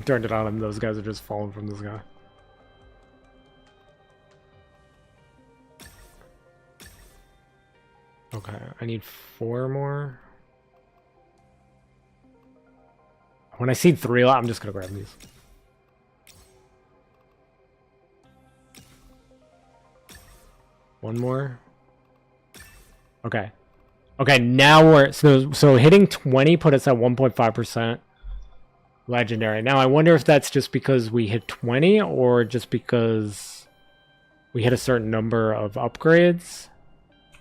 Turned it on him, those guys are just falling from this guy. Okay, I need 4 more. When I see 3, I'm just gonna grab these. One more. Okay. Okay, now we're so hitting 20 put us at 1.5% legendary. Now I wonder if that's just because we hit 20 or just because we hit a certain number of upgrades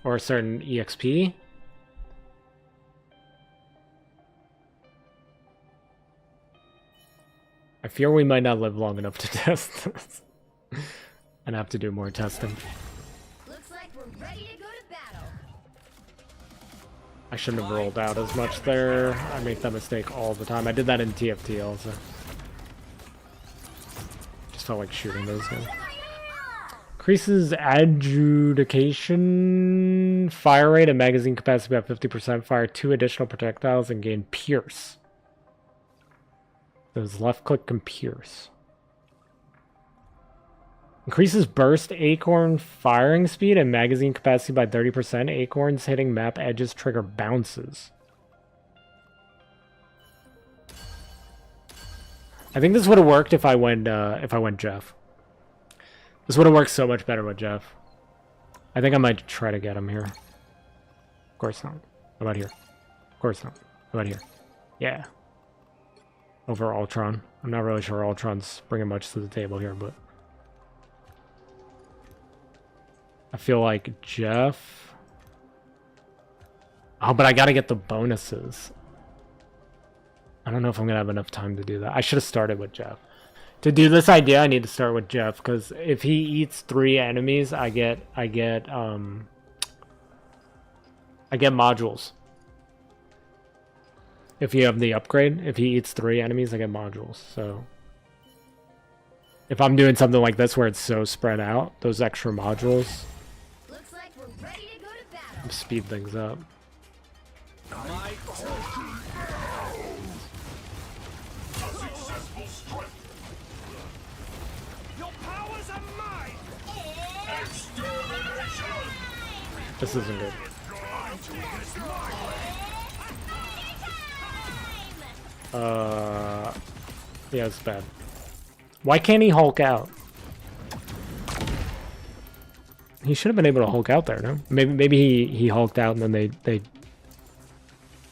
or a certain EXP. I fear we might not live long enough to test this and have to do more testing. Looks like we're ready to go to battle. I shouldn't have rolled out as much there. I make that mistake all the time. I did that in TFT also. Just felt like shooting those guys. Increases adjudication, fire rate, and magazine capacity by 50%. Fire 2 additional projectiles and gain pierce. Those left click can pierce. Increases burst acorn firing speed and magazine capacity by 30%. Acorns hitting map edges trigger bounces. I think this would have worked if I went Jeff. This would have worked so much better with Jeff. I think I might try to get him here. Of course not. How about here? Of course not. How about here? Yeah. Over Ultron. I'm not really sure Ultron's bringing much to the table here, but I feel like Jeff. Oh, but I gotta get the bonuses. I don't know if I'm gonna have enough time to do that. I should have started with Jeff. To do this idea, I need to start with Jeff, because if he eats 3 enemies, I get modules. If you have the upgrade, if he eats 3 enemies, I get modules. So if I'm doing something like this where it's so spread out, those extra modules Looks like we're ready to go to battle. speed things up. My turn. A successful strike. Your powers are mine. Extermination. This isn't good. I'm doing this my way. Yeah, it's bad. Why can't he Hulk out? He should have been able to Hulk out there, no? Maybe he Hulked out and then they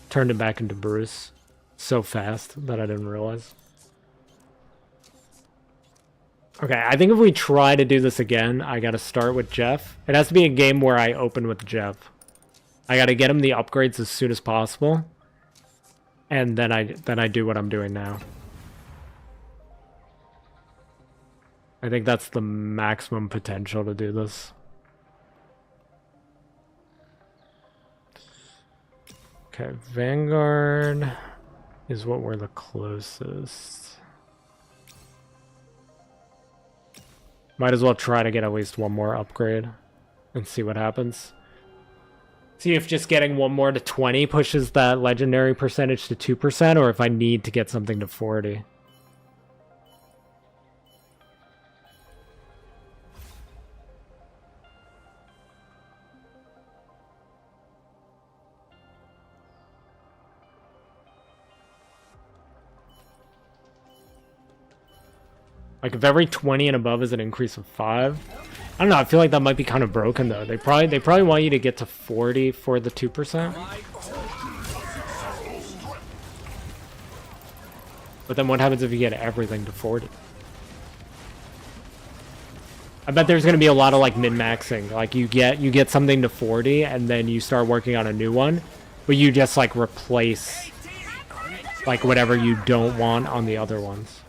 turned him back into Bruce so fast that I didn't realize. Okay, I think if we try to do this again, I gotta start with Jeff. It has to be a game where I open with Jeff. I gotta get him the upgrades as soon as possible. and then I do what I'm doing now. I think that's the maximum potential to do this. Okay, Vanguard is what we're the closest. Might as well try to get at least one more upgrade and see what happens. See if just getting one more to 20 pushes that legendary percentage to 2%, or if I need to get something to 40. Like if every 20 and above is an increase of 5. I don't know, I feel like that might be kind of broken though. They probably want you to get to 40 for the 2%. But then what happens if you get everything to 40? I bet there's gonna be a lot of like min-maxing. Like you get something to 40 and then you start working on a new one, but you just like replace like whatever you don't want on the other ones.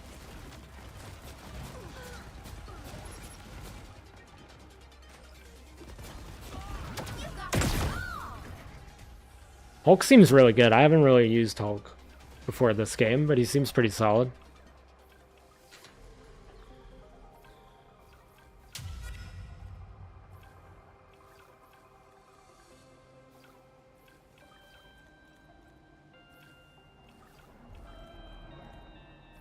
Hulk seems really good. I haven't really used Hulk before this game, but he seems pretty solid.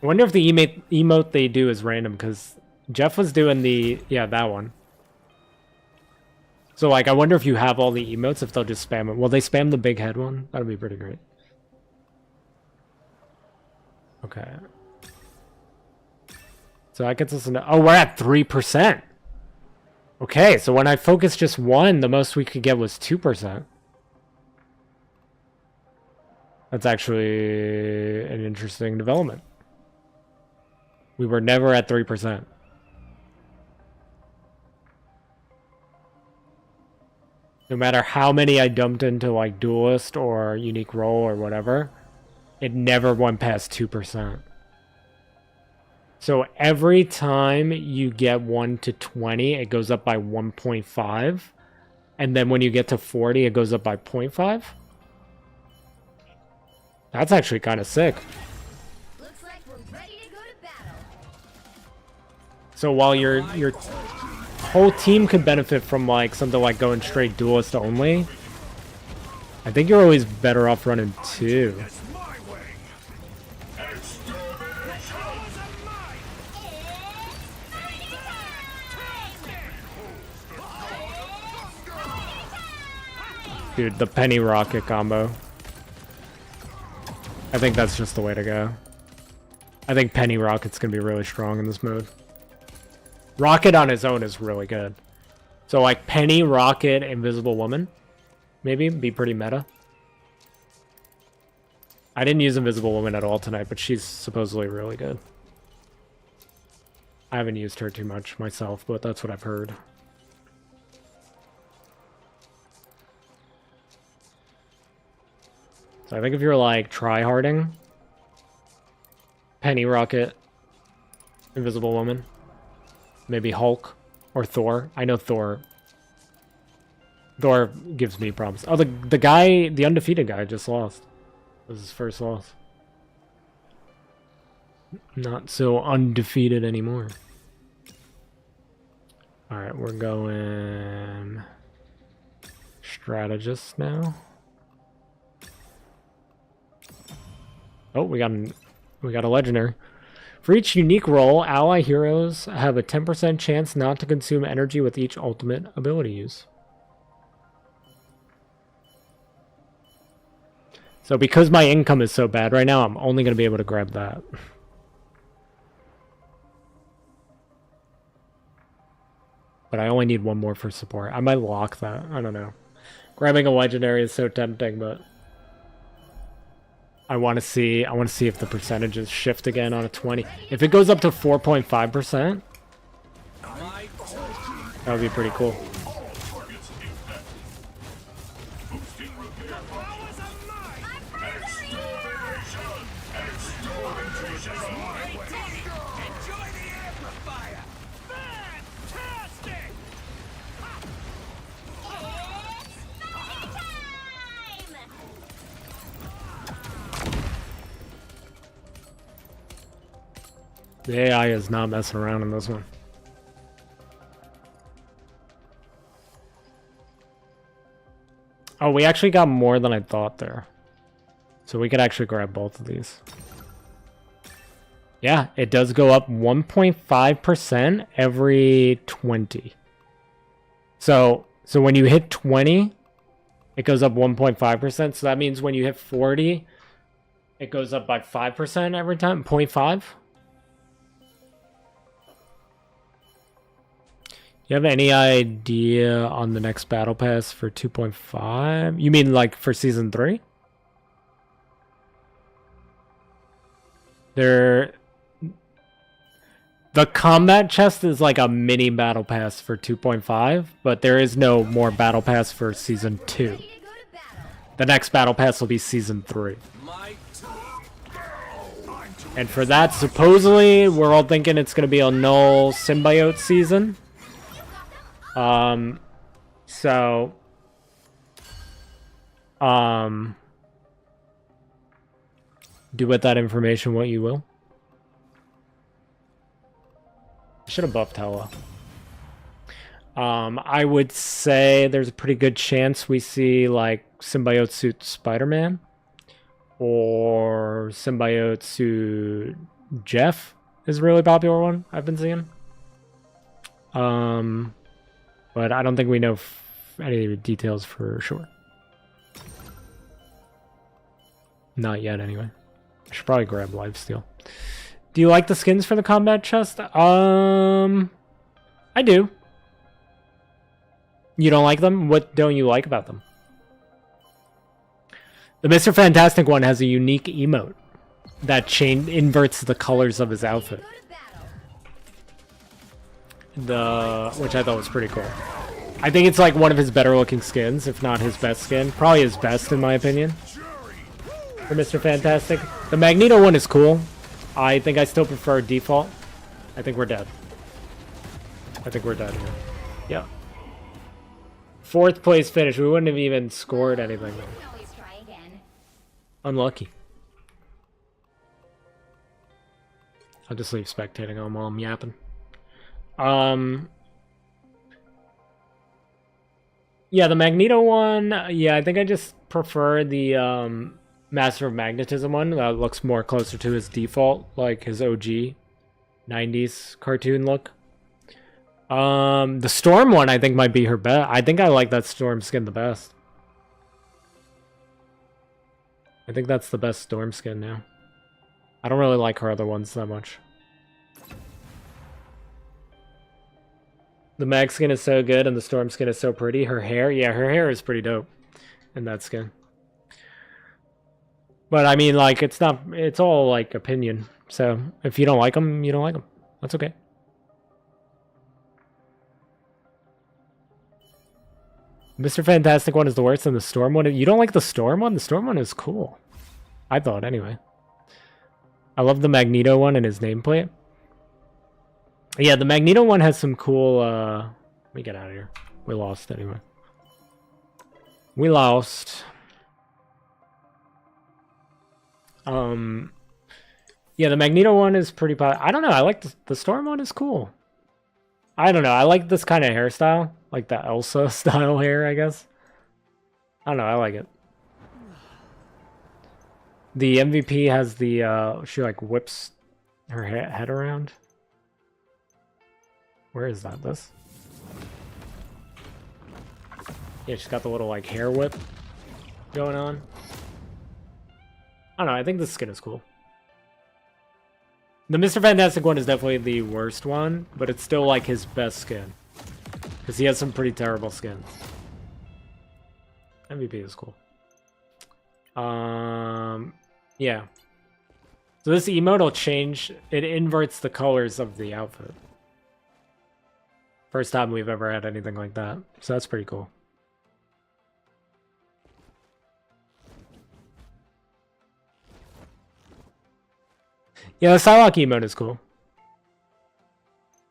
I wonder if the emote they do is random, because Jeff was doing the... yeah, that one. So, like, I wonder if you have all the emotes, if they'll just spam it. Will they spam the big head one? That would be pretty great. Okay. So that gets us into... oh, we're at 3%! Okay, so when I focus just one, the most we could get was 2%. That's actually an interesting development. We were never at 3%. No matter how many I dumped into like Duelist or Unique Role or whatever, it never went past 2%. So every time you get 1 to 20, it goes up by 1.5. And then when you get to 40, it goes up by 0.5. That's actually kind of sick. Looks like we're ready to go to battle. So while your whole team could benefit from like something like going straight Duelist only, I think you're always better off running 2. It's my way. Dude, the Penny Rocket combo. I think that's just the way to go. I think Penny Rocket's gonna be really strong in this mode. Rocket on his own is really good. So like Penny, Rocket, Invisible Woman. Maybe be pretty meta. I didn't use Invisible Woman at all tonight, but she's supposedly really good. I haven't used her too much myself, but that's what I've heard. So I think if you're like try-harding, Penny, Rocket, Invisible Woman, maybe Hulk or Thor. I know Thor gives me problems. Oh, the guy, the undefeated guy just lost. This is his first loss. Not so undefeated anymore. Alright, we're going strategist now. Oh, we got a legendary. For each unique role, ally heroes have a 10% chance not to consume energy with each ultimate ability use. So because my income is so bad right now, I'm only going to be able to grab that. But I only need one more for support. I might lock that. I don't know. Grabbing a legendary is so tempting, but I want to see if the percentages shift again on a 20. If it goes up to 4.5%, that would be pretty cool. Enjoy the amplifier! Fantastic! The AI is not messing around in this one. Oh, we actually got more than I thought there. So we could actually grab both of these. Yeah, it does go up 1.5% every 20. So when you hit 20, it goes up 1.5%. So that means when you hit 40, it goes up by 5% every time. 0.5. You have any idea on the next battle pass for 2.5? You mean like for season 3? The combat chest is like a mini battle pass for 2.5, but there is no more battle pass for season 2. The next battle pass will be season 3. And for that, supposedly, we're all thinking it's going to be a null symbiote season. Do with that information what you will. I should have buffed Hela. I would say there's a pretty good chance we see like symbiote suit Spider-Man or symbiote suit Jeff is a really popular one I've been seeing. But I don't think we know any details for sure. Not yet, anyway. I should probably grab Lifesteal. Do you like the skins for the combat chest? I do. You don't like them? What don't you like about them? The Mr. Fantastic one has a unique emote that inverts the colors of his outfit. Which I thought was pretty cool. I think it's like one of his better looking skins, if not his best skin. Probably his best in my opinion. For Mr. Fantastic. The Magneto one is cool. I think I still prefer default. I think we're dead. I think we're dead here. Yeah. 4th place finish. We wouldn't have even scored anything. Unlucky. I'll just leave spectating on while I'm yapping. Yeah, the Magneto one, yeah, I think I just prefer the Master of Magnetism one. That looks more closer to his default, like his OG 90s cartoon look. The Storm one I think might be her best. I think I like that Storm skin the best. I think that's the best Storm skin now. I don't really like her other ones that much. The Mag skin is so good and the Storm skin is so pretty. Her hair, yeah, her hair is pretty dope in that skin. But I mean, like, it's all like opinion. So if you don't like them, you don't like them. That's okay. Mr. Fantastic one is the worst, and the Storm one. You don't like the Storm one? The Storm one is cool. I thought, anyway. I love the Magneto one and his nameplate. Yeah, the Magneto one has some cool, let me get out of here. We lost anyway. We lost. Yeah, the Magneto one is pretty I don't know, I like the Storm one is cool. I don't know, I like this kind of hairstyle. Like the Elsa style hair, I guess. I don't know, I like it. The MVP has the, she like whips her head around. Where is that? This? Yeah, she's got the little like hair whip going on. I don't know, I think this skin is cool. The Mr. Fantastic one is definitely the worst one, but it's still like his best skin. Because he has some pretty terrible skins. MVP is cool. Yeah. So this emote will change, it inverts the colors of the outfit. First time we've ever had anything like that. So that's pretty cool. Yeah, the Psylocke emote is cool.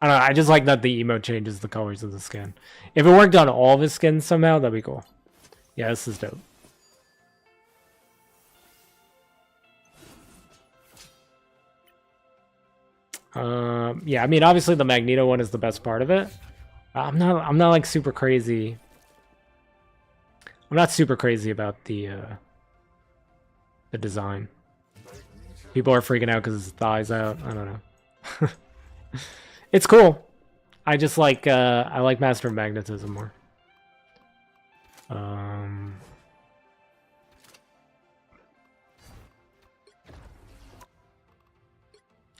I don't know, I just like that the emote changes the colors of the skin. If it worked on all of his skins somehow, that'd be cool. Yeah, this is dope. Yeah, I mean, obviously the Magneto one is the best part of it. I'm not like super crazy. I'm not super crazy about the design. People are freaking out because his thighs out. I don't know. It's cool. I just like I like Master of Magnetism more.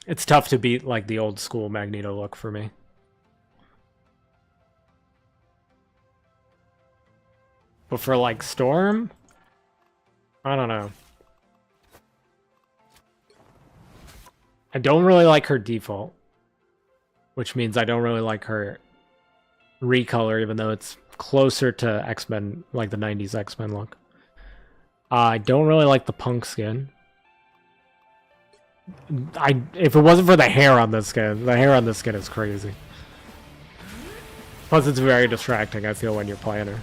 It's tough to beat like the old school Magneto look for me. But for like Storm, I don't know. I don't really like her default, which means I don't really like her recolor, even though it's closer to X-Men, like the 90s X-Men look. I don't really like the punk skin. If it wasn't for the hair on this skin, the hair on this skin is crazy. Plus, it's very distracting, I feel, when you're playing her.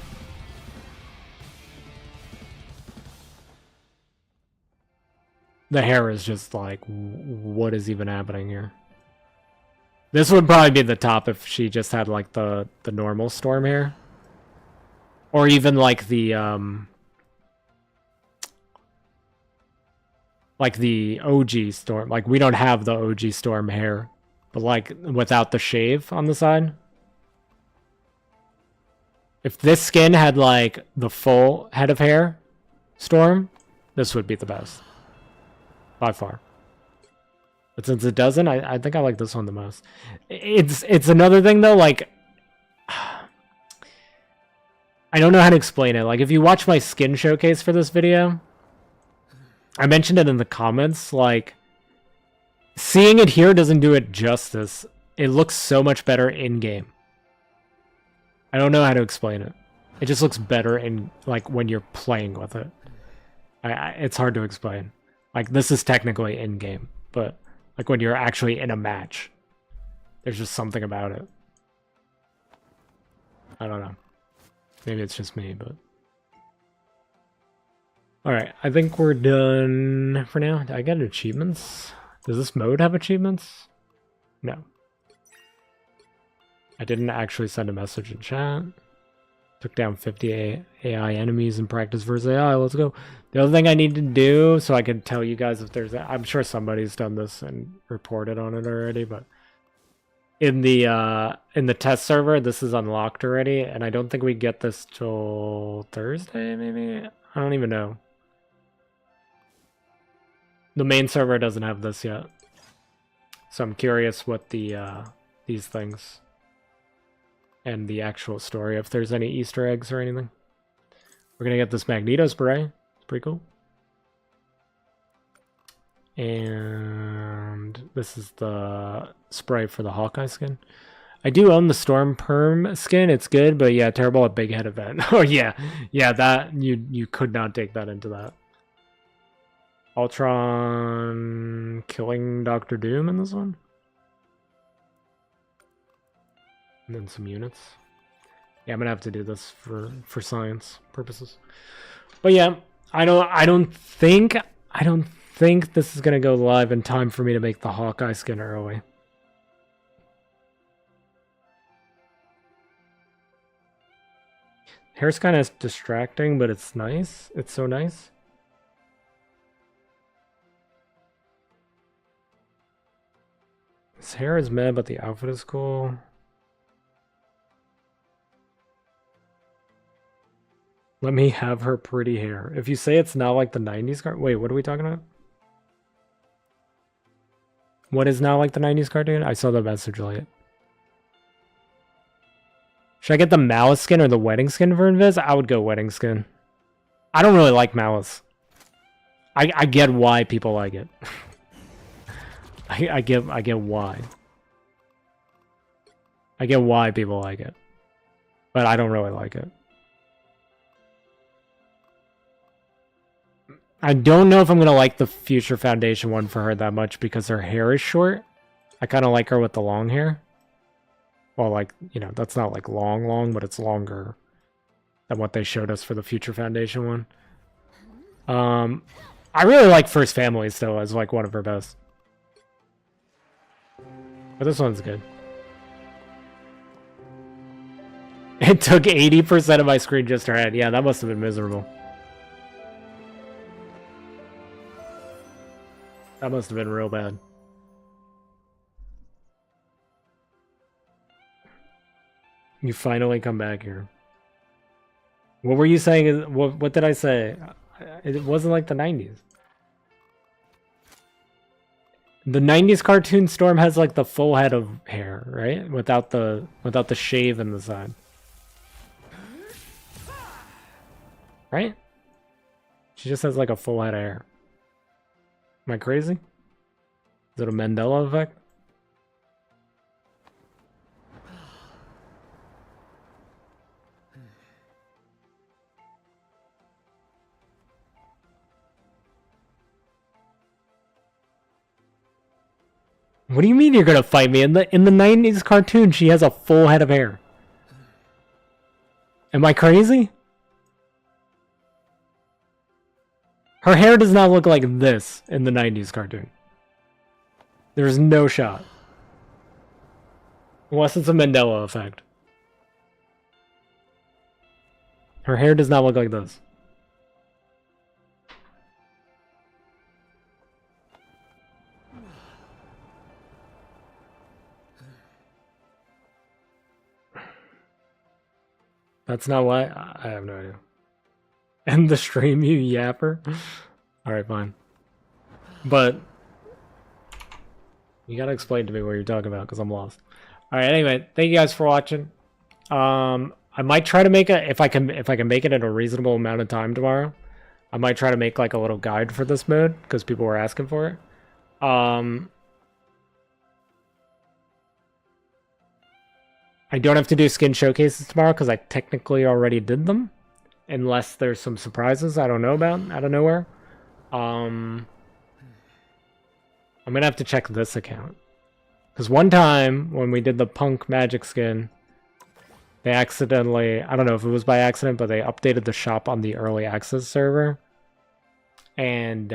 The hair is just like, what is even happening here? This would probably be the top if she just had like the normal Storm hair. Or even like the OG Storm. Like we don't have the OG Storm hair, but like without the shave on the side. If this skin had like the full head of hair Storm, this would be the best. By far. But since it doesn't, I think I like this one the most. It's another thing though, like I don't know how to explain it. Like if you watch my skin showcase for this video, I mentioned it in the comments, like seeing it here doesn't do it justice. It looks so much better in game. I don't know how to explain it. It just looks better in like when you're playing with it. It's hard to explain. Like this is technically in game, but like when you're actually in a match, there's just something about it. I don't know. Maybe it's just me, but... Alright, I think we're done for now. Did I get achievements? Does this mode have achievements? No. I didn't actually send a message in chat. Took down 50 AI enemies in practice versus AI. Let's go. The other thing I need to do, so I can tell you guys if there's... I'm sure somebody's done this and reported on it already, but... In the test server, this is unlocked already, and I don't think we get this till Thursday, maybe? I don't even know. The main server doesn't have this yet. So I'm curious what the these things and the actual story, if there's any Easter eggs or anything. We're gonna get this Magneto spray. It's pretty cool. And this is the spray for the Hawkeye skin. I do own the Storm Perm skin. It's good, but yeah, terrible at Big Head event. Oh yeah, yeah, that you could not take that into that. Ultron killing Doctor Doom in this one, and then some units. Yeah, I'm gonna have to do this for science purposes. But yeah, I don't think this is gonna go live in time for me to make the Hawkeye skin early. Hair's kind of distracting, but it's nice. It's so nice. His hair is meh, but the outfit is cool. Let me have her pretty hair. If you say it's not like the 90s cartoon... Wait, what are we talking about? What is now like the 90s cartoon? I saw the message late. Should I get the Malice skin or the Wedding skin for Invis? I would go Wedding skin. I don't really like Malice. I get why people like it. I get why. I get why people like it. But I don't really like it. I don't know if I'm going to like the Future Foundation one for her that much because her hair is short. I kind of like her with the long hair. Well, like, you know, that's not like long, but it's longer than what they showed us for the Future Foundation one. I really like First Family still as like one of her best. But this one's good. It took 80% of my screen just her head. Yeah, that must have been miserable. That must have been real bad. You finally come back here. What were you saying? What did I say? It wasn't like the 90s. The 90s cartoon Storm has like the full head of hair, right? Without the shave in the side. Right? She just has like a full head of hair. Am I crazy? Is it a Mandela effect? What do you mean you're gonna fight me? In the 90s cartoon, she has a full head of hair. Am I crazy? Her hair does not look like this in the 90s cartoon. There's no shot. Unless it's a Mandela effect. Her hair does not look like this. That's not why. I have no idea. End the stream, you yapper. Alright, fine. But you gotta explain to me what you're talking about, because I'm lost. Alright, anyway, thank you guys for watching. I might try to make it if I can make it in a reasonable amount of time tomorrow. I might try to make like a little guide for this mode, because people were asking for it. I don't have to do skin showcases tomorrow because I technically already did them. Unless there's some surprises I don't know about out of nowhere. I'm gonna have to check this account. Because one time when we did the Punk Magic skin, they accidentally, I don't know if it was by accident, but they updated the shop on the early access server. And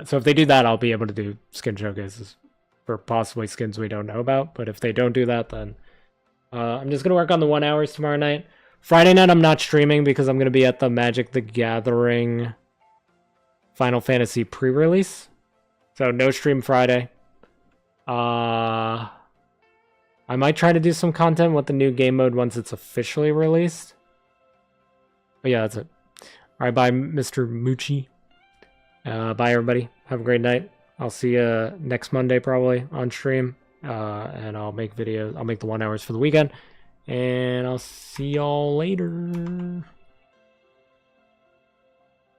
so if they do that, I'll be able to do skin showcases for possibly skins we don't know about. But if they don't do that, then I'm just going to work on the 1 hours tomorrow night. Friday night, I'm not streaming because I'm going to be at the Magic the Gathering Final Fantasy pre-release. So no stream Friday. I might try to do some content with the new game mode once it's officially released. But yeah, that's it. Alright, bye, Mr. Moochie. Bye, everybody. Have a great night. I'll see you next Monday, probably, on stream. And I'll make videos. I'll make the 1 hours for the weekend. And I'll see y'all later.